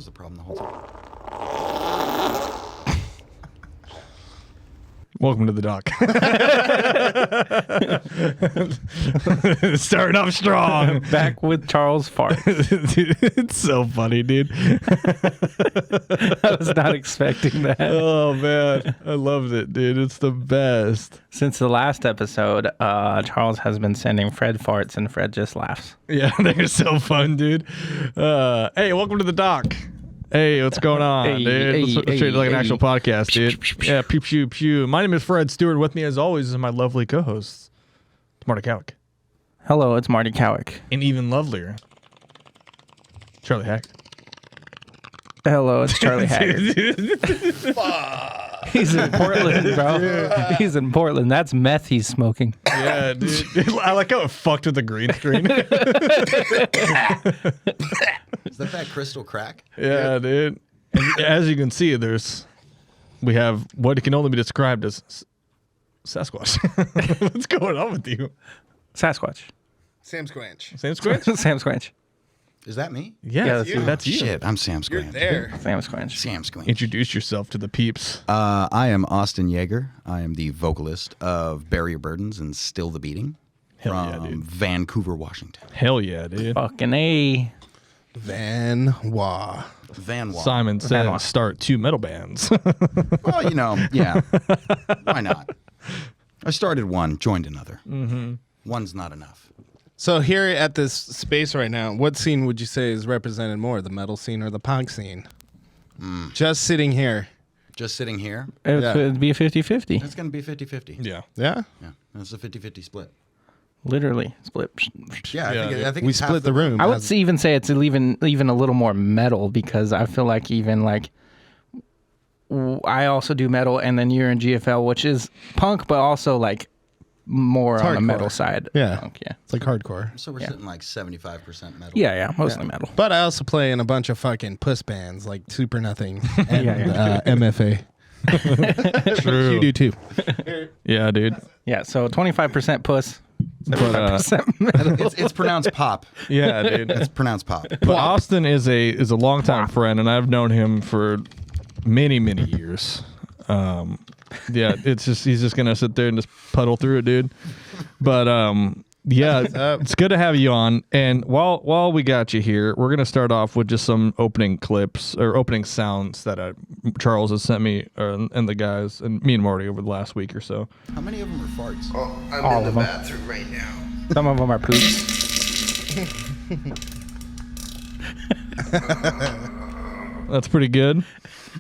was the problem the whole time. Welcome to the dock. Starting off strong. Back with Charles Fart. Dude, it's so funny, dude. I was not expecting that. Oh, man. I loved it, dude. It's the best. Since the last episode, Charles has been sending Fred farts and Fred just laughs. Yeah, they're so fun, dude. Hey, welcome to the dock. Hey, what's going on, dude? Let's treat it like an actual podcast, dude. Yeah, pew, pew, pew. My name is Fred Stewart. With me, as always, is my lovely co-host, Marty Cowick. Hello, it's Marty Cowick. And even lovelier, Charlie Hack. Hello, it's Charlie Haggard. He's in Portland, bro. Yeah. He's in Portland. That's meth he's smoking. Yeah, dude. I like how it fucked with the green screen. Is that crystal crack? Yeah, dude. And as you can see, we have what can only be described as Sasquatch. What's going on with you? Sasquatch. Sam Squanch. Sam Squanch? Sam Squanch. Is that me? Yeah, Yeah, that's you. Shit, I'm Sam Squanch. You're there. Sam Squanch. Sam Squanch. Introduce yourself to the peeps. I am Austin Yeager. I am the vocalist of Bury Your Burdens and Still the Beating Hell yeah, from dude. Vancouver, Washington. Hell yeah, dude. Fucking A. Van Wa. Van Wa. Simon Van Wa. said start 2 metal bands. Well, yeah. Why not? I started one, joined another. Mm-hmm. One's not enough. So here at this space right now, what scene would you say is represented more, the metal scene or the punk scene? Just sitting here. Just sitting here. It'd be a 50-50. It's going to be 50-50. Yeah. Yeah? Yeah. It's a 50-50 split. Literally. Split. Yeah, I think We it's half split the room. I would even say it's even a little more metal because I feel like even like I also do metal and then you're in GFL, which is punk, but also like more It's on the hardcore. metal side. Yeah. Punk, yeah. It's like hardcore. So we're sitting like 75% metal. Yeah, mostly metal. But I also play in a bunch of fucking puss bands like Super Nothing and Yeah. MFA. True. You do too. Yeah, dude. Yeah, so 25% puss, But, 75% metal. It's pronounced pop. yeah, dude. It's pronounced pop. But Austin is a longtime friend, and I've known him for many, many years. Yeah, he's just gonna sit there and just puddle through it, dude. But yeah, it's good to have you on. And while we got you here, we're gonna start off with just some opening clips or opening sounds that Charles has sent me and the guys and me and Marty over the last week or so. How many of them are farts? Oh, I'm All in the of 'em. bathroom right now. Some of them are poops. That's pretty good.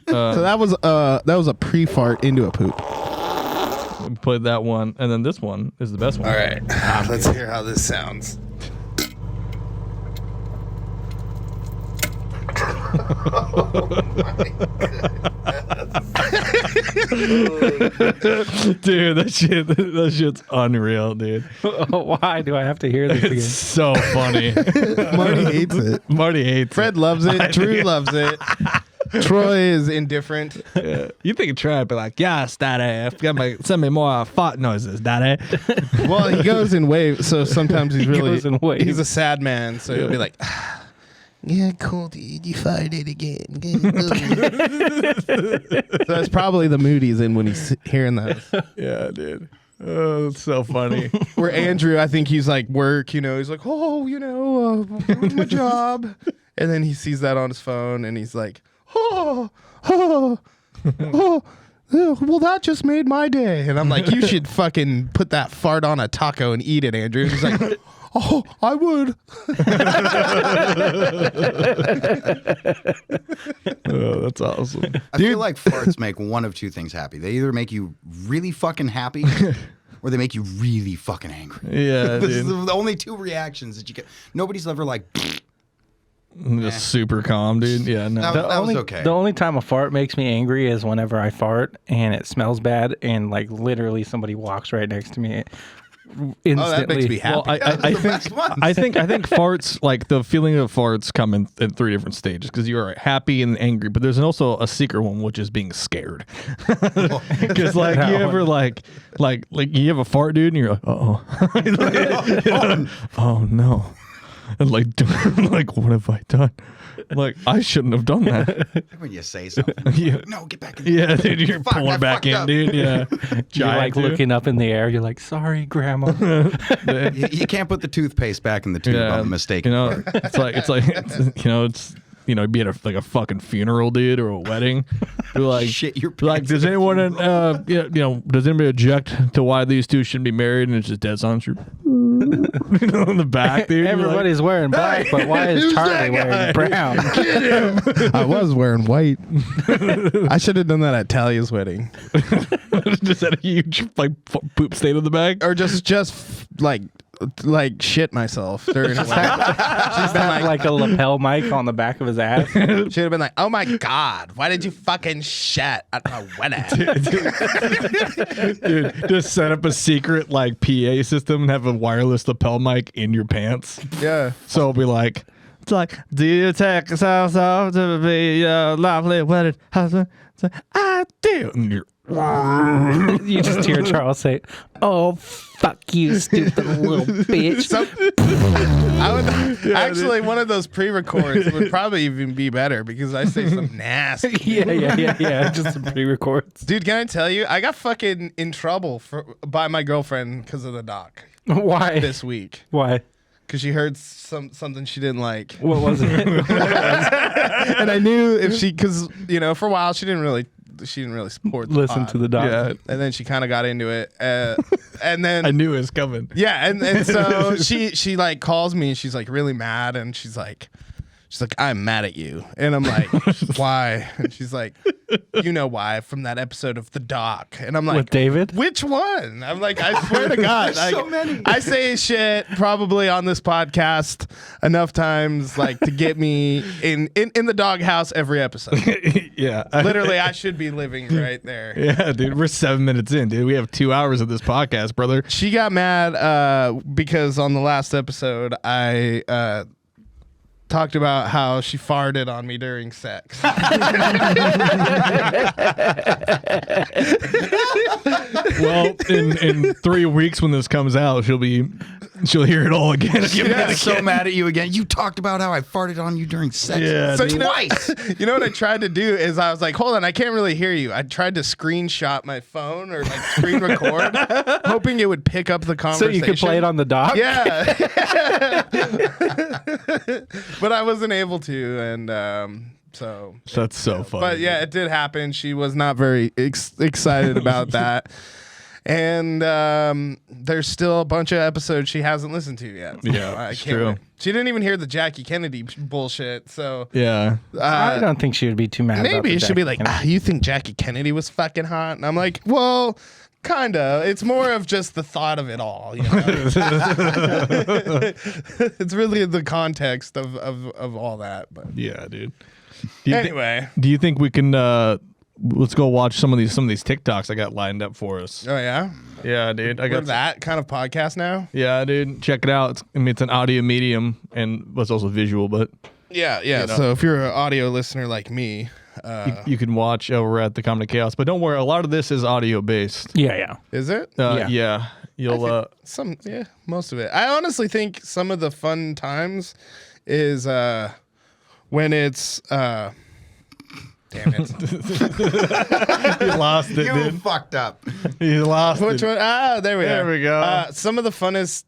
So that was a pre-fart into a poop. We played that one, and then this one is the best one. All right, let's hear how this sounds. Dude, that shit's unreal, dude. Why do I have to hear this It's again? so funny. Marty hates it. Marty hates Fred loves it. Drew loves it. Troy is indifferent. it. You think Troy would be like, yes, daddy. Send me more fart noises, daddy. Well, he goes in waves, so sometimes he's goes in waves. he's a sad man, so he'll be like, yeah, cool, dude, you farted again. So that's probably the mood he's in when he's hearing those. Yeah, dude. Oh, it's so funny. Where Andrew, I think he's like work, he's like, my job. And then he sees that on his phone and he's like, oh, well, that just made my day. And I'm like, you should fucking put that fart on a taco and eat it, Andrew. He's like, oh, I would. Oh, that's awesome. I feel like farts make one of two things happy. They either make you really fucking happy or they make you really fucking angry. Yeah, This is dude. the only two reactions that you get. Nobody's ever like, Just super calm, dude. Yeah, no. that was okay. The only time a fart makes me angry is whenever I fart and it smells bad and like literally somebody walks right next to me instantly. Oh, that makes me happy. Well, I think farts, like the feeling of farts come in 3 different stages because you are happy and angry, but there's also a secret one, which is being scared. Because like you ever like you have a fart, dude, and you're like, oh no. And like, like, what have I done? Like, I shouldn't have done that. When you say something, Yeah. no, get back in. Yeah, dude, you're Fuck, I pulling back fucked in, up. dude. Yeah. You're like looking up in the air. You're like, sorry, Grandma. You can't put the toothpaste back in the tube on the mistake. You know, it's be at a fucking funeral, dude, or a wedding. Be like, Shit your like, pants does in a anyone, does anybody object to why these two shouldn't be married? And it's just dead silence. In the back, dude. Everybody's wearing black, but why is Charlie wearing brown? I was wearing white. I should have done that at Talia's wedding, just had a huge poop stain in the back. or just like shit myself during a wedding. Just have like a lapel mic on the back of his ass. Should have been like, oh my God, why did you fucking shit at my wedding? Dude, just set up a secret PA system and have a wireless lapel mic in your pants. Yeah. So it'll be like, it's like, do you take us out to be your lovely wedded husband? It's like, I do. And you're, You just hear Charles say, "Oh, fuck you, stupid little bitch." I would actually one of those pre-records would probably even be better because I say some nasty. Yeah. Just some pre-records. Dude, can I tell you? I got fucking in trouble by my girlfriend because of the doc Why? this week. Why? Because she heard something she didn't like. What was it? And I knew if she, because for a while she didn't really support the Listen pod. to the doc. yeah. And then she kind of got into it, and then I knew it was coming. yeah, and so she calls me and she's really mad, and she's like, I'm mad at you, and I'm like, why? And she's like, you know why, from that episode of The Doc, and I'm like, With David? which one? I'm like, I swear to God, so many. I say shit probably on this podcast enough times to get me in the doghouse every episode. Yeah. Literally, I should be living right there. Yeah, dude, we're 7 minutes in, dude. We have 2 hours of this podcast, brother. She got mad because on the last episode I talked about how she farted on me during sex. Well, in 3 weeks when this comes out, she'll hear it all again. I'm so mad at you again. You talked about how I farted on you during sex. Yeah, So twice. you know what I tried to do is I was like, hold on, I can't really hear you. I tried to screenshot my phone or screen record, hoping it would pick up the So conversation. you could play it on the doc? Yeah. But I wasn't able to, and so. That's so funny. But yeah, it did happen. She was not very excited about that. And there's still a bunch of episodes she hasn't listened to yet. So Yeah, I it's can't true. wait. She didn't even hear the Jackie Kennedy bullshit. So Yeah. I don't think she would be too mad about maybe the it should be Jackie like, Kennedy. you think Jackie Kennedy was fucking hot? And I'm like, well, kind of. It's more of just the thought of it all. It's really the context of all that. But Yeah, dude. anyway. Do you think we can let's go watch some of these TikToks I got lined up for us? Oh, yeah? Yeah, dude. I We're got that kind of podcast now? Yeah, dude. Check it out. It's an audio medium and it's also visual, but Yeah. You know. So if you're an audio listener like me, you can watch over at the Comedy Chaos. But don't worry, a lot of this is audio based. Yeah. is it? Yeah. You'll Most of it. I honestly think some of the fun times is when it's damn it. you lost it, You dude. fucked up. You lost Which it. one? There we There are. we go. Some of the funnest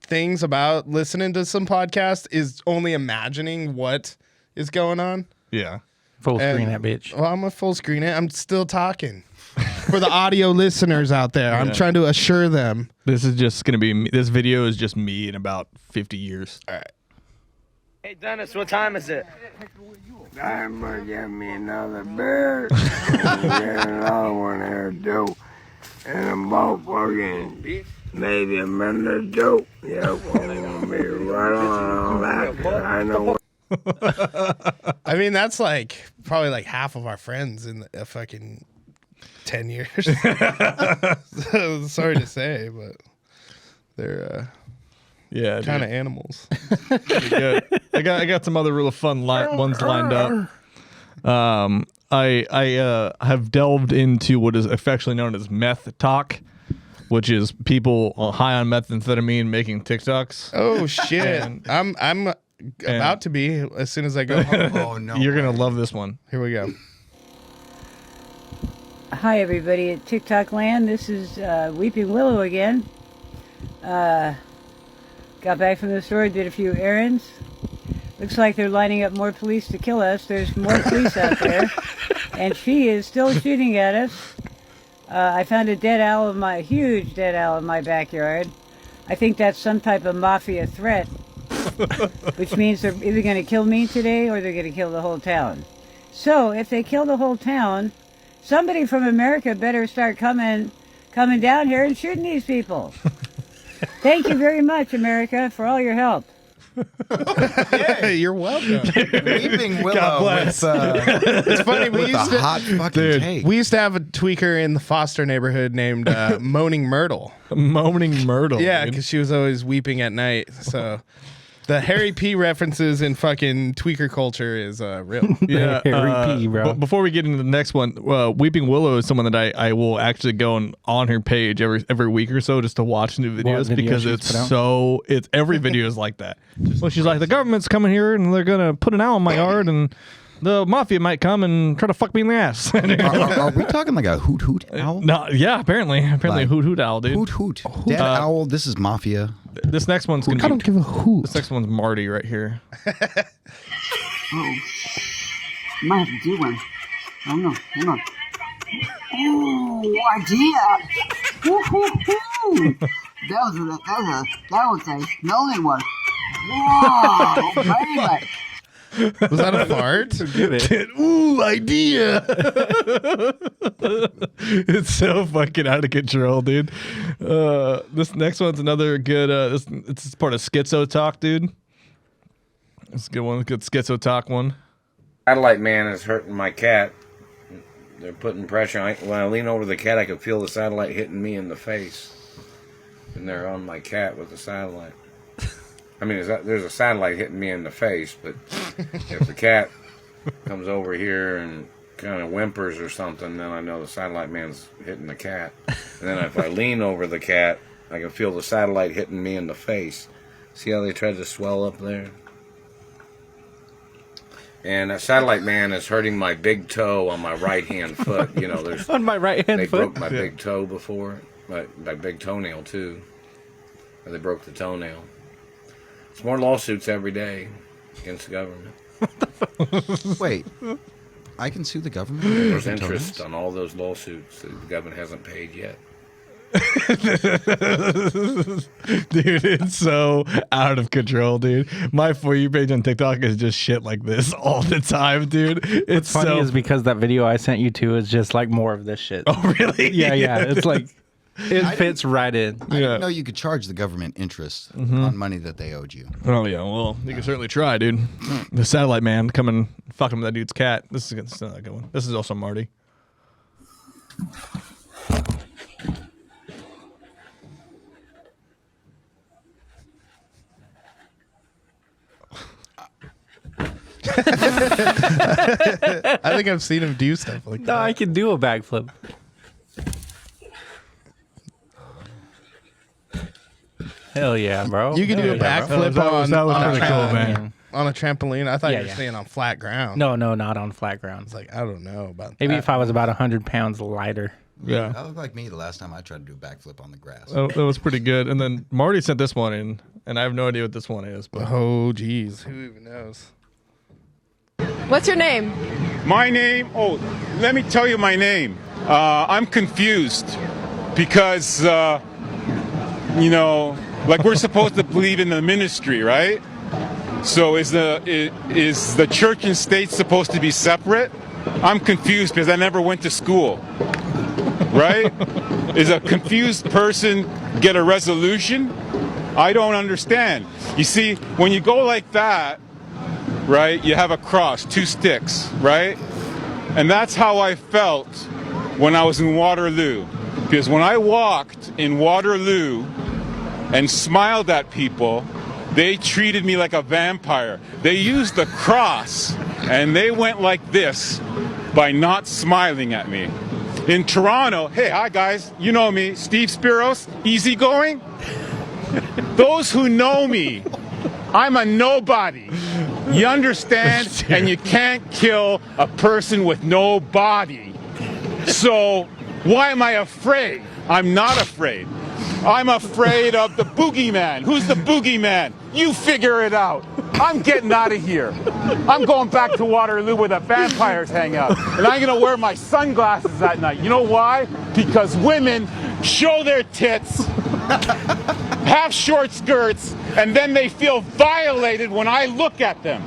things about listening to some podcast is only imagining what is going on. Yeah. Full And- screen that bitch. Well, I'm gonna full screen it. I'm still talking. For the audio listeners out there, I'm trying to assure them. This is just gonna be me. This video is just me in about 50 years. All right. Hey Dennis, what time is it? I'm gonna get me another beer, get another one here too, and I'm both fucking maybe a minute or two. Yep, I'm gonna be right on all that. 'Cause I know. I mean, that's probably half of our friends in a fucking 10 years. So, sorry to say, but they're Yeah, kind of animals. pretty good. I got some other really fun ones lined up. I have delved into what is affectionately known as meth talk, which is people high on methamphetamine making TikToks. Oh shit! About to be as soon as I go home. Oh no. You're gonna love this one. Here we go. Hi, everybody at TikTok land. This is Weeping Willow again. Got back from the store, did a few errands. Looks like they're lining up more police to kill us. There's more police out there. And she is still shooting at us. I found a huge dead owl in my backyard. I think that's some type of mafia threat, which means they're either going to kill me today or they're going to kill the whole town. So if they kill the whole town, somebody from America better start coming down here and shooting these people. Thank you very much, America, for all your help. Hey, you're welcome. Weeping Willow with, It's funny. with a hot fucking take. We used to have a tweaker in the Foster neighborhood named Moaning Myrtle. Moaning Myrtle. Yeah, dude. because she was always weeping at night. So the Harry P references in fucking tweaker culture is real. Yeah, Harry P, bro. But before we get into the next one, Weeping Willow is someone that I will actually go on her page every week or so just to watch new videos video because she's it's put out? it's every video is like that. Well, she's like, the government's coming here and they're gonna put an owl in my yard and the mafia might come and try to fuck me in the ass. Are we talking like a hoot hoot owl? No, yeah, apparently Like, hoot hoot owl, dude. Hoot hoot. Dead owl. This is mafia. This next one's gonna I don't give a hoot. This next one's Marty right here. Might have to do one. Hang on. Oh, idea! Woo-hoo-hoo! That was a smelling one. Whoa, baby! Was that a fart? Ooh, idea. It's so fucking out of control, dude. This next one's another good it's part of Schizo Talk, dude. It's a good one, good Schizo Talk one. Satellite man is hurting my cat. They're putting pressure on. When I lean over the cat, I can feel the satellite hitting me in the face. And they're on my cat with the satellite. I mean, there's a satellite hitting me in the face, but if the cat comes over here and kind of whimpers or something, then I know the satellite man's hitting the cat. And then if I lean over the cat, I can feel the satellite hitting me in the face. See how they tried to swell up there? And that satellite man is hurting my big toe on my right-hand foot. You know, there's On my right-hand they foot? broke my big toe before, my big toenail too. Or they broke the toenail. It's more lawsuits every day against the government. Wait, I can sue the government? There's interest on all those lawsuits that the government hasn't paid yet. Dude, it's so out of control, dude. My For You page on TikTok is just shit like this all the time, dude. It's Funny so is because that video I sent you to is just like more of this shit. Oh, really? Yeah. It's like it fits right in. I didn't know you could charge the government interest on money that they owed you. Oh yeah, well you can certainly try, dude. The satellite man coming fucking with that dude's cat. This is not a good one. This is also Marty. I think I've seen him do stuff like No, that. I can do a backflip. Hell yeah, bro. You can do a backflip That was on pretty a cool, trampoline. man. On a trampoline. I thought Yeah, you were yeah. staying on flat ground. No, not on flat ground. It's like, I don't know about Maybe that. if I was about 100 pounds lighter. Yeah. That looked like me the last time I tried to do a backflip on the grass. That was pretty good. And then Marty sent this one in, and I have no idea what this one is. But Oh, geez. Who even knows? What's your name? My name? Oh, let me tell you my name. I'm confused because, you know, like we're supposed to believe in the ministry, right? So is the church and state supposed to be separate? I'm confused because I never went to school, right? Is a confused person get a resolution? I don't understand. You see, when you go like that, right, you have a cross, two sticks, right? And that's how I felt when I was in Waterloo. Because when I walked in Waterloo and smiled at people, they treated me like a vampire. They used the cross and they went like this by not smiling at me. In Toronto, hey, hi guys, you know me, Steve Spiros, easygoing. Those who know me I'm a nobody. You understand? And you can't kill a person with no body. So why am I afraid? I'm not afraid. I'm afraid of the boogeyman. Who's the boogeyman? You figure it out. I'm getting out of here. I'm going back to Waterloo where the vampires hang out. And I'm going to wear my sunglasses at night. You know why? Because women show their tits, have short skirts, and then they feel violated when I look at them.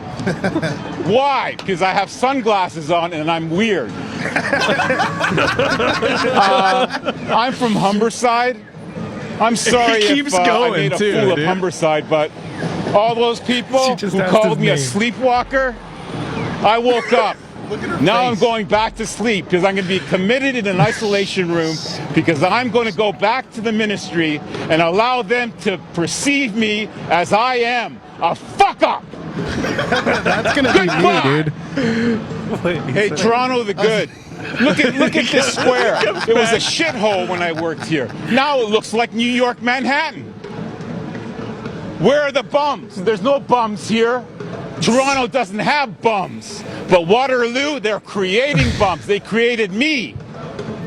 Why? Because I have sunglasses on and I'm weird. I'm from Humberside. I'm sorry if I made a fool of Humberside, but all those people who called me a sleepwalker, I woke up. Now I'm going back to sleep because I'm going to be committed in an isolation room because I'm going to go back to the ministry and allow them to perceive me as I am, a fuck up. That's going to be me, dude. Hey, Toronto the Good. Look at this square. It was a shithole when I worked here. Now it looks like New York, Manhattan. Where are the bums? There's no bums here. Toronto doesn't have bums. But Waterloo, they're creating bums. They created me.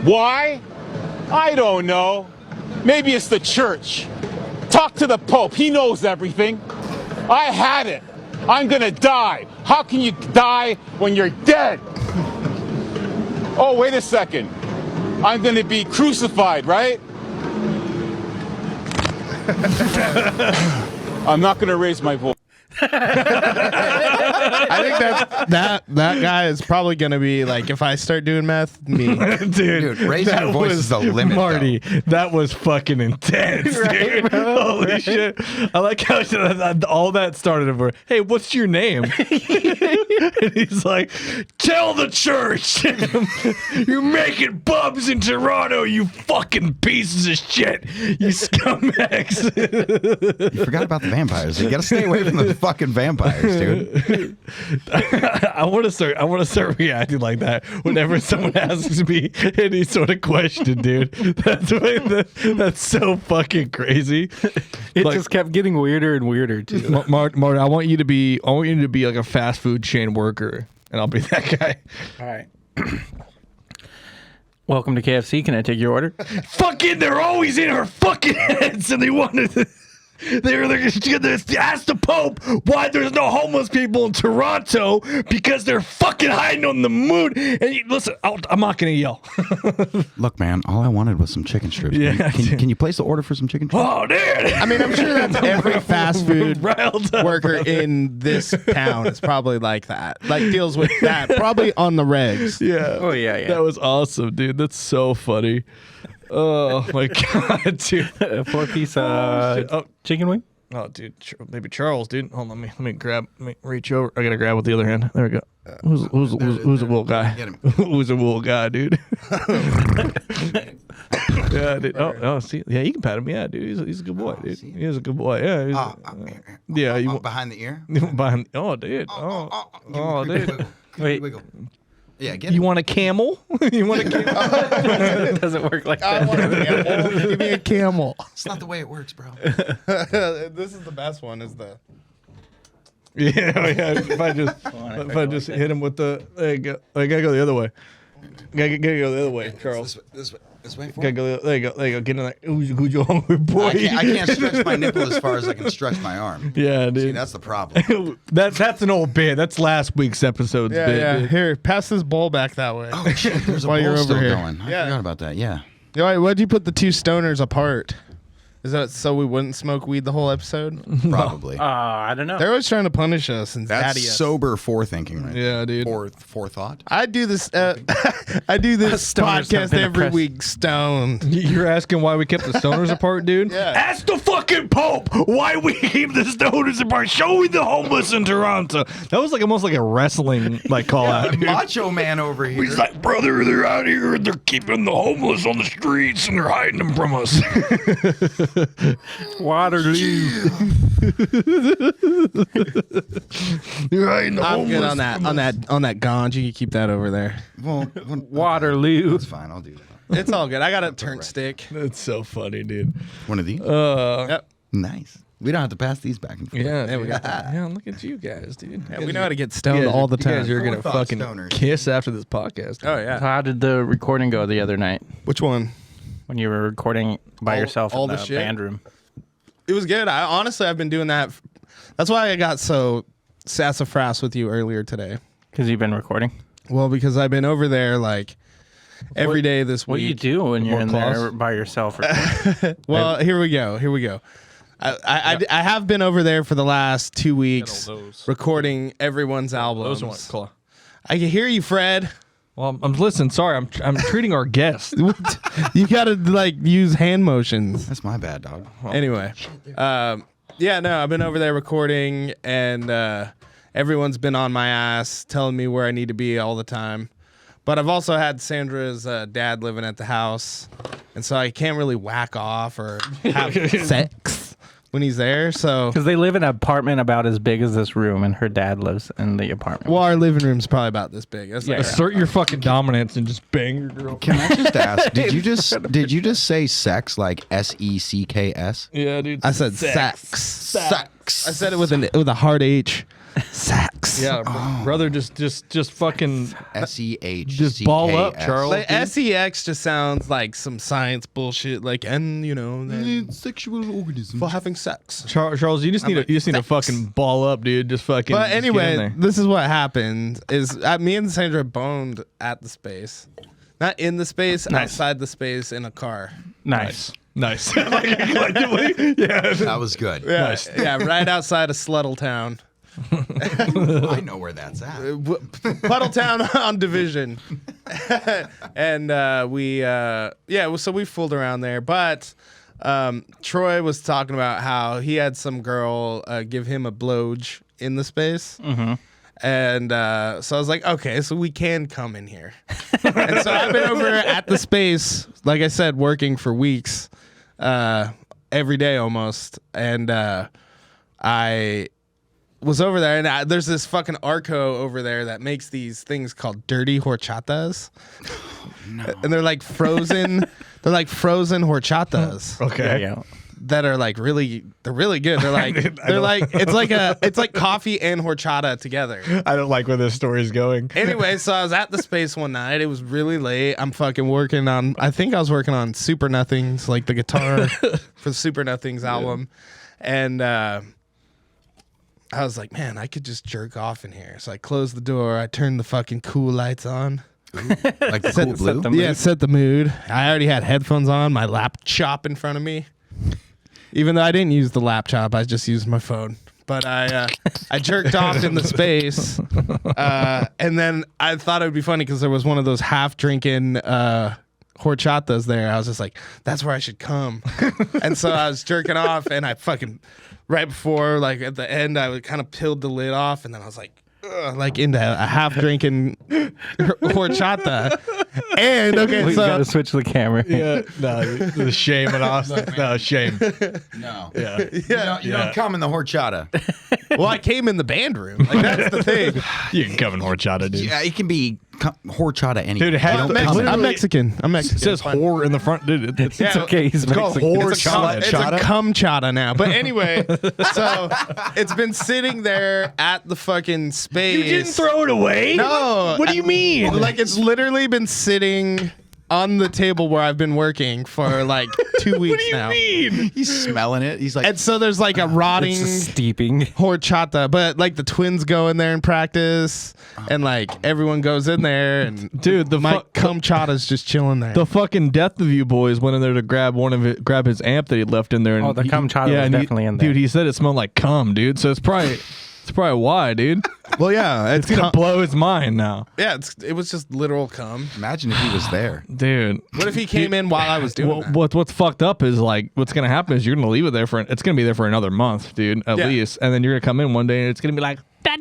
Why? I don't know. Maybe it's the church. Talk to the Pope. He knows everything. I had it. I'm gonna die. How can you die when you're dead? Oh, wait a second. I'm going to be crucified, right? I'm not going to raise my voice. I think that guy is probably gonna be like, if I start doing meth, me. Dude, raising your voice is the limit, Marty, that was fucking intense, dude. Holy shit. I like how all that started over, hey, what's your name? And he's like, tell the church. You're making bums in Toronto, you fucking pieces of shit. You scumbags. You forgot about the vampires. You got to stay away from the fucking vampires, dude. I want to start reacting like that whenever someone asks me any sort of question, dude. That's so fucking crazy. It just kept getting weirder and weirder too. Martin, I want you to be like a fast food chain worker, and I'll be that guy. All right. Welcome to KFC. Can I take your order? Fucking, they're always in her fucking heads, and they wanted to. They're gonna ask the Pope why there's no homeless people in Toronto because they're fucking hiding on the moon. And listen, I'm not gonna yell. Look, man, all I wanted was some chicken strips. Yeah, can you place the order for some chicken strips? Oh, dude! I mean, I'm sure that's every fast food worker in this town is probably like that. Like deals with that, probably on the regs. Yeah. Oh yeah. That was awesome, dude. That's so funny. Oh my god, dude! A 4-piece chicken wing. Oh, dude, maybe Charles, dude. Hold on, let me reach over. I gotta grab with the other hand. There we go. Who's a wool guy? Who's a wool guy, dude? Yeah, dude. Oh, see, yeah, you can pat him. Yeah, dude, he's a good boy, dude. He's a good boy. Yeah, yeah. You behind the ear? Behind? Oh, dude. Oh, dude. Wait. Yeah, you want a camel? You want a camel? It doesn't work like that. I want a camel. Give me a camel. It's not the way it works, bro. This is the best one. Is the yeah. If I just hit him with the, there you go. I gotta go the other way. Gotta go the other way, Charles. This way. Gotta go. There you go. Get in there. Who's your hungry boy? I can't stretch my nipple as far as I can stretch my arm. Yeah, dude. See, that's the problem. That's an old bit. That's last week's episode's bit. Yeah. Dude. Here, pass this bowl back that way. Oh shit, there's a While bowl you're still over here. going. I forgot about that. Yeah. Why'd you put the two stoners apart? Is that so we wouldn't smoke weed the whole episode? Probably. I don't know. They're always trying to punish us and That's zaddy us. sober forethinking, right? Yeah, dude. Forethought. I do this. I do this Stoners have podcast been every oppressed. week. Stoned. You're asking why we kept the stoners apart, dude? Yeah. Ask the fucking Pope why we keep the stoners apart. Show me the homeless in Toronto. That was like almost like a wrestling call out. Dude. Macho man over here. He's like, brother, they're out here and they're keeping the homeless on the streets and they're hiding them from us. Waterloo. You're hiding the I'm homeless. good on that ganja. You keep that over there. Well, Waterloo. That's fine. I'll do that. It's all good. I got a turn stick. That's so funny, dude. One of these. Yep. Nice. We don't have to pass these back and forth. Yeah, There we go. yeah. Look at you guys, dude. Yeah, we know how to get stoned all the You guys time. are gonna Full thought fucking stoners. kiss after this podcast. Oh yeah. How did the recording go the other night Which one? when you were recording by yourself all in the the shit? band room? It was good. I've been doing that. That's why I got so sassafras with you earlier today. Because you've been recording. Well, because I've been over there like every day this week. What do you do when you're in there by yourself? Well, here we go. I have been over there for the last 2 weeks recording everyone's albums. Those ones, claw. I can hear you, Fred. Well, I'm listening. Sorry, I'm treating our guest. You gotta like use hand motions. That's my bad, dog. Anyway, yeah, no, I've been over there recording, and everyone's been on my ass, telling me where I need to be all the time. But I've also had Sandra's dad living at the house, and so I can't really whack off or have sex when he's there. So, Because they live in an apartment about as big as this room, and her dad lives in the apartment. well, our living room's probably about this big. That's Yeah. like, Assert your fucking dominance and just bang your girl. Can I just ask? Did you just say sex like SECKS? Yeah, dude. I said sex. Sex. I said it with a hard H. Sex. Yeah, brother, just fucking SEH. just ball up, Charles. Like SEX just sounds like some science bullshit. Like, and you know, then Sexual organism. for having sex. Charles, you just need to fucking ball up, dude. Just fucking. But just get in anyway, there. this is what happened: is me and Sandra boned at the space, not in the space, outside the space in a car. Nice. Collectively, yeah. That was good. Yeah, Nice. yeah, right outside of Sluttletown. I know where that's at. Puddletown on Division. And so we fooled around there. But Troy was talking about how he had some girl give him a blowj in the space. Mm-hmm. And so I was like, okay, so we can come in here. And so I've been over at the space, like I said, working for weeks, every day almost. And I was over there, and there's this fucking Arco over there that makes these things called dirty horchatas. No. And they're like frozen. They're like frozen horchatas. Okay. Yeah. That are like they're really good. They're like it's like coffee and horchata together. I don't like where this story is going. Anyway, so I was at the space one night. It was really late. I'm fucking working on. I think I was working on Super Nothings, like the guitar for the Super Nothings album, and I was like, man, I could just jerk off in here. So I closed the door. I turned the fucking cool lights on. Like the cool blue? Yeah, set the mood. I already had headphones on, my laptop in front of me. Even though I didn't use the laptop, I just used my phone. But I jerked off in the space. And then I thought it would be funny because there was one of those half-drinking horchatas there. I was just like, that's where I should come. And so I was jerking off, and I fucking, right before, like at the end, I kind of peeled the lid off, and then I was like into a half-drinking horchata. And okay, We so gotta switch the camera. Yeah, no, the shame and Austin. No, shame. No. Yeah. You don't come in the horchata. well, I came in the band room. Like that's the thing. You can come in horchata, dude. Yeah, it can be horchata anyway. Dude, it has- I'm Mexican. I'm Mexican. It says whore in the front, dude. It's okay. He's called Mexican. horchata. It's a cum chata now. But anyway, so it's been sitting there at the fucking space. You didn't throw it away? No. What do you mean? Like it's literally been sitting on the table where I've been working for like 2 weeks now. What do you mean? He's smelling it. He's like, And so there's like a rotting It's steeping. horchata, but like the twins go in there and practice, and like everyone goes in there, and Dude, my cum chata's just chilling there. The fucking Death of You boys went in there to grab grab his amp that he left in there. And Oh, the cum chata was and definitely in there. Dude, he said it smelled like cum, dude. So it's probably why, dude. well, yeah, It's gonna blow his mind now, yeah, it was just literal cum. imagine if he was there. dude. What if he came in while I was doing that? What's fucked up is like what's gonna happen is you're gonna leave it there it's gonna be there for another month, dude, at Yeah. least, and then you're gonna come in one day and it's gonna be like, Dada,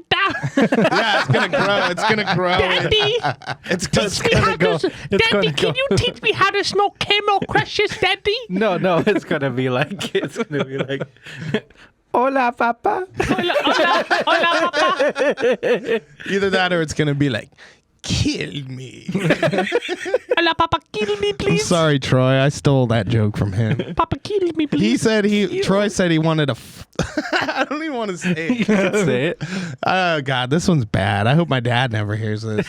Yeah, it's gonna grow. It's gonna grow. Daddy, It's gonna go. Daddy, can you teach me how to smoke Camel Crushes, Daddy? No, it's gonna be like Hola, papa. Hola, hola, hola, papa. Either that or it's gonna be like, kill me. Allah, Papa, kill me, I'm please. sorry, Troy. I stole that joke from him. Papa, kill me, please. He said Troy said he wanted a. I don't even want to say it. You can say it. Oh God, this one's bad. I hope my dad never hears this.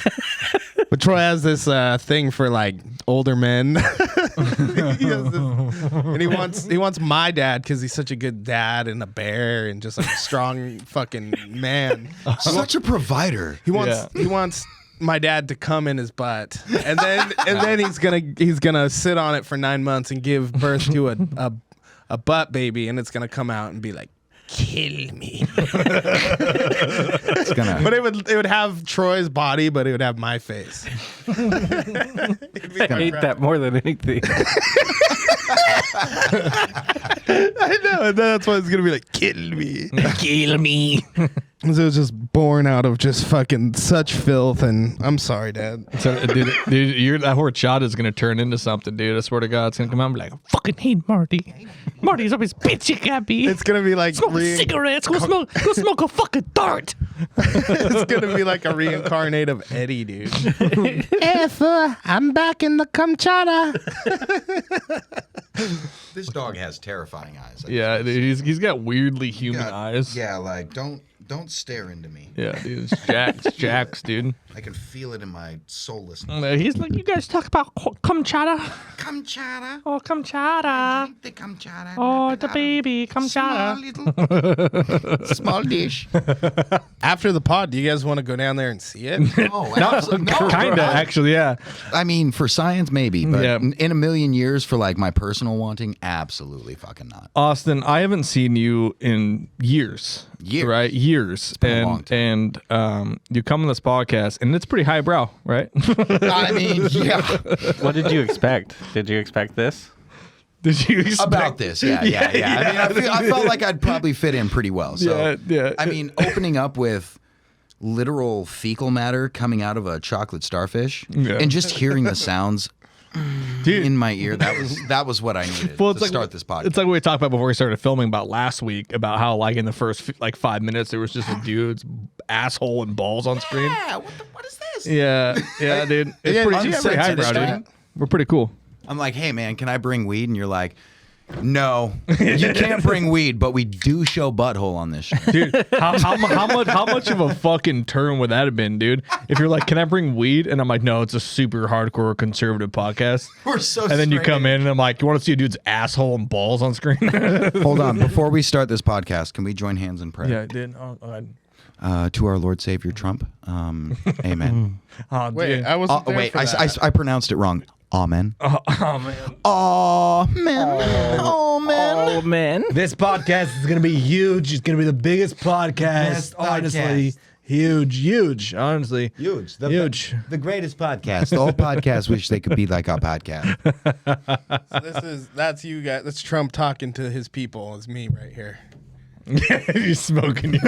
But Troy has this thing for like older men. And he wants my dad because he's such a good dad and a bear and just like a strong fucking man. Such a provider. He wants my dad to come in his butt, and then he's gonna sit on it for 9 months and give birth to a butt baby, and it's gonna come out and be like, kill me. It's gonna. But it would have Troy's body, but it would have my face. I hate that more than anything. I know, and that's why it's gonna be like, kill me. Kill me. So it was just born out of just fucking such filth, and I'm sorry, Dad. So, dude, that horchata is gonna turn into something, dude. I swear to God, it's gonna come out and be like, Fucking hate Marty. Marty's always bitching at me. It's gonna be like Smoke cigarettes. Go smoke a fucking dart. It's gonna be like a reincarnate of Eddie, dude. I'm back in the Kamchatka. This dog has terrifying eyes. yeah, dude, he's got weirdly human eyes. Yeah, like don't stare into me. Yeah, dude, it's Jax, dude. I can feel it in my soullessness. He's like, You guys talk about Kamchatka. Kamchatka. Oh, Kamchatka. The Kamchatka. Oh, the baby Kamchatka. Small dish. After the pod, do you guys want to go down there and see it? Oh, absolutely. No, kinda, actually, yeah. I mean, for science, maybe, but Yeah. in a million years, for like my personal wanting, absolutely fucking not. Austin, I haven't seen you in years. Years. Right? Years. been a long And you come on this podcast, and it's pretty highbrow, right? I mean, yeah. What did you expect? Did you expect this? Did you expect About this, yeah. I mean, I felt like I'd probably fit in pretty well. So, yeah. I mean, opening up with literal fecal matter coming out of a chocolate starfish and just hearing the sounds in my ear, that was what I needed to start this podcast. It's like what we talked about before we started filming about last week, about how like in the first 5 minutes there was just a dude's asshole and balls on screen. Yeah, what is this? Yeah, dude. It's pretty highbrow, dude. We're pretty cool. I'm like, hey man, can I bring weed? And you're like, no, you can't bring weed, but we do show butthole on this show. Dude, how much of a fucking turn would that have been, dude? If you're like, can I bring weed? And I'm like, no, it's a super hardcore conservative podcast. We're so And then you straight. come in and I'm like, you want to see a dude's asshole and balls on screen? Hold on, before we start this podcast, can we join hands and pray? Yeah, dude. Oh, God. To our Lord Savior Trump, amen. Oh, Wait, dude. I wasn't there Wait, for that. I pronounced it wrong. Amen. Oh, man. Amen. Oh, man. This podcast is going to be huge. It's going to be the biggest podcast. Best honestly. podcast. Huge. Honestly. Huge. The greatest podcast. All podcasts wish they could be like our podcast. So that's you guys. That's Trump talking to his people. It's me right here. You're smoking.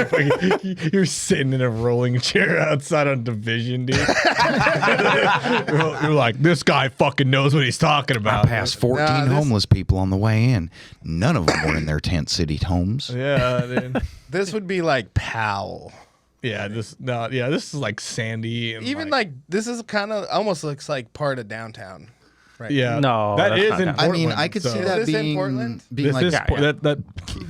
You're sitting in a rolling chair outside on Division, dude. You're like, this guy fucking knows what he's talking about. I passed 14 homeless people on the way in. None of them were in their tent city homes. Yeah, dude. This would be like Powell. Yeah, this is like Sandy. And Even like this is kind of almost looks like part of downtown. Right. Yeah, No, that that's is not in down. Portland. I mean, I could so- see Is that this in being Portland? being This like is yeah.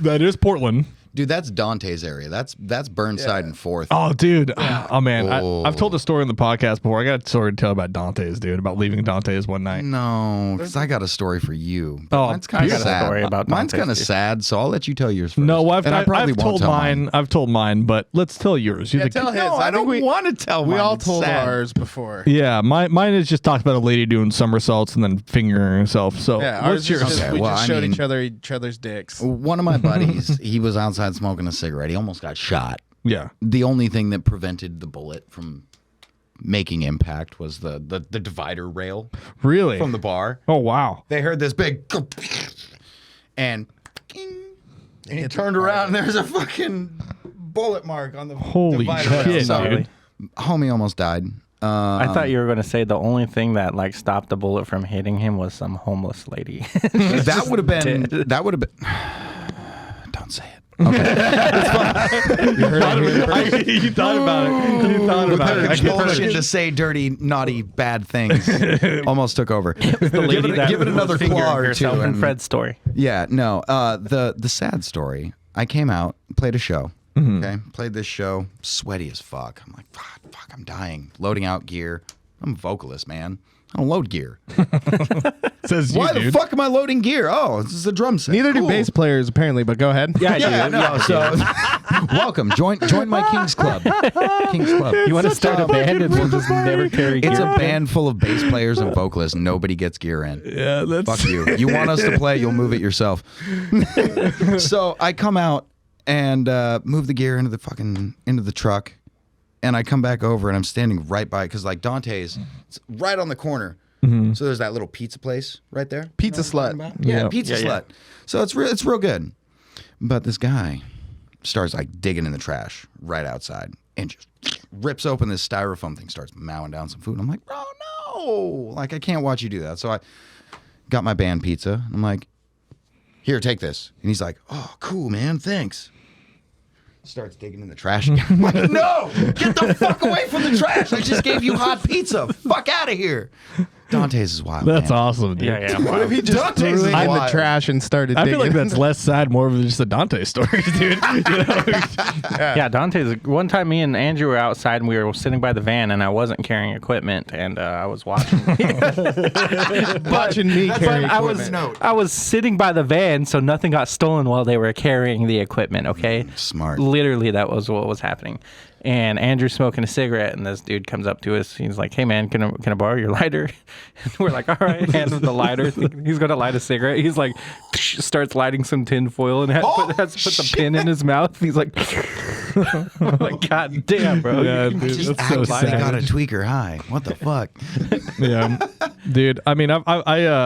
that is Portland. dude, that's Dante's area. That's Burnside and 4th. Oh, dude. Oh, man. Oh. I've told the story in the podcast before. I got a story to tell about Dante's, dude, about leaving Dante's one night. No, because I got a story for you. But Oh, mine's kind I of got a sad. story about Mine's Dante's, kind of too. sad, so I'll let you tell yours first. No, And I probably I've won't told tell mine. I've told mine, but let's tell yours. You're Yeah, the- tell his. No, I think don't want to tell we mine. all It's told sad. ours before. Yeah, mine is just talked about a lady doing somersaults and then fingering herself. So Yeah, ours what's is yours? just, Okay, we well, just I showed mean- each other's dicks. One of my buddies, he was outside smoking a cigarette. He almost got shot. Yeah. The only thing that prevented the bullet from making impact was the divider rail Really? from the bar. Oh, wow. They heard this big and he turned around and there's a fucking bullet mark on the Holy divider rail. shit, So, dude. homie almost died. I thought you were going to say the only thing that like stopped the bullet from hitting him was some homeless lady. That would have been. That would have been. Don't say it. You thought about it. You thought about it. Compulsion to say dirty, naughty, bad things almost took over. Give it another claw or two. And Fred's story. Yeah, no. The sad story. I came out, played a show. Okay, played this show, sweaty as fuck. I'm like, fuck, I'm dying. Loading out gear. I'm a vocalist, man. I don't load gear. Says Why the fuck am I loading gear? Oh, this is a drum set. Neither do bass players, apparently, but go ahead. Welcome. Join my King's Club. King's Club. You want to start a band and we'll just never carry gear? It's a band full of bass players and vocalists. Nobody gets gear in. Yeah, that's... Fuck you. You want us to play, you'll move it yourself. So I come out and move the gear into the truck. And I come back over and I'm standing right by, because like Dante's, it's right on the corner. So there's that little pizza place right there. Pizza Slut. Yeah, Pizza Slut. So it's real good. But this guy starts like digging in the trash right outside and just rips open this styrofoam thing, starts mowing down some food. And I'm like, bro, no. Like, I can't watch you do that. So I got my band pizza. I'm like, here, take this. And he's like, oh, cool, man. Thanks. Starts digging in the trash again. I'm like, no! Get the fuck away from the trash! I just gave you hot pizza. Fuck out of here. Dante's is wild. That's man. awesome, dude. Yeah. What if he just threw it in the trash and started digging? I feel like that's less sad, more of just a Dante story, dude. Yeah, Dante's. One time me and Andrew were outside and we were sitting by the van and I wasn't carrying equipment and I was watching. Watching me carry equipment. I was sitting by the van so nothing got stolen while they were carrying the equipment, okay? Smart. Literally, that was what was happening. And Andrew's smoking a cigarette, and this dude comes up to us. He's like, "Hey, man, can I borrow your lighter?" And we're like, "All right." Hand him the lighter. He's going to light a cigarette. He's like, starts lighting some tin foil and has to put the pin in his mouth. He's like, I'm like, God damn, bro. Yeah, dude, Just that's so actually sad. got a tweaker high. What the fuck? Yeah, dude. I mean, I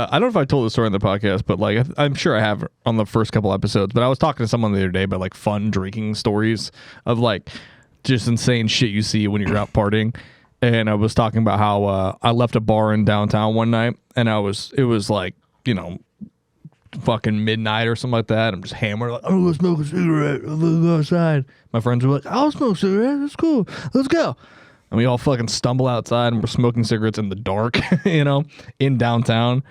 don't know if I told the story on the podcast, but like, I'm sure I have on the first couple episodes. But I was talking to someone the other day about like fun drinking stories of like just insane shit you see when you're out partying. And I was talking about how I left a bar in downtown one night, and it was like, you know, fucking midnight or something like that. I'm just hammered, like, I'm gonna smoke a cigarette. I'm gonna go outside. My friends were like, I'll smoke a cigarette. That's cool. Let's go. And we all fucking stumble outside, and we're smoking cigarettes in the dark, you know, in downtown.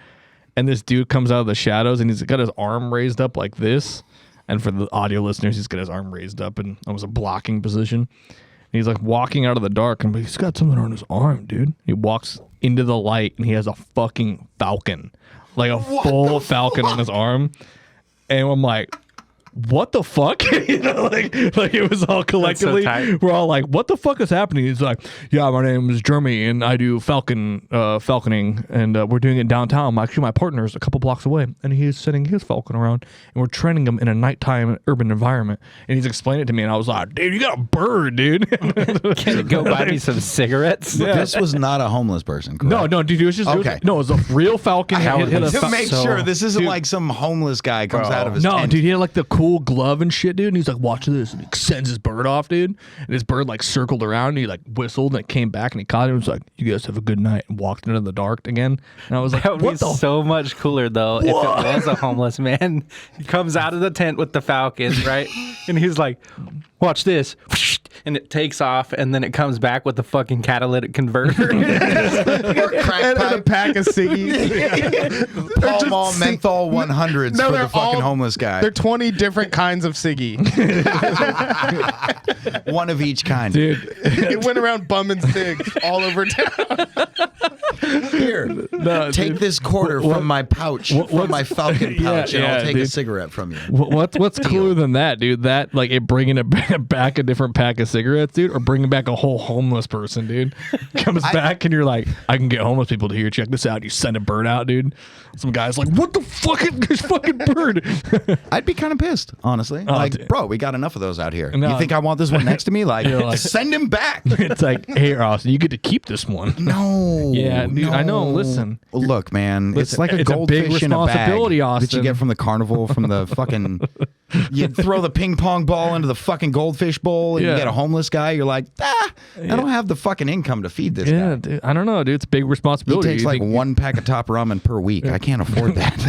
And this dude comes out of the shadows, and he's got his arm raised up like this. And for the audio listeners, he's got his arm raised up in almost a blocking position. And he's like walking out of the dark, and he's got something on his arm, dude. He walks into the light, and he has a fucking falcon, like a full falcon on his arm. And I'm like, what the fuck? You know, like it was all collectively. So we're all like, what the fuck is happening? He's like, yeah, my name is Jeremy, and I do falconing, and we're doing it downtown. Actually, my partner is a couple blocks away, and he's sending his falcon around, and we're training him in a nighttime urban environment. And he's explaining it to me, and I was like, dude, you got a bird, dude. Can you go buy me some cigarettes? Yeah. This was not a homeless person, correct? No, dude, it was just okay. It was a real falcon. To make sure this isn't like some homeless guy comes out of his tent. Dude, he had like the cool glove and shit, dude. And he's like, watch this. And he sends his bird off, dude. And his bird like circled around and he like whistled and it came back and he caught it and was like, you guys have a good night, and walked into the dark again. And I was like, that would be so much cooler though if it was a homeless man. He comes out of the tent with the falcon, right? And he's like, watch this. And it takes off, and then it comes back with the fucking catalytic converter. and a pack of ciggies. Pall Mall menthol 100s for the fucking homeless guy. They're 20 different kinds of ciggy. One of each kind. Dude. It went around bumming cigs all over town. Here, take this quarter from my pouch, from my falcon pouch, and I'll take a cigarette from you. What's cooler than that, dude? That, like, it bringing back a different pack of cigarettes, dude, or bringing back a whole homeless person, dude. Comes back and you're like, I can get homeless people to here. Check this out. You send a bird out, dude. Some guy's like, what the fuck is this fucking bird? I'd be kind of pissed, honestly. Bro, we got enough of those out here. You think I want this one next to me? Like, send him back. It's like, hey, Austin, you get to keep this one. No. Yeah, dude, I know. Listen. Look, man, it's like a goldfish in a bag Austin. that you get from the carnival, from the fucking You throw the ping pong ball into the fucking goldfish bowl, and you get a homeless guy. You're like, I don't have the fucking income to feed this guy. Dude, I don't know, dude. It's a big responsibility. He takes like one pack of top ramen per week. I can't afford that.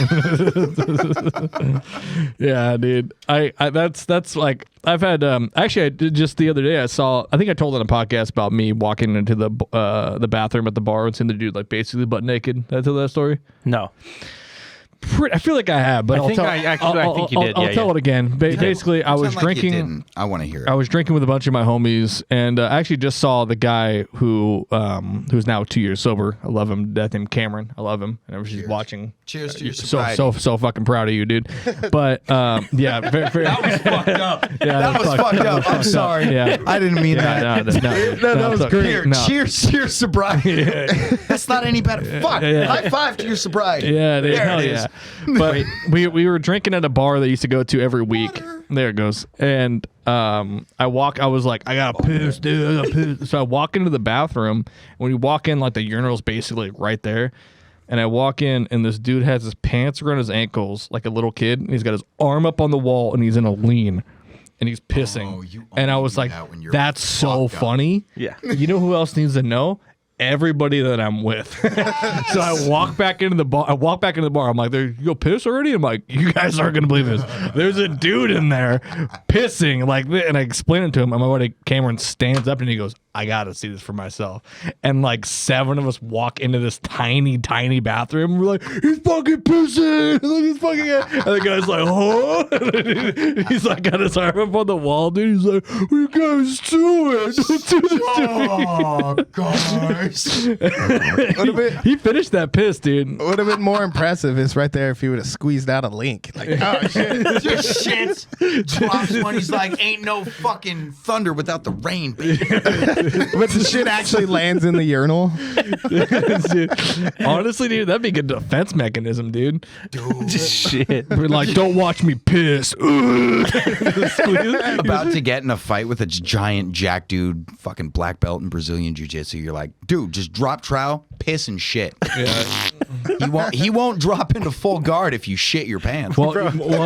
Yeah, dude. That's like I've had. Actually, I did just the other day. I think I told on a podcast about me walking into the bathroom at the bar and seeing the dude like basically butt naked. Did I tell that story? No. I feel like I have, but I think you did. I'll tell it again. Basically, I was drinking. I want to hear it. I was drinking with a bunch of my homies, and I actually just saw the guy who's now 2 years sober. I love him. That named Cameron. I love him. And I was just watching. Cheers to your sobriety. So fucking proud of you, dude. But yeah, very, that was fucked up. Yeah, that was fucked up. I'm sorry. Yeah. I didn't mean that. No, that was great. Here, No. Cheers to your sobriety. That's not any better. Fuck. Yeah. High five to your sobriety. Yeah, there hell it yeah. is. But we were drinking at a bar that I used to go to every week. There it goes. And I was like, I gotta piss, dude. I gotta piss. So I walk into the bathroom. When you walk in, like the urinal's basically right there. And I walk in, and this dude has his pants around his ankles like a little kid. And he's got his arm up on the wall, and he's in a lean. And he's pissing. And I was like, that's so funny. Yeah. You know who else needs to know? Everybody that I'm with. So I walk back into the bar. I'm like, "There, you go piss already?" I'm like, "You guys aren't gonna believe this. There's a dude in there pissing like this." And I explain it to him. And my buddy Cameron stands up and he goes, "I gotta see this for myself." And like 7 of us walk into this tiny bathroom. We're like, "He's fucking pissing!" Like, he's fucking. And the guy's like, "Oh!" He's like, got his arm up on the wall, dude. He's like, "What are you guys doing? Don't do this Oh, guys. He finished that piss, dude. Would have been more impressive is right there if he would have squeezed out a link. Like, oh shit. Just shit. Drops one. He's like, ain't no fucking thunder without the rain, baby. But the shit actually lands in the urinal. Honestly, dude, that'd be a good defense mechanism, dude. Shit. We're like, don't watch me piss. About to get in a fight with a giant jack dude, fucking black belt in Brazilian jiu-jitsu. You're like, dude, just drop trowel, piss and shit. Yeah. He won't drop into full guard if you shit your pants. Well,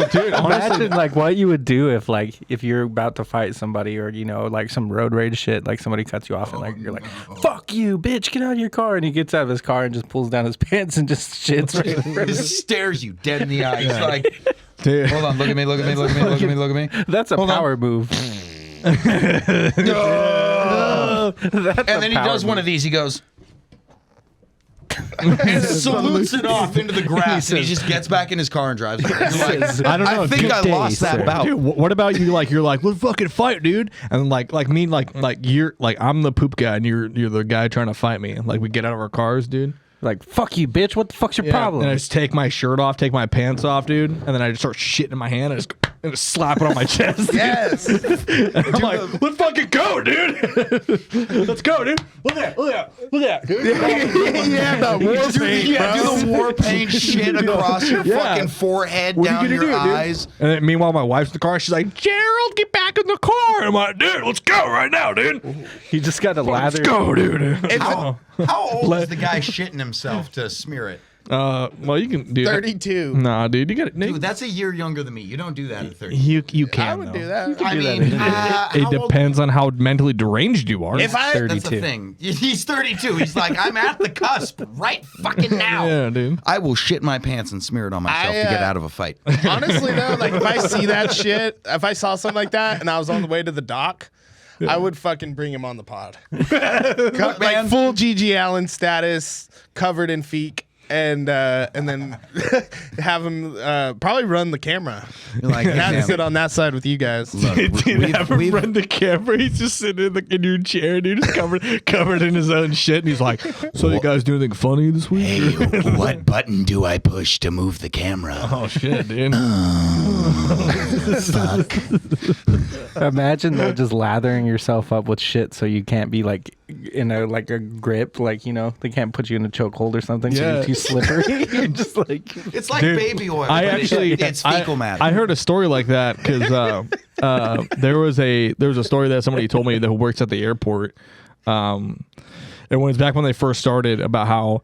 dude, imagine like what you would do if you're about to fight somebody, or like some road rage shit, like somebody cuts you off and like you're like, "Fuck you, bitch, get out of your car," and he gets out of his car and just pulls down his pants and just shits right in front of He you. stares you dead in the eye. He's Yeah. like, Dude. hold on, look at me, look at me, look at me, look at me, look at me. That's a power move. No. And then he does one of these. He goes and salutes it off into the grass, and he just gets back in his car and drives. Like, I don't know. I think I lost that bout. Dude, what about you? Like, you're like, let's fucking fight, dude. And like me, like you're like, I'm the poop guy, and you're the guy trying to fight me. Like, we get out of our cars, dude. Like, fuck you, bitch. What the fuck's your problem? And I just take my shirt off, take my pants off, dude, and then I just start shitting in my hand and just slap it on my chest. Yes. I'm like, let's fucking go, dude. Let's go, dude. Look at that. Dude. Yeah, the war paint, do the war paint shit across your fucking forehead, What down are you your gonna do, eyes. Dude? And then, meanwhile, my wife's in the car. She's like, Gerald, get back in the car. And I'm like, dude, let's go right now, dude. You just got to lather. Let's go, dude. How old is the guy shitting himself to smear it? Well, you can do 32. Nah, dude, you got it. Dude, that's a year younger than me. You don't do that at 30. You can. I would do that. I mean, It depends on how mentally deranged you are. If I, that's the thing. He's 32. He's like, I'm at the cusp right fucking now. Yeah, dude. I will shit my pants and smear it on myself to get out of a fight. Honestly, though, like if I see that shit, if I saw something like that and I was on the way to the dock, I would fucking bring him on the pod. Like full G.G. Allen status, covered in feek. And then have him probably run the camera. You're like, and have damn. him sit on that side with you guys. Have him run the camera. He's just sitting in your chair, dude, just covered in his own shit. And he's like, "So you guys do anything funny this week?" Hey, what button do I push to move the camera? Oh shit, dude. Fuck. Imagine though, just lathering yourself up with shit so you can't be like in a grip, like they can't put you in a chokehold or something. So you're too slippery. You're just like, it's like Dude, baby oil. I but actually it's fecal matter. I heard a story like that because there was a story that somebody told me that works at the airport. And when it's back when they first started, about how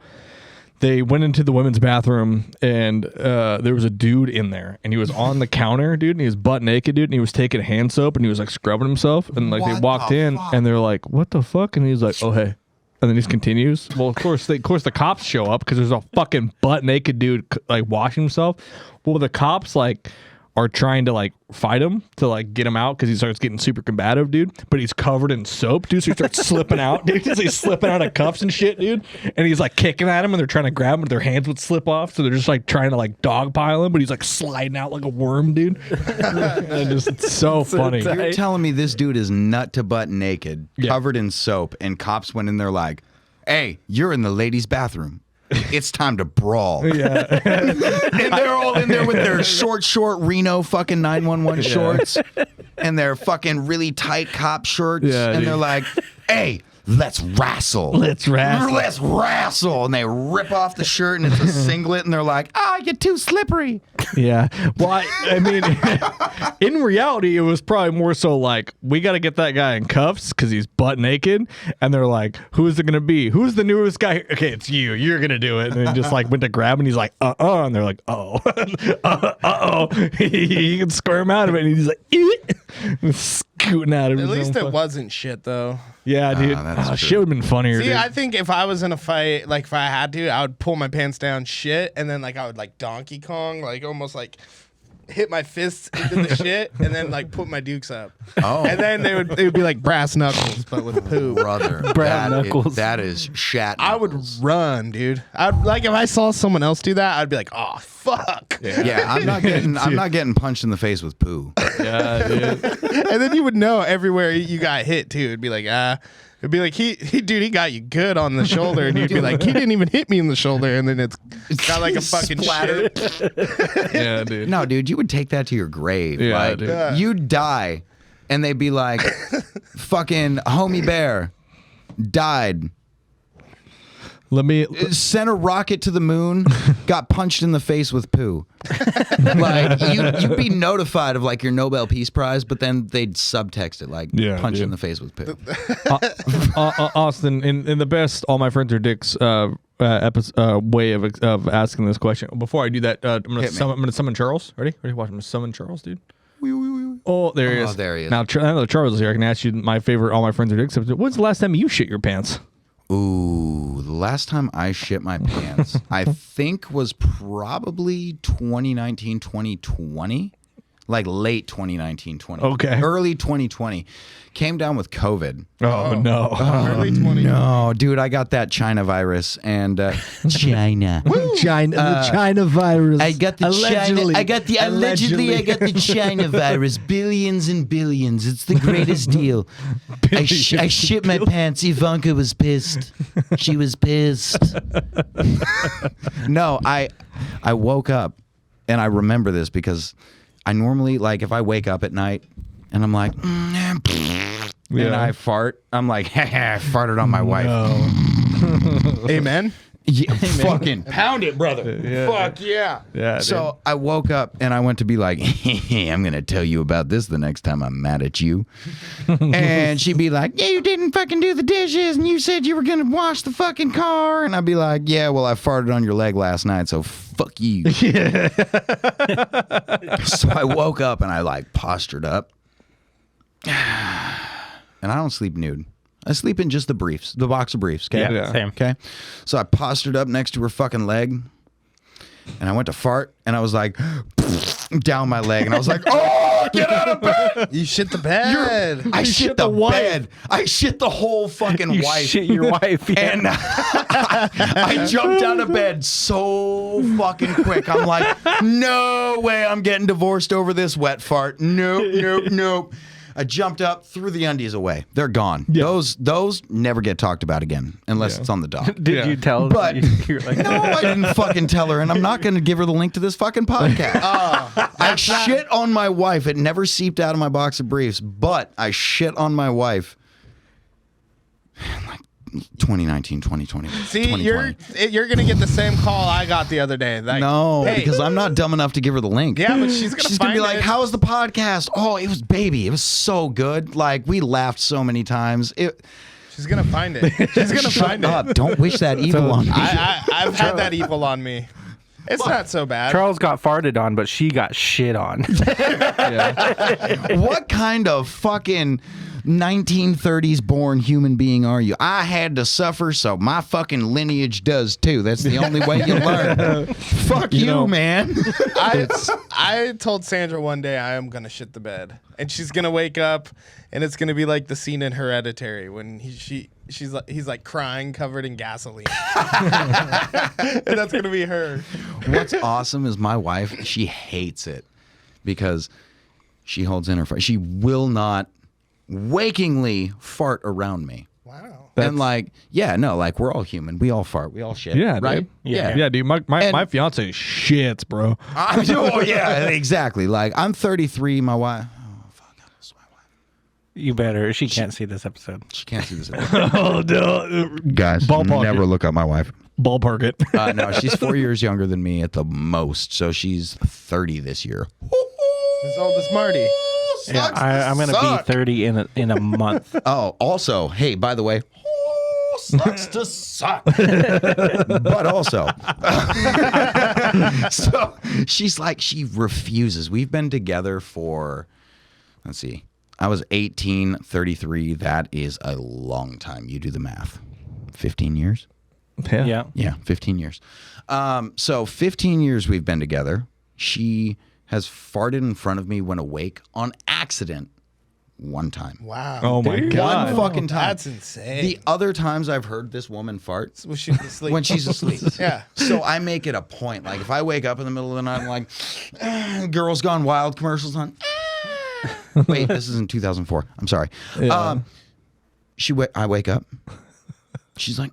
they went into the women's bathroom and there was a dude in there and he was on the counter, dude, and he was butt naked, dude, and he was taking hand soap and he was like scrubbing himself, and like they walked in and they're like, what the fuck? And he's like, oh hey. And then he just continues. Well, of course the cops show up because there's a fucking butt naked dude like washing himself. Well, the cops like are trying to like fight him to like get him out because he starts getting super combative, dude. But he's covered in soap, dude. So he starts slipping out, dude. He's slipping out of cuffs and shit, dude. And he's like kicking at him, and they're trying to grab him, but their hands would slip off. So they're just like trying to like dogpile him, but he's like sliding out like a worm, dude. And just it's so funny. You're telling me this dude is nut to butt naked, covered in soap, and cops went in there like, "Hey, you're in the ladies' bathroom. It's time to brawl." Yeah. And they're all in there with their short Reno fucking 911 shorts and their fucking really tight cop shirts. Yeah, and dude. they're like, "Hey, let's wrestle. Let's wrestle. Let's wrestle." And they rip off the shirt and it's a singlet and they're like, "Ah, you're too slippery." Yeah. Well, I mean, in reality, it was probably more so like, we got to get that guy in cuffs because he's butt naked. And they're like, who's it going to be? Who's the newest guy? Okay, it's you. You're going to do it. And then just like went to grab him and he's like, And they're like, uh-oh. He can squirm out of it. And he's like, scooting out of it. At least it wasn't shit, though. Yeah, dude. Shit would have been funnier, See, dude. I think if I was in a fight, like if I had to, I would pull my pants down shit, and then like I would like Donkey Kong, like almost like hit my fists into the shit, and then like put my dukes up. Oh. And then it would be like brass knuckles, but with poo. Brother, that is shat. I would run, dude. I'd like if I saw someone else do that, I'd be like, oh fuck. Yeah, I'm not getting punched in the face with poo. Yeah, dude. And then you would know everywhere you got hit too. It'd be like, it'd be like he got you good on the shoulder, and you'd be like, he didn't even hit me in the shoulder, and then it's got like a fucking splatter. Yeah, dude. No, dude, you would take that to your grave. Yeah, like, dude. You'd die, and they'd be like, fucking homie bear died. Let me sent a rocket to the moon, got punched in the face with poo. Like you'd be notified of like your Nobel Peace Prize, but then they'd subtext it like punch in the face with poo. Austin, in the best "All My Friends Are Dicks" way of asking this question. Before I do that, I'm gonna summon Charles. Ready? Watch. I'm gonna summon Charles, dude. Oh, there he is. Oh, there he is. Now, now that Charles is here, I can ask you my favorite "All My Friends Are Dicks" episode. When's the last time you shit your pants? Ooh, the last time I shit my pants, I think was probably 2019, 2020. Like late 2019, 20. Okay. Early 2020. Came down with COVID. Oh, no. Early 2020. No, dude, I got that China virus and China. The China virus. I got the allegedly. I got the China virus. Billions and billions. It's the greatest deal. I shit my pants. Ivanka was pissed. She was pissed. No, I woke up and I remember this because I normally, like, if I wake up at night and I'm like, and I fart, I'm like, I farted on my wife. Amen. Yeah, fucking pound it, brother. Yeah. Fuck yeah. Yeah. So I woke up and I went to be like, I'm going to tell you about this the next time I'm mad at you. And she'd be like, yeah, you didn't fucking do the dishes and you said you were going to wash the fucking car. And I'd be like, yeah, well, I farted on your leg last night, so fuck you. Yeah. So I woke up and I like postured up. And I don't sleep nude. I sleep in just the briefs, the boxer briefs. Okay? Yeah, same. Okay. So I postured up next to her fucking leg, and I went to fart, and I was like, down my leg, and I was like, oh, get out of bed! You shit the bed. I shit the bed. I shit the whole fucking You wife. shit your wife, yeah. And I jumped out of bed so fucking quick. I'm like, no way I'm getting divorced over this wet fart. Nope. I jumped up, threw the undies away. They're gone. Yeah. Those never get talked about again unless it's on the dock. Did you tell? But You're like, no, I didn't fucking tell her, and I'm not going to give her the link to this fucking podcast. I shit on my wife. It never seeped out of my box of briefs, but I shit on my wife. Like 2019, 2020. See, you're gonna get the same call I got the other day. Like, no, hey. because I'm not dumb enough to give her the link. Yeah, but she's gonna be like, it. "How was the podcast?" Oh, it was baby. It was so good. Like we laughed so many times. She's gonna find it. She's gonna find it. Don't wish that evil on me. I've had that evil on me. It's not so bad. Charles got farted on, but she got shit on. What kind of fucking 1930s born human being are you? I had to suffer, so my fucking lineage does too. That's the only way you learn. Fuck you, man. I told Sandra one day I am gonna shit the bed, and she's gonna wake up, and it's gonna be like the scene in Hereditary when he's like crying, covered in gasoline, and that's gonna be her. What's awesome is my wife. She hates it because she holds in her fart. She will not wakingly fart around me. Wow. And like, yeah, no, like we're all human. We all fart. We all shit. Yeah, right. Dude. Yeah, dude. My fiance shits, bro. Oh yeah, exactly. Like I'm 33. My wife. Oh fuck, I lost my wife. You better. She can't see this episode. She can't see this episode. Oh no, guys, never look up my wife. Ballpark it. No, she's 4 years younger than me at the most, so she's 30 this year. As old as Marty. Yeah, I'm gonna be 30 in a month. Oh, also, hey, by the way, sucks to suck. But also, so she's like, she refuses. We've been together for, let's see, I was 18, 33. That is a long time. You do the math. 15 years? Yeah. Yeah, 15 years. So 15 years we've been together. She has farted in front of me when awake on accident one time. Wow. Oh my God. One fucking time. That's insane. The other times I've heard this woman fart when she's asleep. when she's asleep. Yeah. So I make it a point. Like if I wake up in the middle of the night, I'm like, Girls Gone Wild commercials on. Wait, this is in 2004. I'm sorry. Yeah. I wake up. She's like,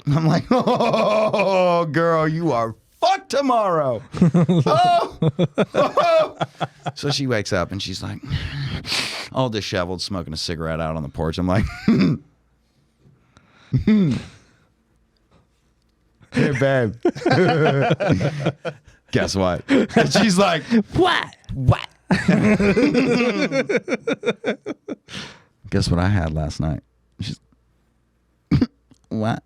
I'm like, oh, girl, you are fucked tomorrow. Oh. So she wakes up and she's like, all disheveled, smoking a cigarette out on the porch. I'm like, hey, babe. Guess what? And she's like, what? Guess what I had last night? She's what?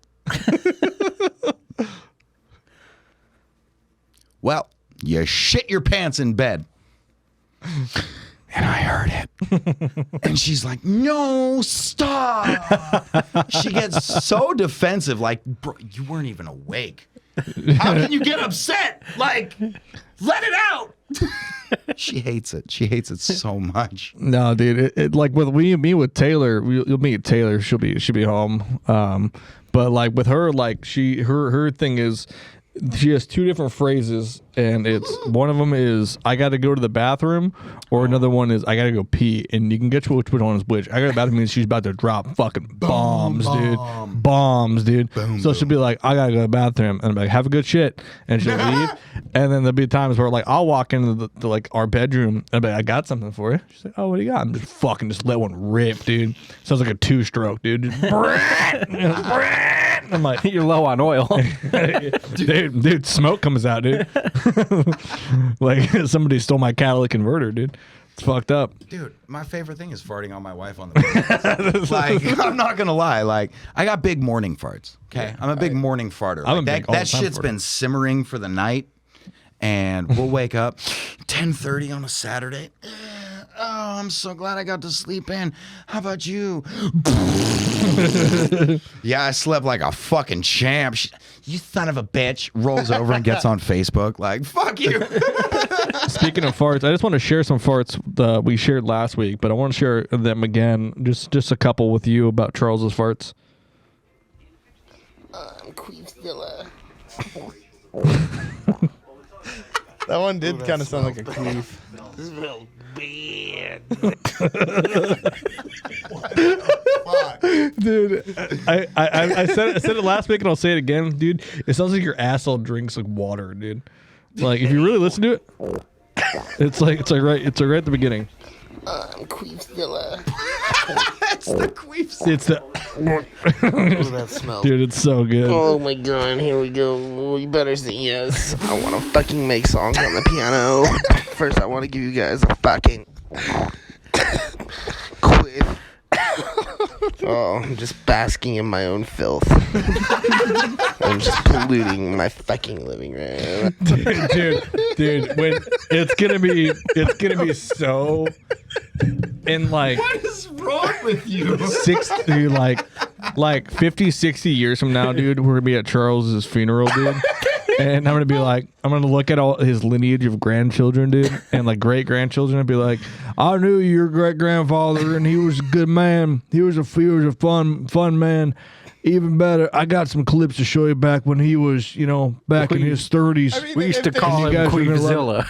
Well, you shit your pants in bed. And I heard it. And she's like, no, stop. She gets so defensive. Like, bro, you weren't even awake. How can you get upset? Like, let it out. She hates it. She hates it so much. No, dude. It like with me with Taylor, you'll meet Taylor. She'll be home. But like with her, like her thing is, she has two different phrases, and it's one of them is I got to go to the bathroom, or another one is I got to go pee, and you can get which one is which. I got to the bathroom means she's about to drop fucking bombs, dude. Bombs, dude. So she'll be like, I got to go to the bathroom, and I'm like, have a good shit, and she'll leave, and then there'll be times where like I'll walk into the like our bedroom, and I'll be like, I got something for you. She's like, oh, what do you got? I'm just let one rip, dude. Sounds like a 2-stroke, dude. Just I'm like, you're low on oil. dude, smoke comes out, dude. Like somebody stole my catalytic converter, dude. It's fucked up. Dude, my favorite thing is farting on my wife on the bed. Like, I'm not gonna lie. Like, I got big morning farts. Okay, I'm a big morning farter. Like, that shit's been simmering for the night, and we'll wake up 10:30 on a Saturday. Oh, I'm so glad I got to sleep in. How about you? Yeah, I slept like a fucking champ. You son of a bitch. Rolls over and gets on Facebook like, fuck you. Speaking of farts, I just want to share some farts that we shared last week, but I want to share them again. Just a couple with you about Charles's farts. Queefzilla. That one did kind of sound like a queef. Smell bad. Dude, I said it last week and I'll say it again, dude. It sounds like your asshole drinks like water, dude. Like if you really listen to it, it's right at the beginning. Queefzilla. It's the queefs. It's the that smell. Dude, it's so good. Oh my god, here we go. You better say yes. I want to fucking make songs on the piano. First, I want to give you guys a fucking quiff. Oh, I'm just basking in my own filth. I'm just polluting my fucking living room. Dude, when it's gonna be so. In like, what is wrong with you? 60, like 50, 60 years from now, dude, we're gonna be at Charles's funeral, dude. And I'm gonna look at all his lineage of grandchildren, dude, and like great grandchildren, and be like, I knew your great grandfather, and he was a good man. He was a fun man. Even better, I got some clips to show you back when he was, back in his 30s. I mean, we used to call him Queefzilla.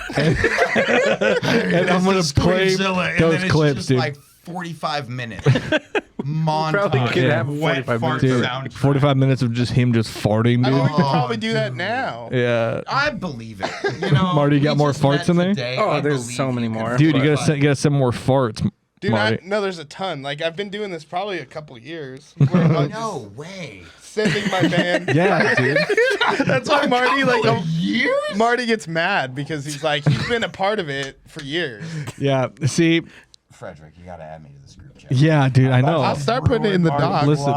And I'm going to play those clips, dude. Like 45 minutes. Montage. Yeah. 45 minutes. 45 minutes of just him just farting, dude. I mean, we could probably do that now. Yeah. I believe it. Marty, you got more farts in there? Today, there's so many more. Dude, you gotta send more farts. Dude, no, there's a ton. Like, I've been doing this probably a couple years. No way. Sending my band. Yeah, dude. That's why Marty, Marty gets mad because he's been a part of it for years. Yeah, see. Frederick, you gotta add me to this group chat. Yeah, dude, I know. I'll start putting it in the doc. Listen.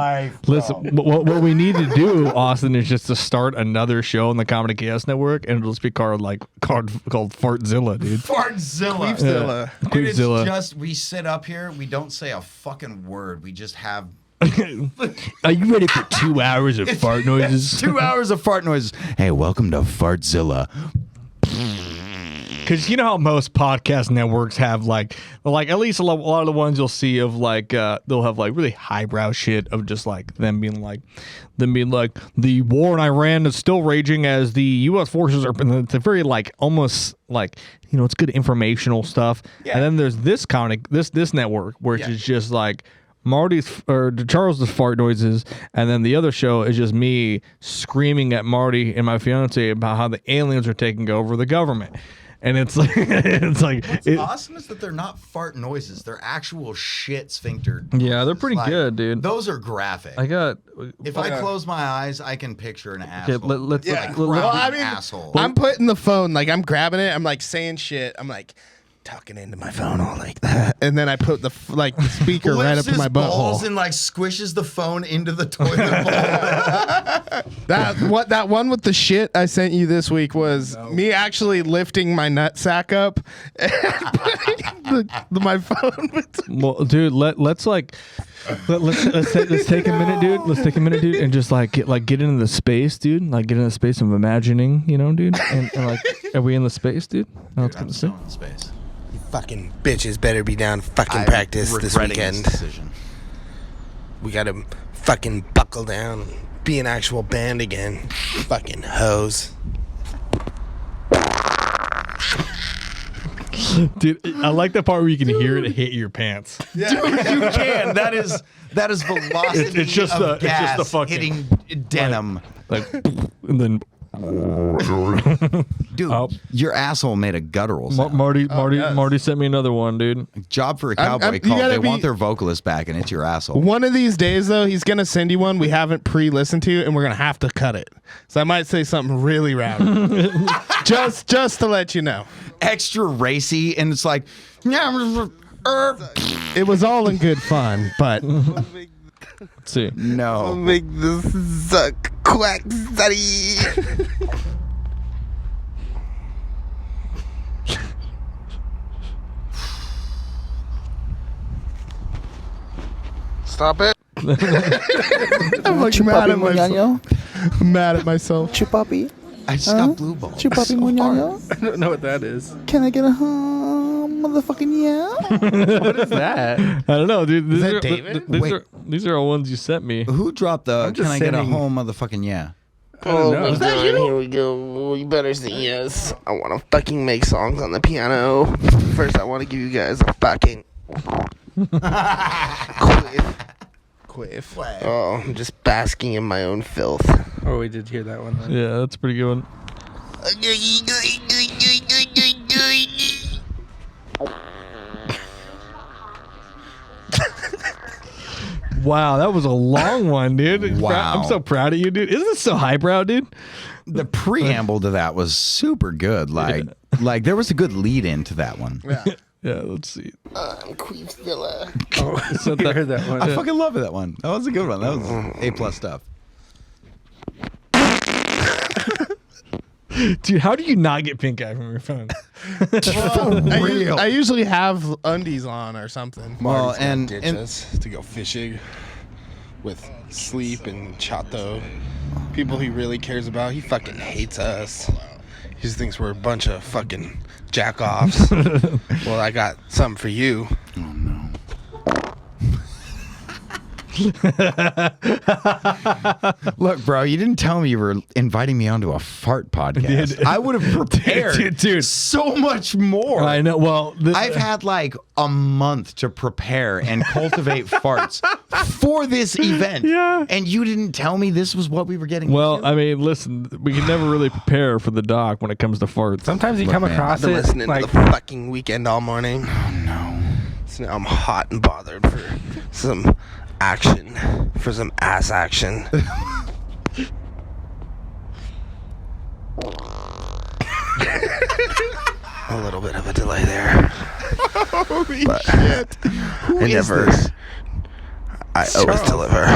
What we need to do, Austin, is just to start another show on the Comedy Chaos Network, and it'll just be called Fartzilla, dude. Fartzilla. Queefzilla. Dude, it's just we sit up here, we don't say a fucking word. We just have. Are you ready for 2 hours of fart noises? 2 hours of fart noises. Hey, welcome to Fartzilla. Because you know how most podcast networks have like at least a lot of the ones you'll see of they'll have like really highbrow shit of just like them being like the war in Iran is still raging as the U.S. forces are. And it's a very like almost like it's good informational stuff. Yeah. And then there's this this network where it's just like Charles's fart noises, and then the other show is just me screaming at Marty and my fiance about how the aliens are taking over the government. And it's like What's awesome is that they're not fart noises; they're actual shit sphincter noises. Yeah, they're pretty good, dude. Those are graphic. If I close my eyes, I can picture an asshole. Asshole. I'm putting the phone I'm grabbing it. I'm like saying shit. I'm like talking into my phone all like that, and then I put the speaker right up to my butthole and squishes the phone into the toilet bowl. That one with the shit I sent you this week was me actually lifting my nutsack up and putting my phone. Well, dude, let's take a minute, dude. Let's take a minute, dude, and just get into the space, dude. Get into the space of imagining, dude. And are we in the space, dude? No, I'm still in space. Fucking bitches better be down fucking practice this weekend. We gotta fucking buckle down, be an actual band again. Fucking hoes. Dude, I like the part where you can hear it hit your pants. Yeah. Dude, you can. That is velocity. It's just of the gas fucking hitting denim. And then. Dude, your asshole made a guttural sound. Marty sent me another one, dude. Job for a cowboy called. They want their vocalist back, and it's your asshole. One of these days, though, he's gonna send you one we haven't pre-listened to, and we're gonna have to cut it. So I might say something really rowdy, just to let you know. Extra racy, and it's like, it was all in good fun, but. Let's see. No. I'll make this suck quack study. Stop it. I'm mad at myself. I'm mad at myself. Chupapi. I just got blue balls. Chupapi muñoño. I don't know what that is. Can I get a motherfucking yeah? What is that? I don't know, dude. Is that David? These are all ones you sent me. Who dropped the "Can I get a home, motherfucking yeah"? Oh, is that you? Here we go. You better say yes. I want to fucking make songs on the piano. First, I want to give you guys a fucking quiff. Oh, I'm just basking in my own filth. Oh, we did hear that one. Then. Yeah, that's a pretty good one. Wow, that was a long one, dude. Wow. I'm so proud of you, dude. Isn't this so highbrow, dude? The preamble to that was super good. Like there was a good lead into that one. Yeah. Yeah, let's see. Queefzilla. Oh, so you heard that one. I fucking love that one. That was a good one. That was A+ stuff. Dude, how do you not get pink eye from your phone? I usually have undies on or something. Well, and to go fishing with Sleep and Chato. People he really cares about. He fucking hates us. He just thinks we're a bunch of fucking jack-offs. Well, I got something for you. Oh, no. Look, bro, you didn't tell me you were inviting me onto a fart podcast. I would have prepared dude, so much more. I know. Well, I've had like a month to prepare and cultivate farts for this event. Yeah. And you didn't tell me this was what we were getting Well, into? I mean, listen, we can never really prepare for the doc when it comes to farts. Sometimes you come across I've been it listening like to the fucking Weekend all morning. Oh, no. So now I'm hot and bothered for some action, for some ass action. A little bit of a delay there. Holy shit. I never. I always deliver.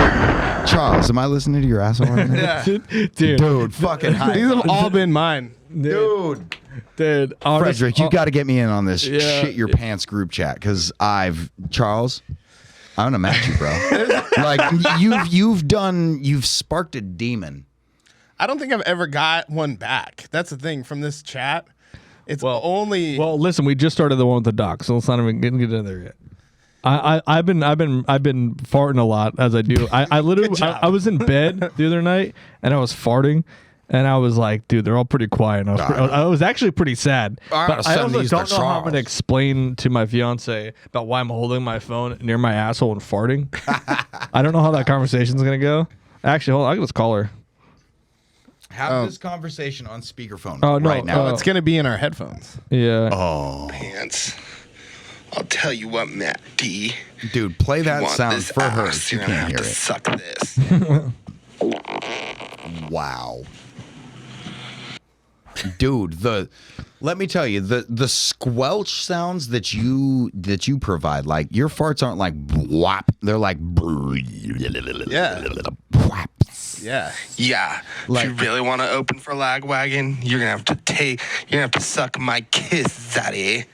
Charles, am I listening to your asshole right now? Yeah. Dude, fucking high. These have all been mine. Dude. Honest, Frederick, you got to get me in on this shit your pants group chat because Charles, I'm gonna match you, bro. Like you've sparked a demon. I don't think I've ever got one back. That's the thing from this chat. It's only. Well, listen, we just started the one with the doc, so let's not even get in there yet. I've been farting a lot as I do. I literally I was in bed the other night and I was farting. And I was like, dude, they're all pretty quiet. And I was actually pretty sad. But I also don't know how I'm going to explain to my fiance about why I'm holding my phone near my asshole and farting. I don't know how that conversation's going to go. Actually, hold on. I can just call her. Have this conversation on speakerphone right now. It's going to be in our headphones. Yeah. Oh. Pants. I'll tell you what, Matt D. Dude, play that sound for her. Ass, She you're can't gonna hear have to it. suck this. Wow. Dude, let me tell you, the squelch sounds that you provide, like your farts aren't like whap, they're like Yeah. Like, if you really want to open for Lagwagon, you're gonna have to suck my kiss, Zaddy.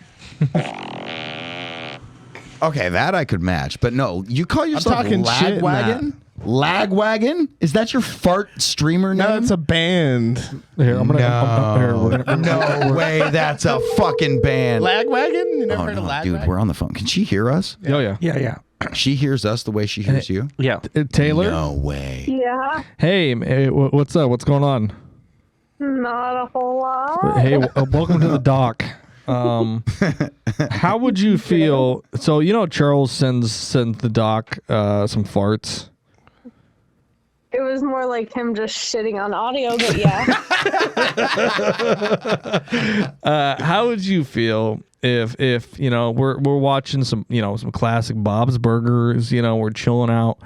okay, that I could match, but no, you call yourself talking shit, Lagwagon? Lagwagon? Is that your fart streamer name? No, it's a band. Here, No way, that's a fucking band. Lagwagon? You never heard of Lagwagon? Dude, we're on the phone. Can she hear us? Oh, yeah. Yeah. She hears us the way she hears you? Yeah. Taylor? No way. Yeah, Hey, what's up? What's going on? not a whole lot. Hey, welcome to the doc. How would you feel? So Charles sends the doc some farts. It was more like him just shitting on audio, but yeah. How would you feel if we're watching some classic Bob's Burgers, we're chilling out,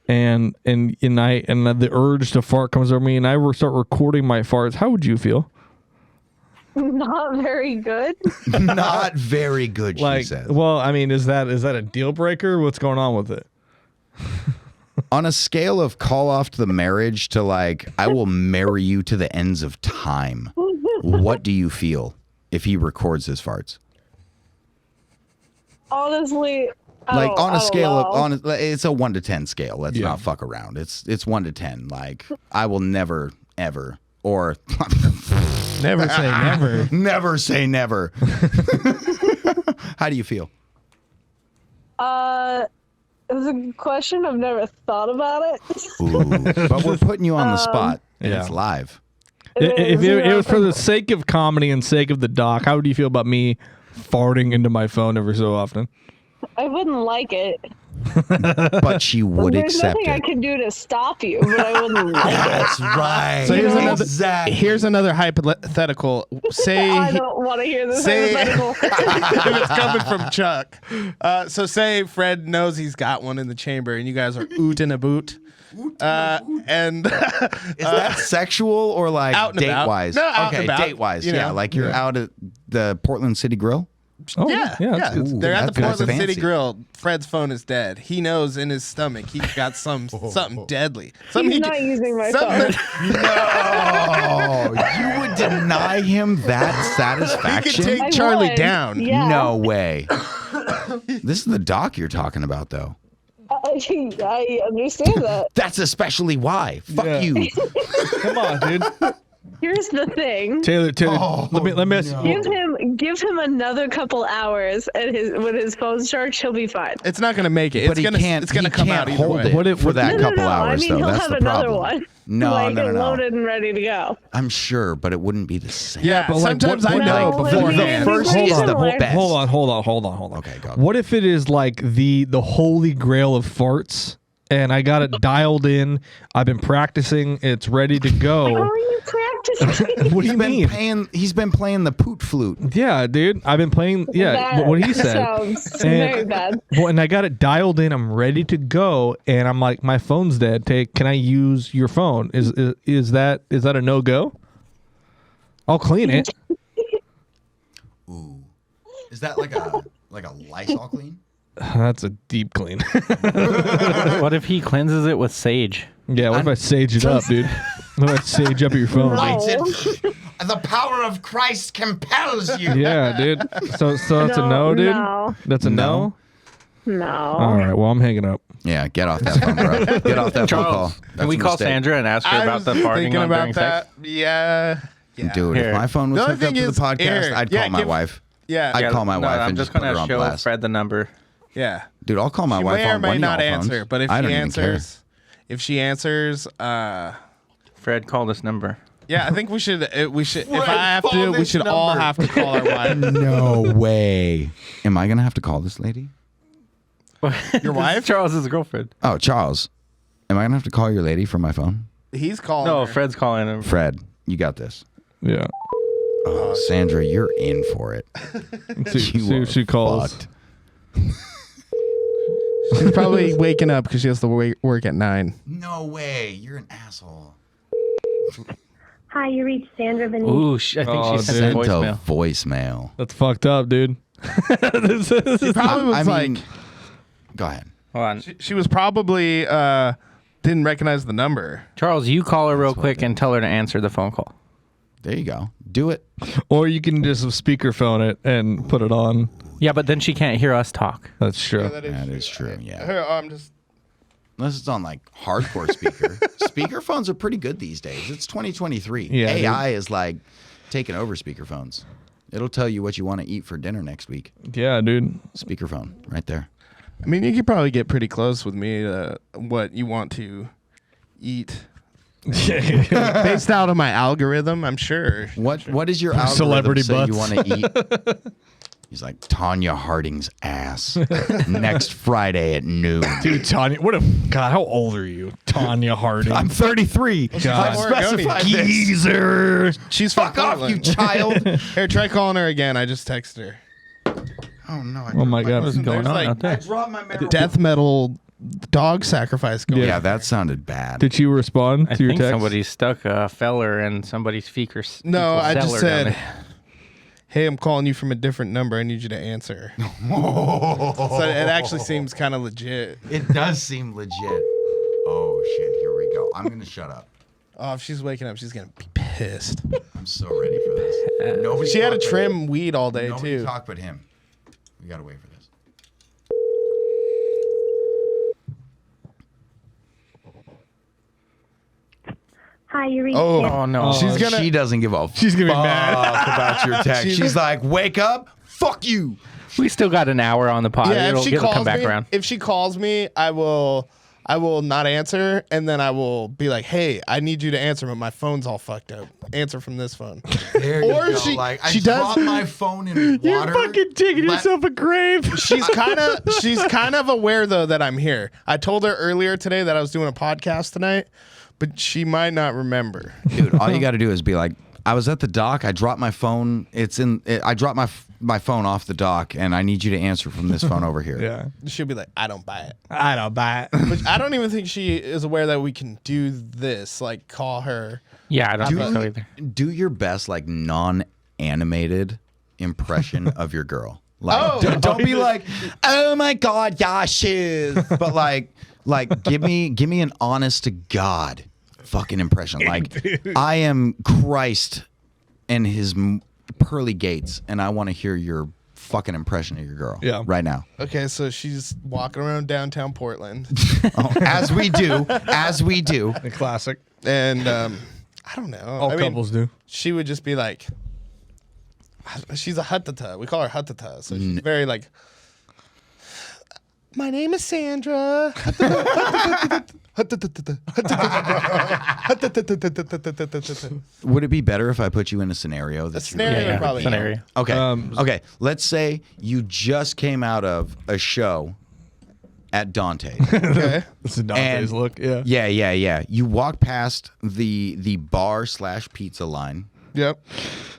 and the urge to fart comes over me, and I start recording my farts? How would you feel? Not very good. Not very good, she says. Well, I mean, is that a deal breaker? What's going on with it? On a scale of call off to the marriage to like, I will marry you to the ends of time, what do you feel if he records his farts? Honestly, like on a scale of it's a 1 to 10 scale. Let's not fuck around. It's 1 to 10. Like I will never ever or never say never. Never say never. How do you feel? It's a good question. I've never thought about it. Ooh, but we're putting you on the spot. And it's live. If it was for the sake of comedy and sake of the doc, how would you feel about me farting into my phone every so often? I wouldn't like it. But she would accept There's nothing I could do to stop you, but I wouldn't like it. That's right. So here's another hypothetical. Say I don't want to hear this hypothetical. It's coming from Chuck. So say Fred knows he's got one in the chamber, and you guys are oot in a boot. And is that sexual or like out and date about? wise? No, out and about. Date wise. Yeah, like you're out at the Portland City Grill. Oh, yeah. They're at the that's Portland City fancy. Grill. Fred's phone is dead. He knows in his stomach he's got something deadly. Something He's he not can- using my something- phone. No, you would deny him that He satisfaction? could take I Charlie would. down. Yeah. No way. This is the doc you're talking about, though. I understand that. That's especially why. Fuck Yeah. you. Come on, dude. Here's the thing. Taylor, let me ask you. Give him another couple hours, and with his phone's charged, he'll be fine. It's not going to make it. But he can't. It's gonna he come can't out either hold way. it What if- for that No, no, couple no. hours, I mean, though. he'll That's have the another problem. one. No, like, no. loaded and ready to go. I'm sure, but it wouldn't be the same. Yeah, but like, sometimes what- I know No, before it'd be- it'd be first very is the similar. best. Hold on. Okay, go. What if it is like the holy grail of farts, and I got it dialed in? I've been practicing. It's ready to How go. are you practicing? What do you mean? He's been playing the poot flute. Yeah, dude. I've been playing. Yeah, That what he said. sounds very bad. Well, and I got it dialed in. I'm ready to go, and I'm like, my phone's dead. Can I use your phone? Is that a no go? I'll clean it. Ooh, is that like a Lysol clean? That's a deep clean. What if he cleanses it with sage? Yeah, what if I sage it up, dude? What if I sage up your phone? The power of Christ compels you. Yeah, dude. So that's a no, dude. No. That's a no. No. All right. Well, I'm hanging up. Yeah, get off that phone, bro. Get off that phone call. Can we call Sandra and ask her I about was the farting thinking on about during that. sex? Yeah. Dude, Here. if my phone was The hooked other up to thing the is, podcast, here, I'd yeah, call my give- wife. Yeah. I'd call my No, wife I'm and just put gonna her on show blast. Fred the number. Yeah. Dude, I'll call my She wife may or on may one of not y'all phones. answer, but if I she don't even care. answers, Fred, call this number. yeah, I think we should. If I have to, we should all have to call our wife. No way. Am I gonna have to call this lady? Your wife? Charles's girlfriend. Oh, Charles. Am I gonna have to call your lady from my phone? He's calling. No, her. Fred's calling him. Fred, you got this. Yeah. Oh, Sandra, you're in for it. See if she calls. fucked. She's probably waking up because she has to work at 9. No way. You're an asshole. Hi, you reached Sandra Benitez. Ooh, I think she sent Sent a a voicemail. voicemail. That's fucked up, dude. She probably was like. Go ahead. Hold on. She was probably didn't recognize the number. Charles, you call her real quick and tell her to answer the phone call. There you go. Do it. Or you can just speakerphone it and put it on. Yeah, but then she can't hear us talk. That's true. That is true. Yeah. I'm just. Unless it's on like hardcore speaker. Speakerphones are pretty good these days. It's 2023. Yeah, AI is like taking over speakerphones. It'll tell you what you want to eat for dinner next week. Yeah, dude. Speakerphone right there. I mean, you could probably get pretty close with me to what you want to eat. Based out of my algorithm, I'm sure. What is your algorithm Celebrity say butts. you want to eat? He's like Tanya Harding's ass next Friday at noon. Dude, Tanya, God, how old are you? Tanya Harding. I'm 33. Well, God. she's from Oregon. Geezer. She's from Fuck off, you Portland. child. Here, try calling her again. I just texted her. Oh no! Oh my God. What's going There's on like out there? dropped my death metal dog sacrifice going. Yeah, that sounded bad. Did you respond I to your think text? somebody stuck a feller in somebody's fecal. No, I just cellar down said, there. "Hey, I'm calling you from a different number. I need you to answer." So it actually seems kind of legit. It does seem legit. Oh shit! Here we go. I'm gonna shut up. Oh, if she's waking up, she's gonna be pissed. I'm so ready for this. Nobody. She had to talk but trim him. weed all day Nobody too. talk but him. We gotta wait for this. Hi, you reached Oh, Sandra. Oh no! She's gonna. She doesn't give a. She's gonna be mad about your text. She's like, "Wake up! Fuck you!" We still got an hour on the pod. Yeah, it'll, if she it'll calls come back me, around. if she calls me, I will not answer, and then I will be like, "Hey, I need you to answer, but my phone's all fucked up. Answer from this phone." There you Or go. she- like, she I does- dropped my phone in water. You're fucking digging yourself a grave. She's kind of aware though that I'm here. I told her earlier today that I was doing a podcast tonight, but she might not remember. Dude, all you got to do is be like, I was at the dock. I dropped my phone. I dropped my phone off the dock, and I need you to answer from this phone over here. Yeah. She'll be like, "I don't buy it." I don't buy it. But I don't even think she is aware that we can do this. Like, call her. Yeah, I don't think so either. Do your best, like non-animated impression of your girl. Like, don't be like, oh my God, yeah, shiz. But like give me an honest to God fucking impression. Like, I am Christ and his pearly gates, and I want to hear your fucking impression of your girl. Yeah. Right now. Okay, so she's walking around downtown Portland. As we do. The classic. And I don't know. All couples do. She would just be like, she's a huttata. We call her huttata. So she's very like, my name is Sandra. Would it be better if I put you in a scenario? That's scenario, probably. Scenario. Okay. Okay. Let's say you just came out of a show at Dante. Okay. This is Dante's look. Yeah. Yeah. You walk past the bar/pizza line. Yep.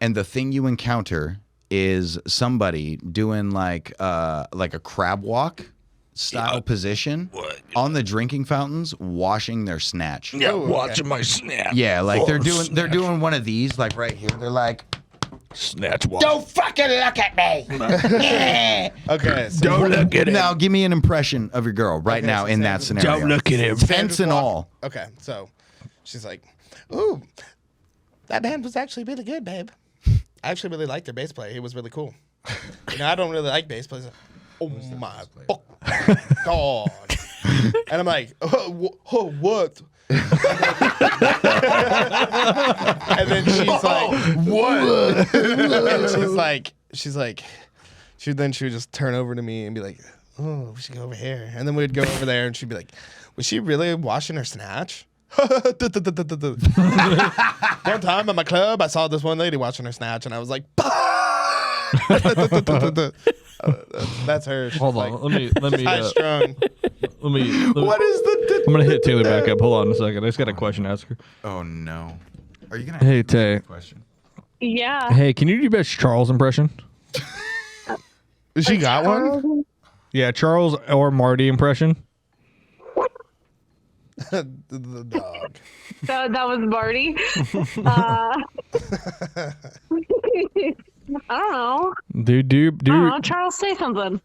And the thing you encounter is somebody doing like a crab walk style position on the drinking fountains, washing their snatch. Yeah, watching my snatch. Yeah, like they're doing one of these, like right here. They're like, snatch walk. Don't fucking look at me. Okay. So Don't look at him. now give me an impression of your girl right now in that scenario. Don't look at him. Tense and all. Okay, so she's like, ooh, that band was actually really good, babe. I actually really liked their bass player. He was really cool. You know, I don't really like bass players. Oh my God. And I'm like, what? And then she's like, what? And she's like, she would just turn over to me and be like, oh, we should go over here. And then we'd go over there and she'd be like, was she really washing her snatch? One time at my club, I saw this one lady washing her snatch, and I was like, that's her. Hold on. Let me. High strung. Let me. What is the? I'm gonna hit Taylor back up. Hold on a second. I just got a question to ask her. Oh no. Are you gonna? Hey Tay. Question. Yeah. Hey, can you do best Charles impression? She got one. Yeah, Charles or Marty impression. The dog. That was Marty. I don't know. Do I don't know. Charles, say something.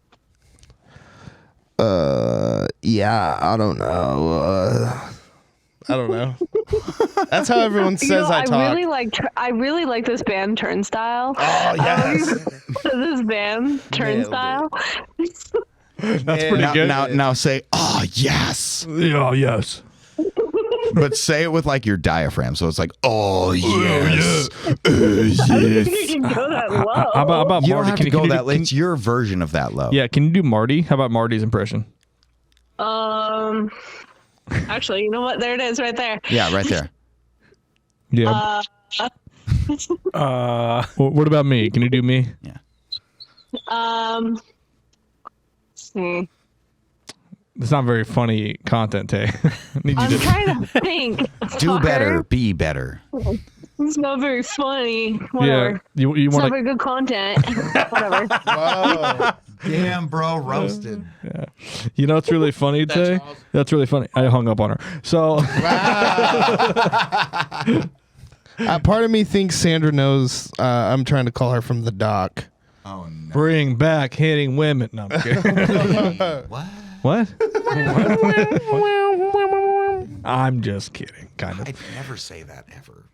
Yeah, I don't know. I don't know. That's how everyone says I talk. I really like this band Turnstile. Oh yes. This band Turnstile. That's pretty good. Now say, oh yes. Yeah, yes. But say it with like your diaphragm, so it's like, oh yes, I don't think you can go that low. How about Marty? You don't have to go that low. Can, it's your version of that low. yeah, can you do Marty? How about Marty's impression? Actually, you know what? There it is, right there. Yeah, right there. Yeah. What about me? Can you do me? Yeah. Let's see. It's not very funny content, Tay. I'm trying to think. Do better, be better. It's not very funny. Whatever. Yeah, you It's want not very good content. Whatever. Whoa. Damn, bro, roasted. Yeah. You know what's really funny, Tay? awesome. That's really funny. I hung up on her. So. Part of me thinks Sandra knows I'm trying to call her from the dock. Oh no. Bring back hitting women. No, I'm kidding. What? What? I'm just kidding, kind of. I'd never say that ever.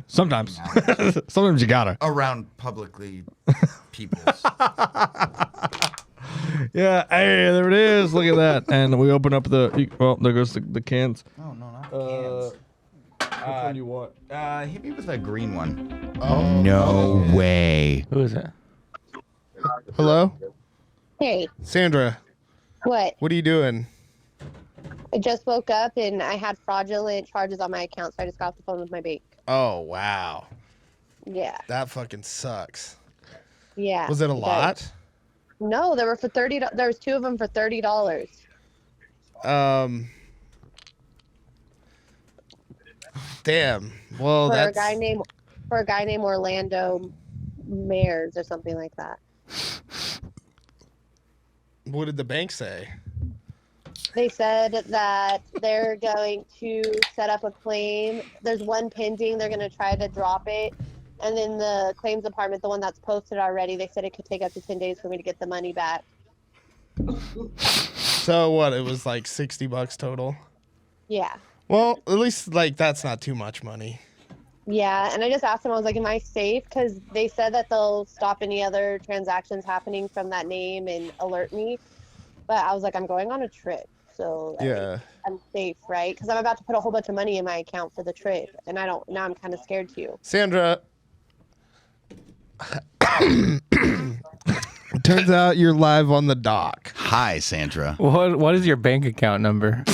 Sometimes. Sometimes you gotta. Around publicly people. Yeah, hey, there it is. Look at that. And we open up well, there goes the cans. Oh, no, not cans. Which one do you want? Hit me with that green one. Oh, no way. Who is it? Hello? Hey, Sandra, what? what are you doing? I just woke up and I had fraudulent charges on my account, so I just got off the phone with my bank. Oh, wow. Yeah. That fucking sucks. Yeah. Was it a lot? No, there were for $30. There was two of them for $30. Damn. Well, For a guy named Orlando Mayers or something like that. What did the bank say? They said that they're going to set up a claim. There's one pending. They're going to try to drop it And then the claims department, the one that's posted already, they said it could take up to 10 days for me to get the money back. So what? It was like $60 total. Yeah. Well, at least like that's not too much money. Yeah, and I just asked them, I was like, am I safe? Because they said that they'll stop any other transactions happening from that name and alert me. But I was like, I'm going on a trip. So Yeah. I'm safe, right? Because I'm about to put a whole bunch of money in my account for the trip. And now I'm kind of scared too. Sandra. Turns out you're live on the dock. Hi, Sandra. What is your bank account number?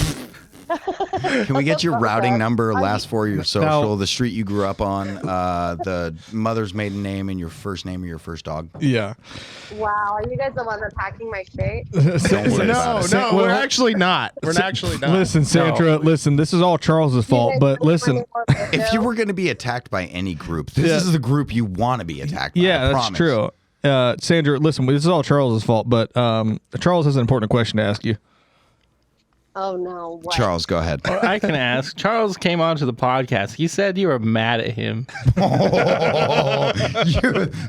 Can we get your routing number, last four of your social, the street you grew up on, the mother's maiden name, and your first name of your first dog? Yeah. Wow, are you guys the ones unpacking my shit? No, we're actually not. We're actually not. Listen, Sandra, listen, this is all Charles's fault, but listen. If you were going to be attacked by any group, this is the group you want to be attacked by. Yeah, that's true. Sandra, listen, this is all Charles's fault, but Charles has an important question to ask you. Oh, no. What? Charles, go ahead. Well, I can ask. Charles came onto the podcast. He said you were mad at him.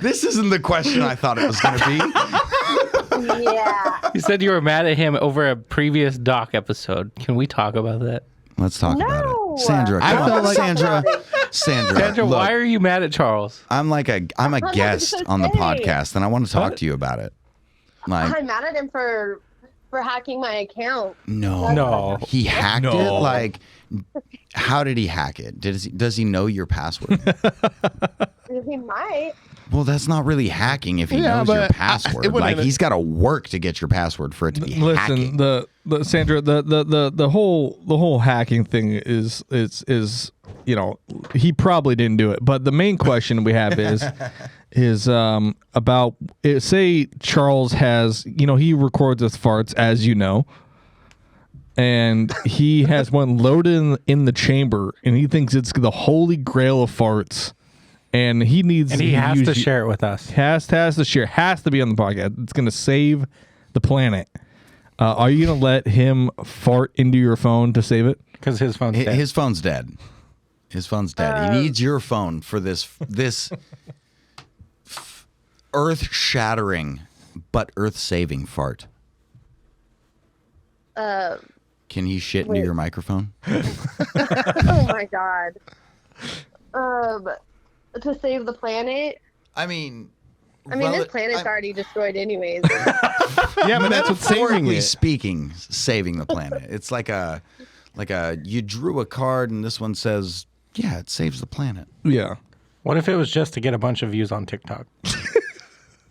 This isn't the question I thought it was going to be. Yeah. He said you were mad at him over a previous doc episode. Can we talk about that? Let's talk about it. Sandra, I come felt on. like- Sandra, look, why are you mad at Charles? I'm a guest on the podcast, and I want to talk to you about it. Like, I'm mad at him for hacking my account. No. He hacked it? Like, how did he hack it? Does he know your password? He might. Well, that's not really hacking if he knows your password. Like, he's got to work to get your password for it to be hacking. Listen, the Sandra, the whole hacking thing is he probably didn't do it. But the main question we have is about say Charles has, he records his farts, as you know, and he has one loaded in the chamber, and he thinks it's the holy grail of farts. And he has to share it with us. Has to share. Has to be on the podcast. It's going to save the planet. Are you going to let him fart into your phone to save it? Because his phone's dead. His phone's dead. His phone's dead. He needs your phone for this earth-shattering but earth-saving fart. Can he shit into your microphone? Oh my god. To save the planet. I mean, this planet's already destroyed anyways. Yeah, but that's what's saving it. Speaking, saving the planet. It's like you drew a card and this one says, yeah, it saves the planet. Yeah. What if it was just to get a bunch of views on TikTok?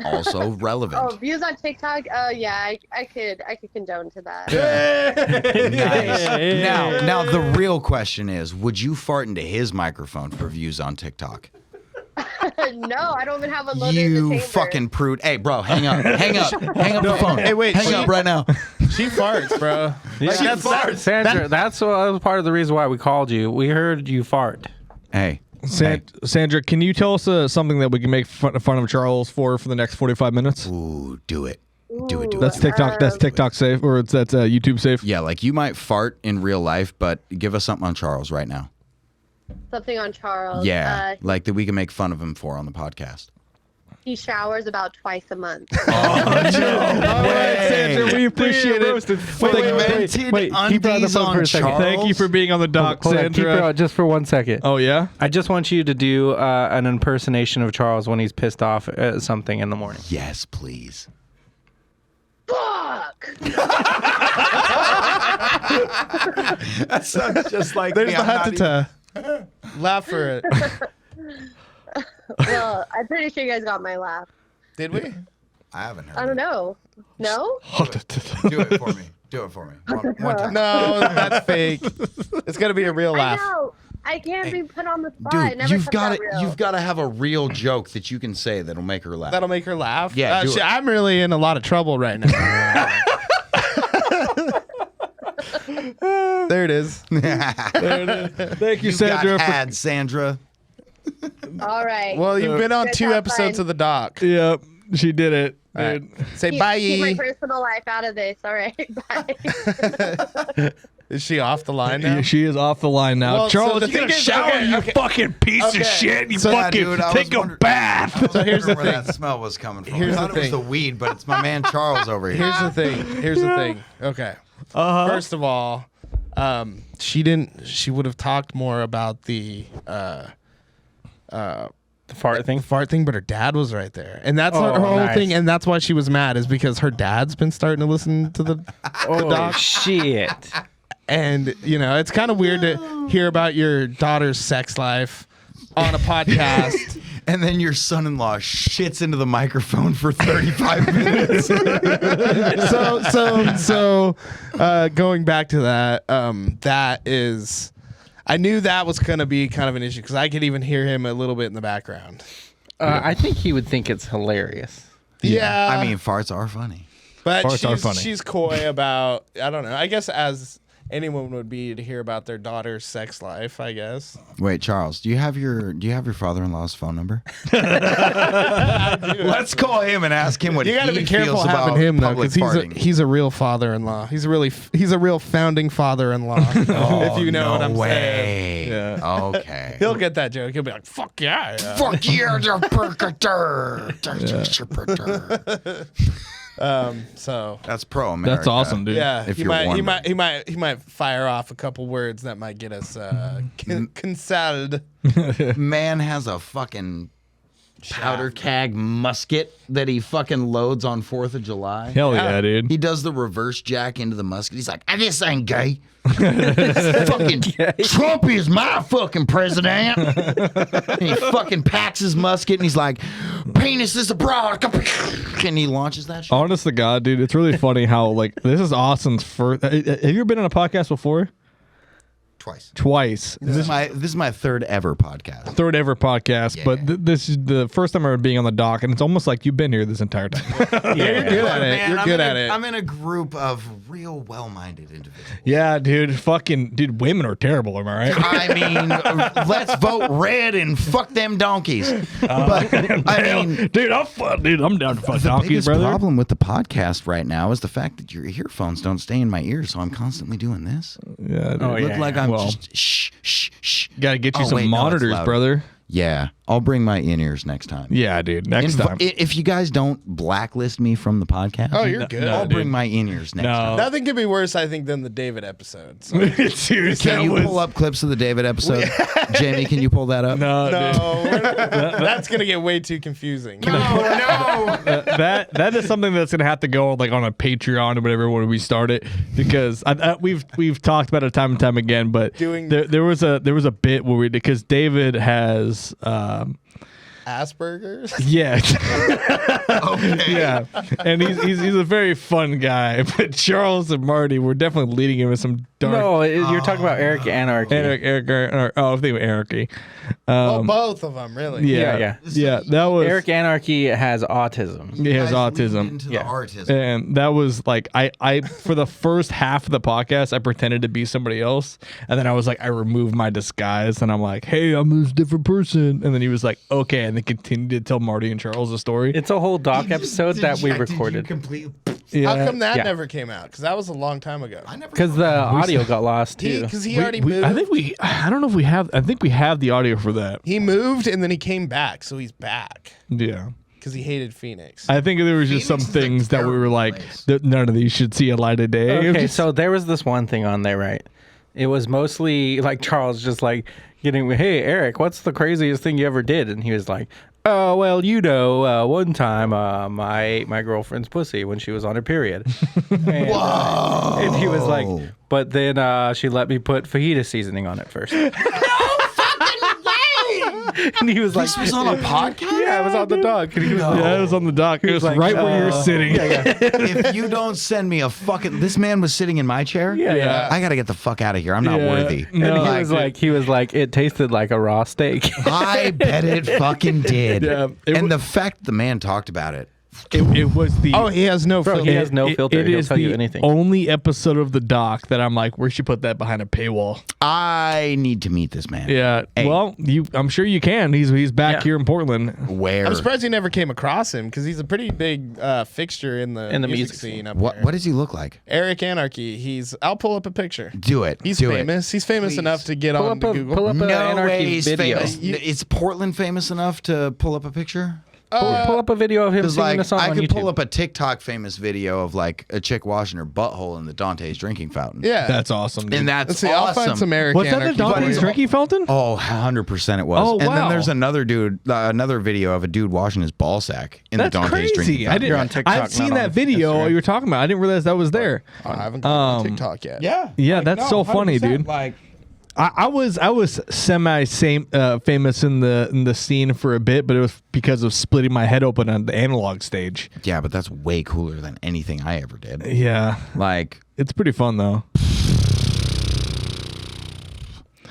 Also relevant. Oh, views on TikTok? Yeah, I could condone to that. Nice. Now the real question is, would you fart into his microphone for views on TikTok? No, I don't even have one loaded in the You chamber. fucking prude. Hey, bro, hang up the phone. Hey, wait. Hang up right now. She farts, bro. She farts. Sandra, that was part of the reason why we called you. We heard you fart. Hey. Sandra, can you tell us something that we can make fun of Charles for the next 45 minutes? Ooh, do it. Do it. That's TikTok. That's TikTok safe, or that's YouTube safe. Yeah, like you might fart in real life, but give us something on Charles right now. Something on Charles. Yeah, like that we can make fun of him for on the podcast. He showers about twice a month. All right, Sandra, we appreciate it. Wait, keep her on the phone for a second. Thank you for being on the dock, Hold on, Sandra. keep her on just for 1 second. Oh, yeah? I just want you to do an impersonation of Charles when he's pissed off at something in the morning. Yes, please. Fuck! That sounds just like There's me. the I'm not hatata. Laugh for it. Well, I'm pretty sure you guys got my laugh. Did we? I haven't heard I don't know. No? Do it for me. Do it for me. One time. No, that's fake. It's gonna be a real I laugh. know. I can't be put on the spot. It Dude, never you've comes got out to real. you've got to have a real joke that you can say that'll make her laugh. That'll make her laugh. Yeah, do it. I'm really in a lot of trouble right now. There it is. Thank you, You Sandra. got had, Sandra. All right. Well, you've been on Guys 2 have episodes fun. of the doc. Yep, she did it. All right. Dude. Say Keep bye. my personal life out of this. All right. Bye. Is she off the line now? Yeah, she is off the line now. Well, Charles, so you gotta shower, you fucking piece of shit. You fucking take a bath. So here's the thing. Where that smell was coming from. I thought it was the weed, but it's my man Charles over here. Here's the thing. Okay. First of all, she would have talked more about the fart thing, but her dad was right there, and that's her whole thing, and that's why she was mad, is because her dad's been starting to listen to the doc. Shit. And it's kind of weird to hear about your daughter's sex life on a podcast. And then your son-in-law shits into the microphone for 35 minutes. So going back to that, I knew that was going to be kind of an issue because I could even hear him a little bit in the background. I think he would think it's hilarious. Yeah. I mean, farts are funny. But Farts are funny. she's coy about, I don't know, I guess as anyone would be to hear about their daughter's sex life, I guess. Wait, Charles, do you have your father-in-law's phone number? Let's call him and ask him what you he gotta be careful feels having about him though, public because farting. he's a real father-in-law. He's a real founding father-in-law. If you know what I'm saying. Yeah. Okay. He'll get that joke. He'll be like, "Fuck yeah, Fuck yeah, so that's pro-America. That's awesome, dude. yeah, If he you're might warm. he might fire off a couple words that might get us cancelled. Man has a fucking powder keg musket that he fucking loads on 4th of July. Hell yeah, dude. He does the reverse jack into the musket. He's like, this ain't gay. Fucking Trump is my fucking president. And he fucking packs his musket and he's like, penis is abroad. And he launches that shit. Honest to God, dude, it's really funny how this is Austin's first. Have you ever been on a podcast before? Twice. This is my third ever podcast. Third ever podcast, but this is the first time I ever being on the dock, and it's almost like you've been here this entire time. You're good at it. Man, You're good at it. I'm in a group of real well-minded individuals. Yeah, dude, women are terrible, am I right? I mean, let's vote red and fuck them donkeys. But I mean, dude, I'm down to fuck the donkeys, biggest brother. problem with the podcast right now is the fact that your earphones don't stay in my ears, so I'm constantly doing this. Yeah, dude. Look like I'm Well, just shh. Gotta get you Oh, some wait, no, it's monitors, louder. brother. Yeah, I'll bring my in-ears next time. Yeah, dude, next time. If you guys don't blacklist me from the podcast, Oh, you're good. I'll bring my in-ears next time. Nothing could be worse, I think, than the David episode. So. Dude, Can you pull up clips of the David episode? Jamie, can you pull that up? No, That's gonna get way too confusing. No. that is something that's gonna have to go on a Patreon or whatever when we start it, because we've talked about it time and time again. But there was a bit where because David has Asperger's. Yeah. Okay. Yeah, and he's a very fun guy. But Charles and Marty were definitely leading him in some dark. No, you're talking about Eric Anarchy. I think Anarchy. Well, both of them, really. Yeah. That was Eric Anarchy has autism. He has autism. Into the artism. And that was like I for the first half of the podcast I pretended to be somebody else, and then I was like I removed my disguise and I'm like, hey, I'm this different person, and then he was like, okay, and then continued to tell Marty and Charles the story. It's a whole doc episode that we recorded. How come that never came out? Because that was a long time ago. Because the audio got lost too. Because he already moved. I don't know if we have. I think we have the audio for that. He moved and then he came back, so he's back. Yeah. Because he hated Phoenix. I think there was just some things that we were like, none of these should see a light of day. Okay, so there was this one thing on there, right? It was mostly like Charles just like getting, hey, Eric, what's the craziest thing you ever did? And he was like, oh, well, one time I ate my girlfriend's pussy when she was on her period. And, Whoa! And he was like, but then she let me put fajita seasoning on it first. And he was like, this was on a podcast? Yeah, it was on the doc. And he was Yeah, it was on the dock. It was like, right where you're sitting. If you don't send me a fucking, this man was sitting in my chair. Yeah. I gotta get the fuck out of here. I'm not worthy. No, And he was like, it tasted like a raw steak. I bet it fucking did. Yeah, And the fact the man talked about it It was the he has no filter. He has no filter. It He'll is tell you the anything. only episode of the doc that I'm like, we should put that behind a paywall. I need to meet this man. Yeah. Hey. Well, I'm sure you can. He's back here in Portland. Where? I'm surprised you never came across him because he's a pretty big fixture in the music scene up What there. does he look like? Eric Anarchy. I'll pull up a picture. Do it. He's Do famous. He's famous enough to get on to Google. Pull up No Anarchy way he's video. famous. Is Portland famous enough to pull up a picture? Pull up a video of him singing a song I on could YouTube. pull up a TikTok famous video of like a chick washing her butthole in the Dante's drinking fountain. Yeah. That's awesome. Dude. And that's Let's see, awesome. I'll find some Eric Was that the Anarchy. Dante's drinking fountain? Oh, 100% it was. Oh, And wow. then there's another dude, another video of a dude washing his ball sack in That's the Dante's drinking crazy. fountain. You're on TikTok, I've seen not that on video Instagram. you were talking about. I didn't realize that was there. I haven't gone on TikTok yet. Yeah, that's so funny, dude. Like, I was semi famous in the scene for a bit, but it was because of splitting my head open on the analog stage. yeah, but that's way cooler than anything I ever did. Yeah, Like, it's pretty fun though.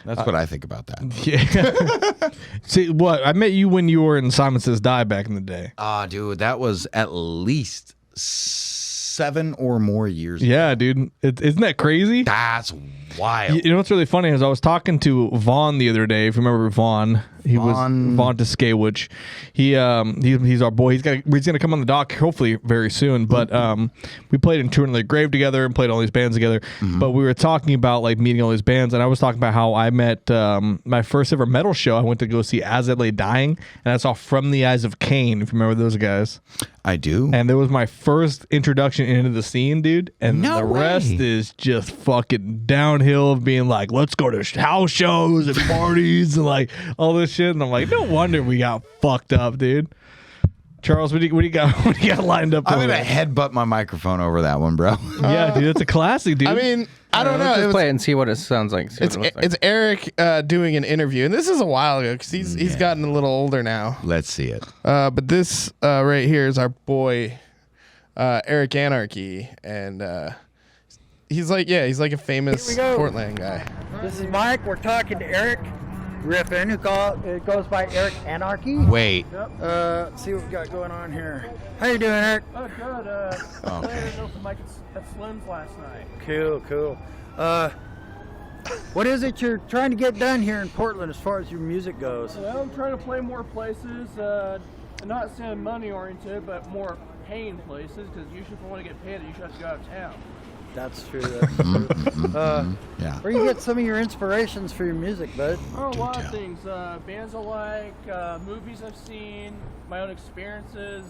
that's what I think about that. Yeah. See, what I met you when you were in Simon Says Die back in the day. Dude, that was at least 7 or more years ago. Yeah, dude. Isn't that crazy? That's wild. You know what's really funny is I was talking to Vaughn the other day. If you remember Vaughn, he was Vaughn Tuskewich. He's our boy. He's gonna come on the dock hopefully very soon. But we played in Two in the Grave together and played all these bands together. But we were talking about like meeting all these bands, and I was talking about how I met my first ever metal show. I went to go see As I Lay Dying, and I saw From the Eyes of Cain. If you remember those guys. I do. And that was my first introduction into the scene, dude. And No the way. rest is just fucking downhill of being like, let's go to house shows and parties and like all this shit. And I'm like, no wonder we got fucked up, dude. Charles, what do you got? What do you got lined up? I'm over gonna there? headbutt my microphone over that one, bro. Yeah, dude, it's a classic, dude. I mean, I don't know. Let's It just was- play it and see what it sounds like. See what It's it looks like. it's Eric doing an interview, and this is a while ago because he's gotten a little older now. Let's see it. But this right here is our boy Eric Anarchy, and he's like a famous Here we go. Portland guy. This is Mike. We're talking to Eric Griffin, who it goes by Eric Anarchy. Wait. Yep. See what we got going on here. How you doing, Eric? Oh, good. Okay. Played open mic at Slim's last night. Cool. What is it you're trying to get done here in Portland as far as your music goes? Well, I'm trying to play more places, not saying money oriented, but more paying places, because usually if you want to get paid, you should have to go out of town. That's true. That's true. Yeah. Where you get some of your inspirations for your music, bud? Oh, a lot of things. Bands I like, movies I've seen, my own experiences.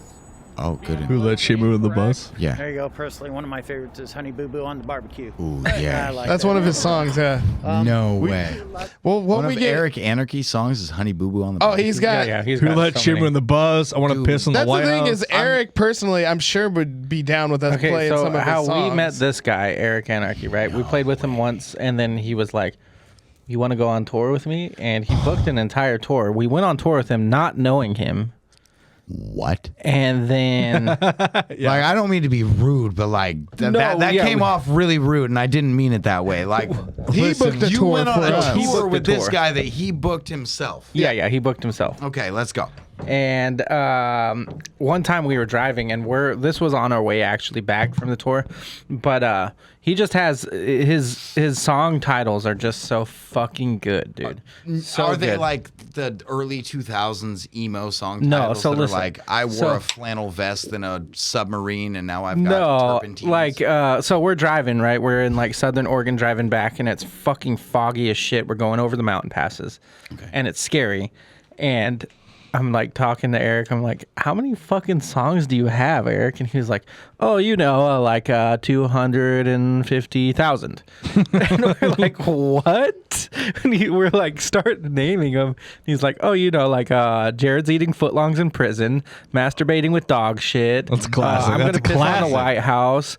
Oh, good. Who let shit move in the bus? Yeah. There you go. Personally, one of my favorites is Honey Boo Boo on the Barbecue. Ooh, I yeah. like That's that. one of his songs. Yeah. No way. Well, what One we of get? Eric Anarchy's songs is Honey Boo Boo on the Oh, Bus. he's got. He's Who got let so shit many. move in the bus? I want to Dude, piss in the That's White the thing House. is, Eric personally, I'm sure would be down with us Okay, playing so some of his how songs. we met this guy, Eric Anarchy, right? We played with him once, and then he was like, "You want to go on tour with me?" And he booked an entire tour. We went on tour with him, not knowing him. What? And then Like, I don't mean to be rude, but like that came off really rude, and I didn't mean it that way. Like, He booked a you tour went on for a us. He tour booked with a this tour. guy that he booked himself. yeah, he booked himself. Okay, let's go. And one time we were driving, and this was on our way actually back from the tour, but he just has his song titles are just so fucking good, dude. So Are they good. like the early 2000s emo song No, titles so that listen. are like, I wore So- a flannel vest in a submarine, and now I've got No, turpentines? like so we're driving, right? We're in like Southern Oregon driving back, and it's fucking foggy as shit. We're going over the mountain passes, and it's scary. And I'm like talking to Eric. I'm like, how many fucking songs do you have, Eric? And he was like, oh, like 250,000. And we're like, what? And we're like, start naming them. He's like, oh, like Jared's eating footlongs in prison, masturbating with dog shit. That's classic. I'm That's gonna a piss on classic. the White House.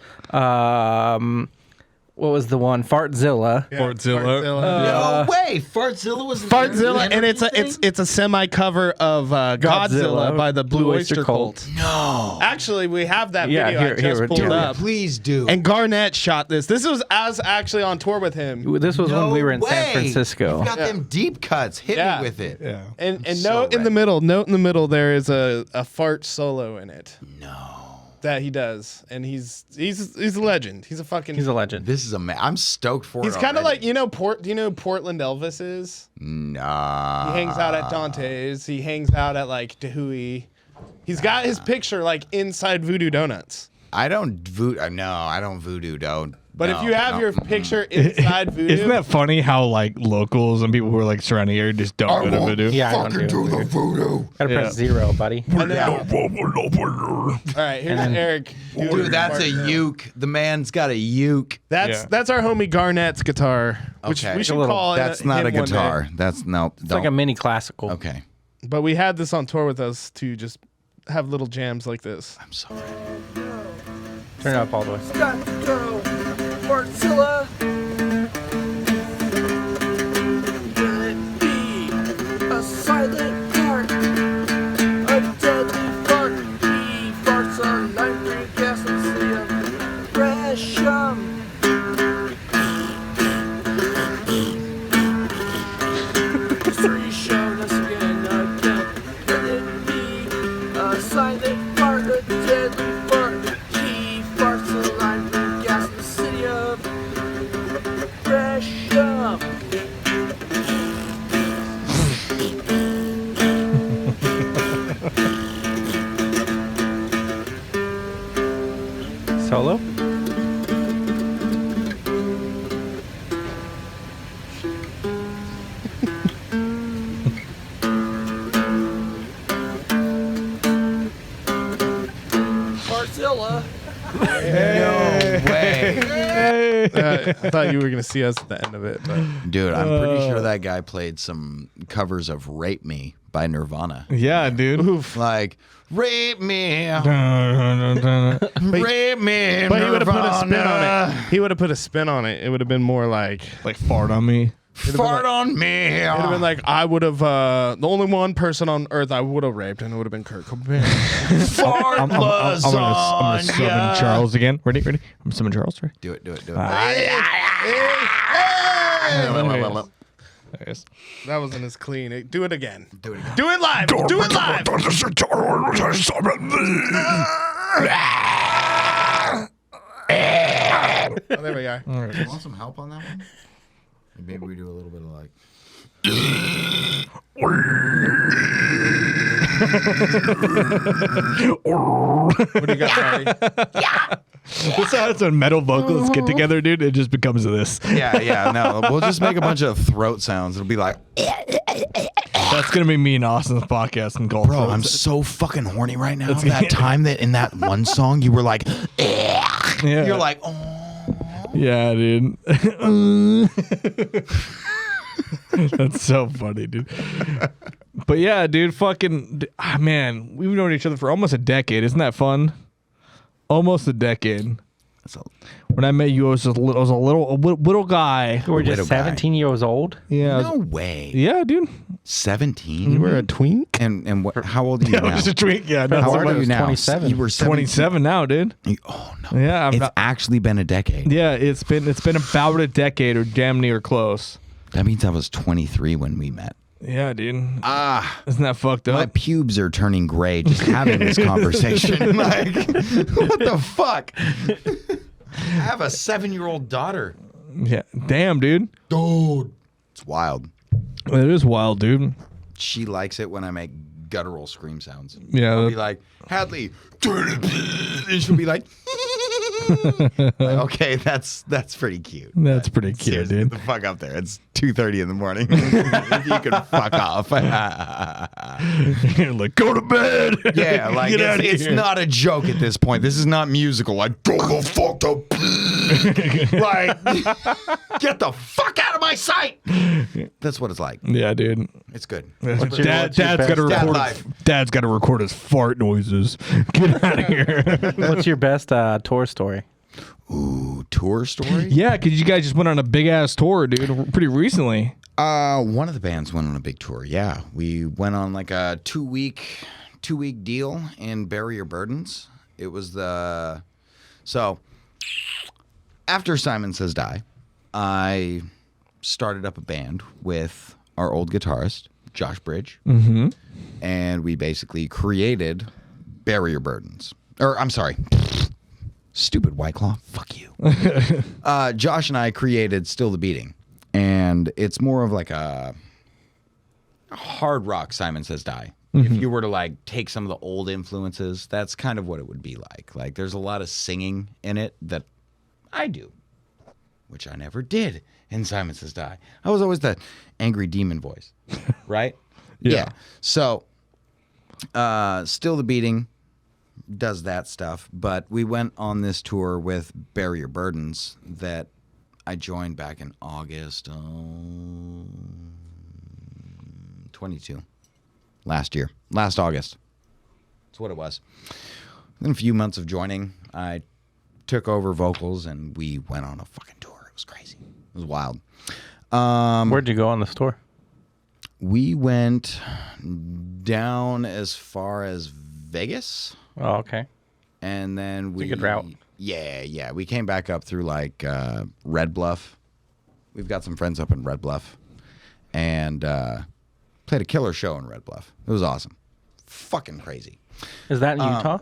what was the one? Fartzilla. Yeah, Fartzilla. No way, Fartzilla was Fartzilla, and it's a semi cover of Godzilla by the Blue Oyster Cult. No, actually, we have that Yeah, video. I just pulled up. Please do. And Garnett shot this. This was actually on tour with him. This was when we were in San Francisco. You've got them deep cuts. Hit me with it. Yeah. And so note in the middle, there is a fart solo in it. No. That he does, and he's a legend. He's a legend. This is I'm stoked for it. He's kind of like, do you know Portland Elvis is? Nah. He hangs out at Dante's. He hangs out at like Dahui. He's got his picture like inside Voodoo Donuts. I don't voodoo. Don't. But if you have your picture inside Voodoo, Isn't that funny how like locals and people who are like surrounding here just don't go to Voodoo? Yeah, I don't do the voodoo. Gotta press 0, buddy. All right, here's Eric. Dude, that's a uke. The man's got a uke. That's our homie Garnett's guitar, which we should call. That's not a him one guitar. day. That's no. It's like a mini classical. Okay. But we had this on tour with us to just have little jams like this. I'm sorry. Turn it up all the way. Got to go, Fartzilla. Will it be a silent fart? A deadly fart. He farts on nitrogen gas and the Gresham. History showed us again. Will it be a silent fart? A deadly fart. He farts a nitrogen gas in the city of Gresham. Solo? Fartzilla. No way. I thought you were gonna see us at the end of it, but Dude, I'm pretty sure that guy played some covers of "Rape Me" by Nirvana. Yeah, dude. Like "Rape Me, But Rape Me." he would have put a spin Nirvana. on it. He would have put a spin on it. It would have been more like fart on me. Fart on me. It would have been like I would have the only one person on earth I would have raped, and it would have been Kurt Cobain. Fart I'm was gonna summon ya. Charles again. Ready? I'm summon Charles. Ready? Do it. That wasn't as clean. Do it again. Do it live. Do it live. Oh, there we go. You want some help on that one? Maybe we do a little bit of like. What do you got, Marty? This is how it's when metal vocalists get together, dude. It just becomes this. Yeah. No, we'll just make a bunch of throat sounds. It'll be like. That's gonna be me and Austin's podcast and golf. Bro, I'm so fucking horny right now. That time that in that one song you were like, Yeah. you're like, oh. Yeah, dude. That's so funny, dude. But yeah, dude, man, we've known each other for almost a decade. Isn't that fun? Almost a decade. When I met you, I was a little guy. You were just 17 years old? Yeah. No way. Yeah, dude. 17? You were a twink? And what, how old are you Yeah, now? I was a twink. Yeah, no, how old are you now? 27. You were 27 now, dude. Oh no. Yeah, it's actually been a decade. Yeah, it's been about a decade or damn near close. That means I was 23 when we met. Yeah, dude. Isn't that fucked up? My pubes are turning gray just having this conversation. Like, what the fuck? I have a 7-year-old daughter. Yeah, damn, dude. Dude, it's wild. It is wild, dude. She likes it when I make guttural scream sounds. Yeah, I'll be like, Hadley, and she'll be like, like, okay, that's pretty cute. That's pretty cute, Seriously, dude. Get the fuck up there. It's 2:30 in the morning. If you can fuck off. You're like, go to bed. Yeah, like Get outta it's here. not a joke at this point. This is not musical. Like, go the fuck to like, get the fuck out of my sight. That's what it's like. Yeah, dude. It's good. Dad's got to record. Dad's got to record his fart noises. Get out of here. What's your best tour story? Ooh, tour story? Yeah, because you guys just went on a big ass tour, dude, pretty recently. One of the bands went on a big tour. Yeah, we went on like a 2-week deal in Bury Your Burdens. It was so after Simon Says Die, I started up a band with our old guitarist Josh Bridge, and we basically created Bury Your Burdens. Or I'm sorry. Stupid White Claw. Fuck you. Josh and I created Still the Beating. And it's more of like a hard rock Simon Says Die. If you were to like take some of the old influences, that's kind of what it would be like. Like there's a lot of singing in it that I do, which I never did in Simon Says Die. I was always the angry demon voice, right? Yeah. So Still the Beating does that stuff, but we went on this tour with Bury Your Burdens that I joined back in August 22 last August. That's what it was. Then a few months of joining, I took over vocals and we went on a fucking tour. It was crazy. It was wild. Where'd you go on this tour? We went down as far as Vegas. Oh, okay. And then It's a good route. Yeah. We came back up through like Red Bluff. We've got some friends up in Red Bluff. And played a killer show in Red Bluff. It was awesome. Fucking crazy. Is that in Utah?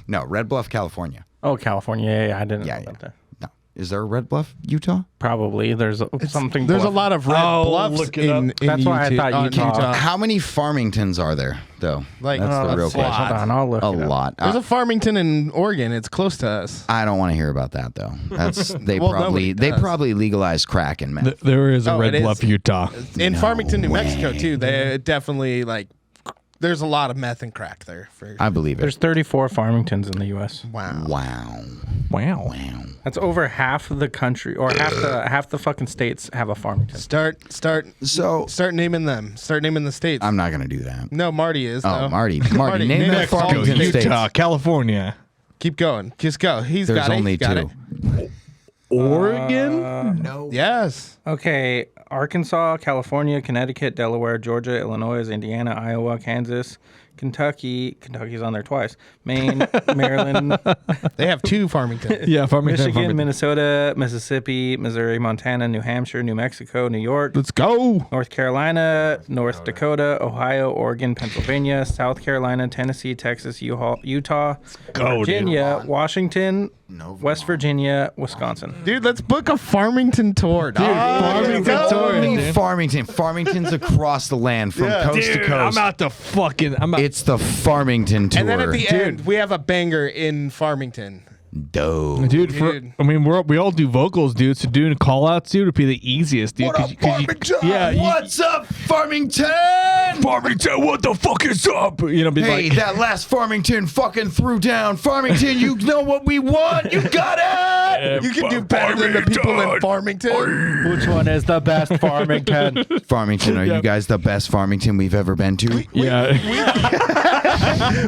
No, Red Bluff, California. Oh, California. Yeah, I didn't know about that. No. Is there a Red Bluff, Utah? Probably. There's something. There's a lot of red bluffs in That's why I thought Utah. How many Farmingtons are there, though? Like, that's the real let's see. question. Hold on, I'll look a it up. lot. There's a Farmington in Oregon. It's close to us. I don't want to hear about that, though. That's they Well, probably nobody does. legalized crack and meth. There is a Oh, Red it is. Bluff, Utah. In No Farmington, New way. Mexico, too. They definitely like. There's a lot of meth and crack there. I believe it. There's 34 Farmingtons in the U.S. Wow. That's over half of the country, or half the fucking states have a Farmington. Start naming them. Start naming the states. I'm not gonna do that. No, Marty is. Oh, though. Marty, name the Mexico, Farmington Utah, states. California. Keep going. Just go. He's There's got it. only He's got two. it. Oregon? No. Yes. Okay, Arkansas, California, Connecticut, Delaware, Georgia, Illinois, Indiana, Iowa, Kansas, Kentucky. Kentucky's on there twice. Maine, Maryland. They have two Farmington. Yeah, Farmington. Michigan, Minnesota, Mississippi, Missouri, Montana, New Hampshire, New Mexico, New York. Let's go. North Carolina, North Dakota, Ohio, Oregon, Pennsylvania, South Carolina, Tennessee, Texas, Utah, go, Virginia, Washington, West Virginia, Wisconsin. Dude, let's book a Farmington tour. Dude, Farmington tour. Farmington's across the land from coast to Dude, coast. I'm out to fucking. It's the Farmington tour. And then at the end, we have a banger in Farmington. Dope. Dude, I mean, we all do vocals, dude. So doing call outs, dude, would be the easiest, dude. What up, Farmington? What's up, Farmington? Farmington, what the fuck is up? You know, be Hey, like, that last Farmington fucking threw down. Farmington, you know what we want. You got it. You can do better than the people in Farmington. Which one is the best Farmington? Farmington, are you guys the best Farmington we've ever been to?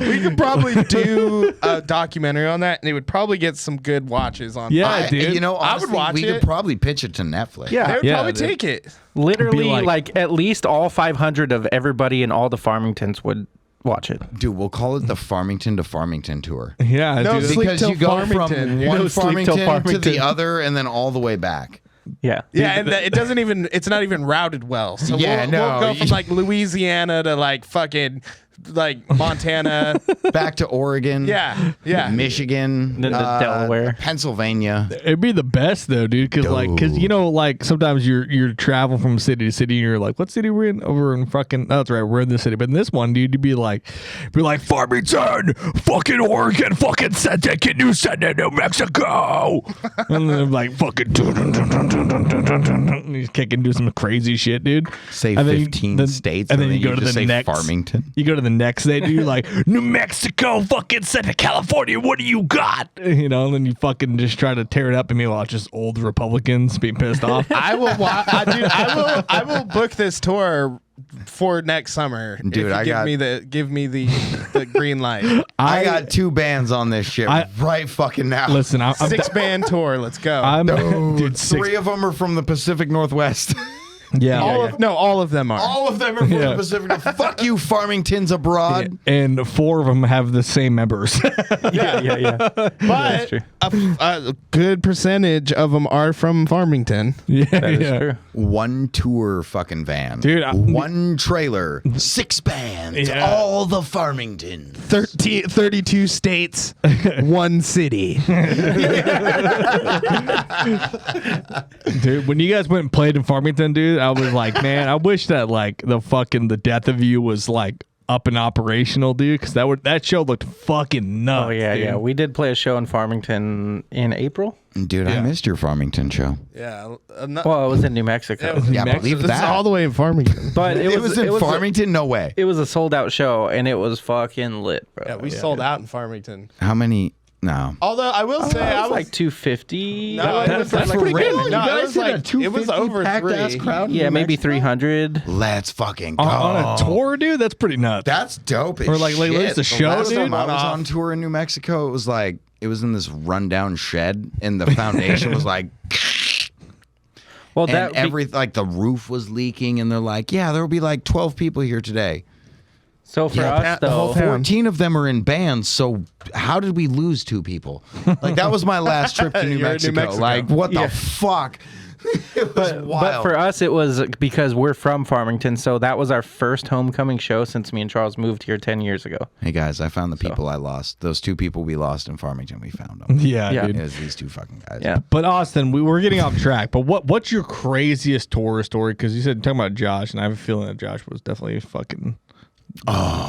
We could probably do a documentary on that, and it would probably get some good watches on. dude. You know, I honestly, would watch we it. could probably pitch it to Netflix. They would probably take it. Literally, Be like at least all 500 of everybody in all the Farmingtons would watch it. Dude, we'll call it the Farmington to Farmington tour. yeah, No, dude. sleep Because till you go Farmington. from You one go sleep till Farmington to the Farmington. other and then all the way back. Yeah. Yeah, and it doesn't even. It's not even routed well. So Yeah, we'll go no. from like Louisiana to like fucking like Montana. Back to Oregon. Yeah, yeah. Michigan. Then to Delaware. Pennsylvania. It'd be the best though, dude. Because you know, like sometimes you're traveling from city to city, and you're like, "What city we're in?" Over in fucking. Oh, that's right, we're in this city. But in this one, dude, you'd be like Farmington, fucking Oregon, fucking Kentucky, New Mexico, and then like fucking. And he's kicking, do some crazy shit, dude. Say And then 15 states. and then you go to just the say next Farmington. You go to the next day, dude. You're like New Mexico, fucking Central California. What do you got? You know, and then you fucking just try to tear it up, and meanwhile, it's just old Republicans being pissed off. I will, dude. I will book this tour for next summer. Dude, if you give me the green light. I got 2 bands on this shit right fucking now. Listen, I'm 6-band tour. Let's go. Dude, 3 of them are from the Pacific Northwest. Yeah. All of them are. All of them are from the Pacific. Fuck you, Farmington's abroad. And 4 of them have the same members. Yeah. But a good percentage of them are from Farmington. That is true. 1 tour fucking van. Dude, 1 trailer. 6 bands. All the Farmington. 32 states. 1 city. Dude, when you guys went and played in Farmington, dude, I was like, man, I wish that like the Death of You was like up and operational, dude, because that show looked fucking nuts. Oh yeah, dude. yeah. We did play a show in Farmington in April. Dude, I missed your Farmington show. Yeah. Well, it was in New Mexico. Believe that. It's all the way in Farmington. But it was in Farmington? No way. It was a sold out show, and it was fucking lit, bro. Yeah, we sold out in Farmington. How many? No. Although I will say, I was like 250. No, that's pretty good. No, it was like it was over 3. Crowd yeah, maybe 300. Let's fucking go. On a tour, dude? That's pretty nuts. That's dope. Or like it's a show, last dude? time I was on tour in New Mexico, it was like, it was in this rundown shed, and the foundation was like, well, and like the roof was leaking, and they're like, yeah, there will be like 12 people here today. So for us, though, 14 of them are in bands. So how did we lose 2 people? Like that was my last trip to New Mexico. Like what the fuck? It was wild. But for us, it was because we're from Farmington, so that was our first homecoming show since me and Charles moved here 10 years ago. Hey guys, I found the people I lost. Those 2 people we lost in Farmington, we found them. Yeah, dude. It was these 2 fucking guys. Yeah. But Austin, we were getting off track. But what's your craziest tour story? Because you said you're talking about Josh, and I have a feeling that Josh was definitely fucking.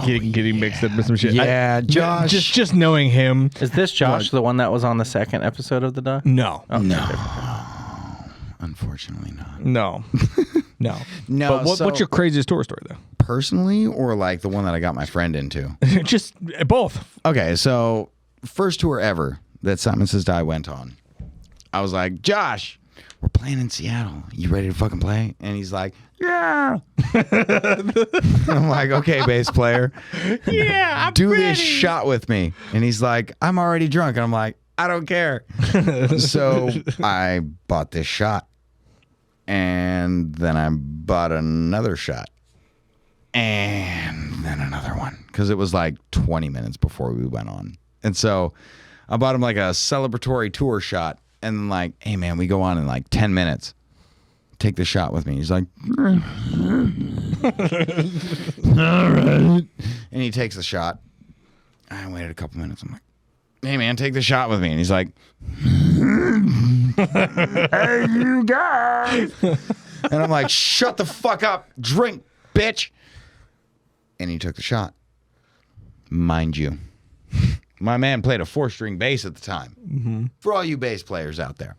Getting mixed up with some shit. Yeah, Josh. Just knowing him. Is this Josh, the one that was on the 2nd episode of the doc? No. Oh, no. Unfortunately not. No. No. No. But what's your craziest tour story, though? Personally, or like the one that I got my friend into? Just both. Okay, so first tour ever that Simon Says Die went on. I was like, Josh, we're playing in Seattle. You ready to fucking play? And he's like, yeah. I'm like, okay, bass player. Yeah, I'm Do ready. this shot with me. And he's like, I'm already drunk. And I'm like, I don't care. So I bought this shot. And then I bought another shot. And then another one. Because it was like 20 minutes before we went on. And so I bought him like a celebratory tour shot. And then like, hey man, we go on in like 10 minutes. Take the shot with me. He's like, all right. And he takes the shot. I waited a couple minutes. I'm like, hey man, take the shot with me. And he's like, hey you guys. And I'm like, shut the fuck up. Drink, bitch. And he took the shot. Mind you, my man played a 4-string bass at the time. Mm-hmm. For all you bass players out there.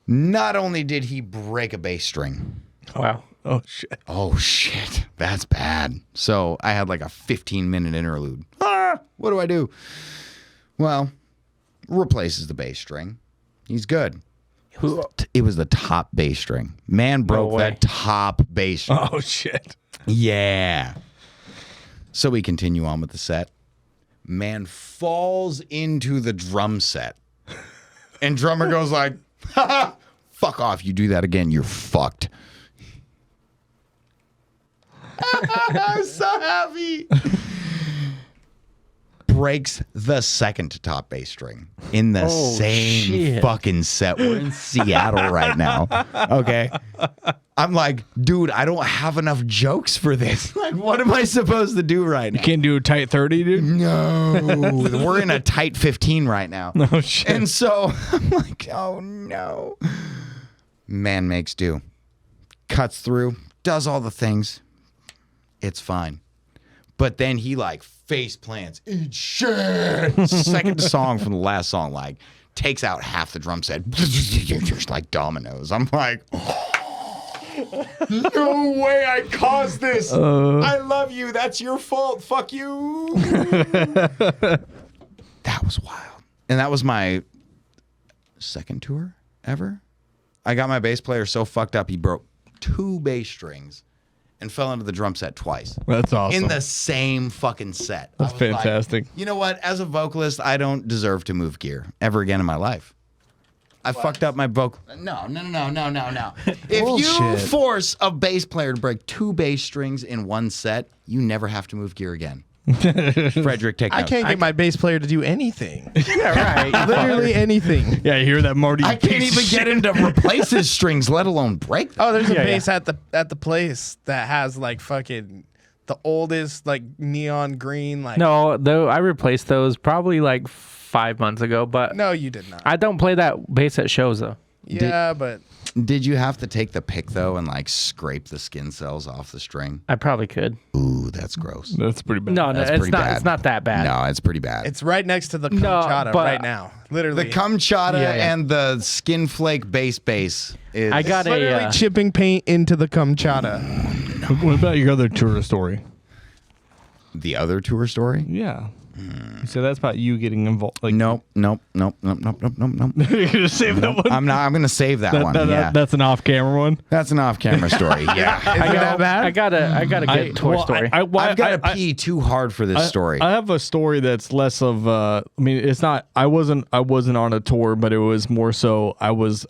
Not only did he break a bass string. Wow. Oh, shit. Oh, shit. That's bad. So I had like a 15-minute interlude. What do I do? Well, replaces the bass string. He's good. It was the top bass string. Man broke that top bass string. Oh, shit. Yeah. So we continue on with the set. Man falls into the drum set. And drummer goes like, ha, fuck off. You do that again, you're fucked. I'm so happy. Breaks the second to top bass string in the same fucking set. We're in Seattle right now. Okay. I'm like, dude, I don't have enough jokes for this. Like, what am I supposed to do right now? You can't do a tight 30, dude? No. We're in a tight 15 right now. No shit. And so I'm like, oh no. Man makes do. Cuts through, does all the things. It's fine. But then he like face plants. Eat shit. Second song from the last song, like takes out half the drum set. Just like dominoes. I'm like, no way I caused this. I love you. That's your fault. Fuck you. That was wild. And that was my second tour ever. I got my bass player so fucked up he broke 2 bass strings. and fell into the drum set twice. That's awesome. In the same fucking set. That's fantastic. Like, you know what? As a vocalist, I don't deserve to move gear ever again in my life. I fucked up my vocal. No. If you force a bass player to break 2 bass strings in one set, you never have to move gear again. Frederick, take notes. I can't get my bass player to do anything. Yeah, right. Literally anything. Yeah, you hear that, Marty? I can't even get him to replace his strings, let alone break them. Oh, there's a bass at the place that has like fucking the oldest like neon green like. No, though I replaced those probably like 5 months ago, but no, you did not. I don't play that bass at shows though. Yeah, but did you have to take the pick though and like scrape the skin cells off the string? I probably could. Ooh, that's gross. That's pretty bad. No, That's it's pretty not. bad. It's not that bad. No, it's pretty bad. It's right next to the Kamchata right now. Literally, the Kamchata and the skin flake bass is. I got literally chipping paint into the Kamchata. What about your other tour story? The other tour story? Yeah. So that's about you getting involved. Like, nope. You're gonna save that one. I'm not. I'm gonna save that one. Yeah, that's an off-camera one. That's an off-camera story. Yeah, that bad? I got a good tour story. I've got to pee too hard for this story. I have a story that's less of. I mean, it's not. I wasn't on a tour, but it was more so. I was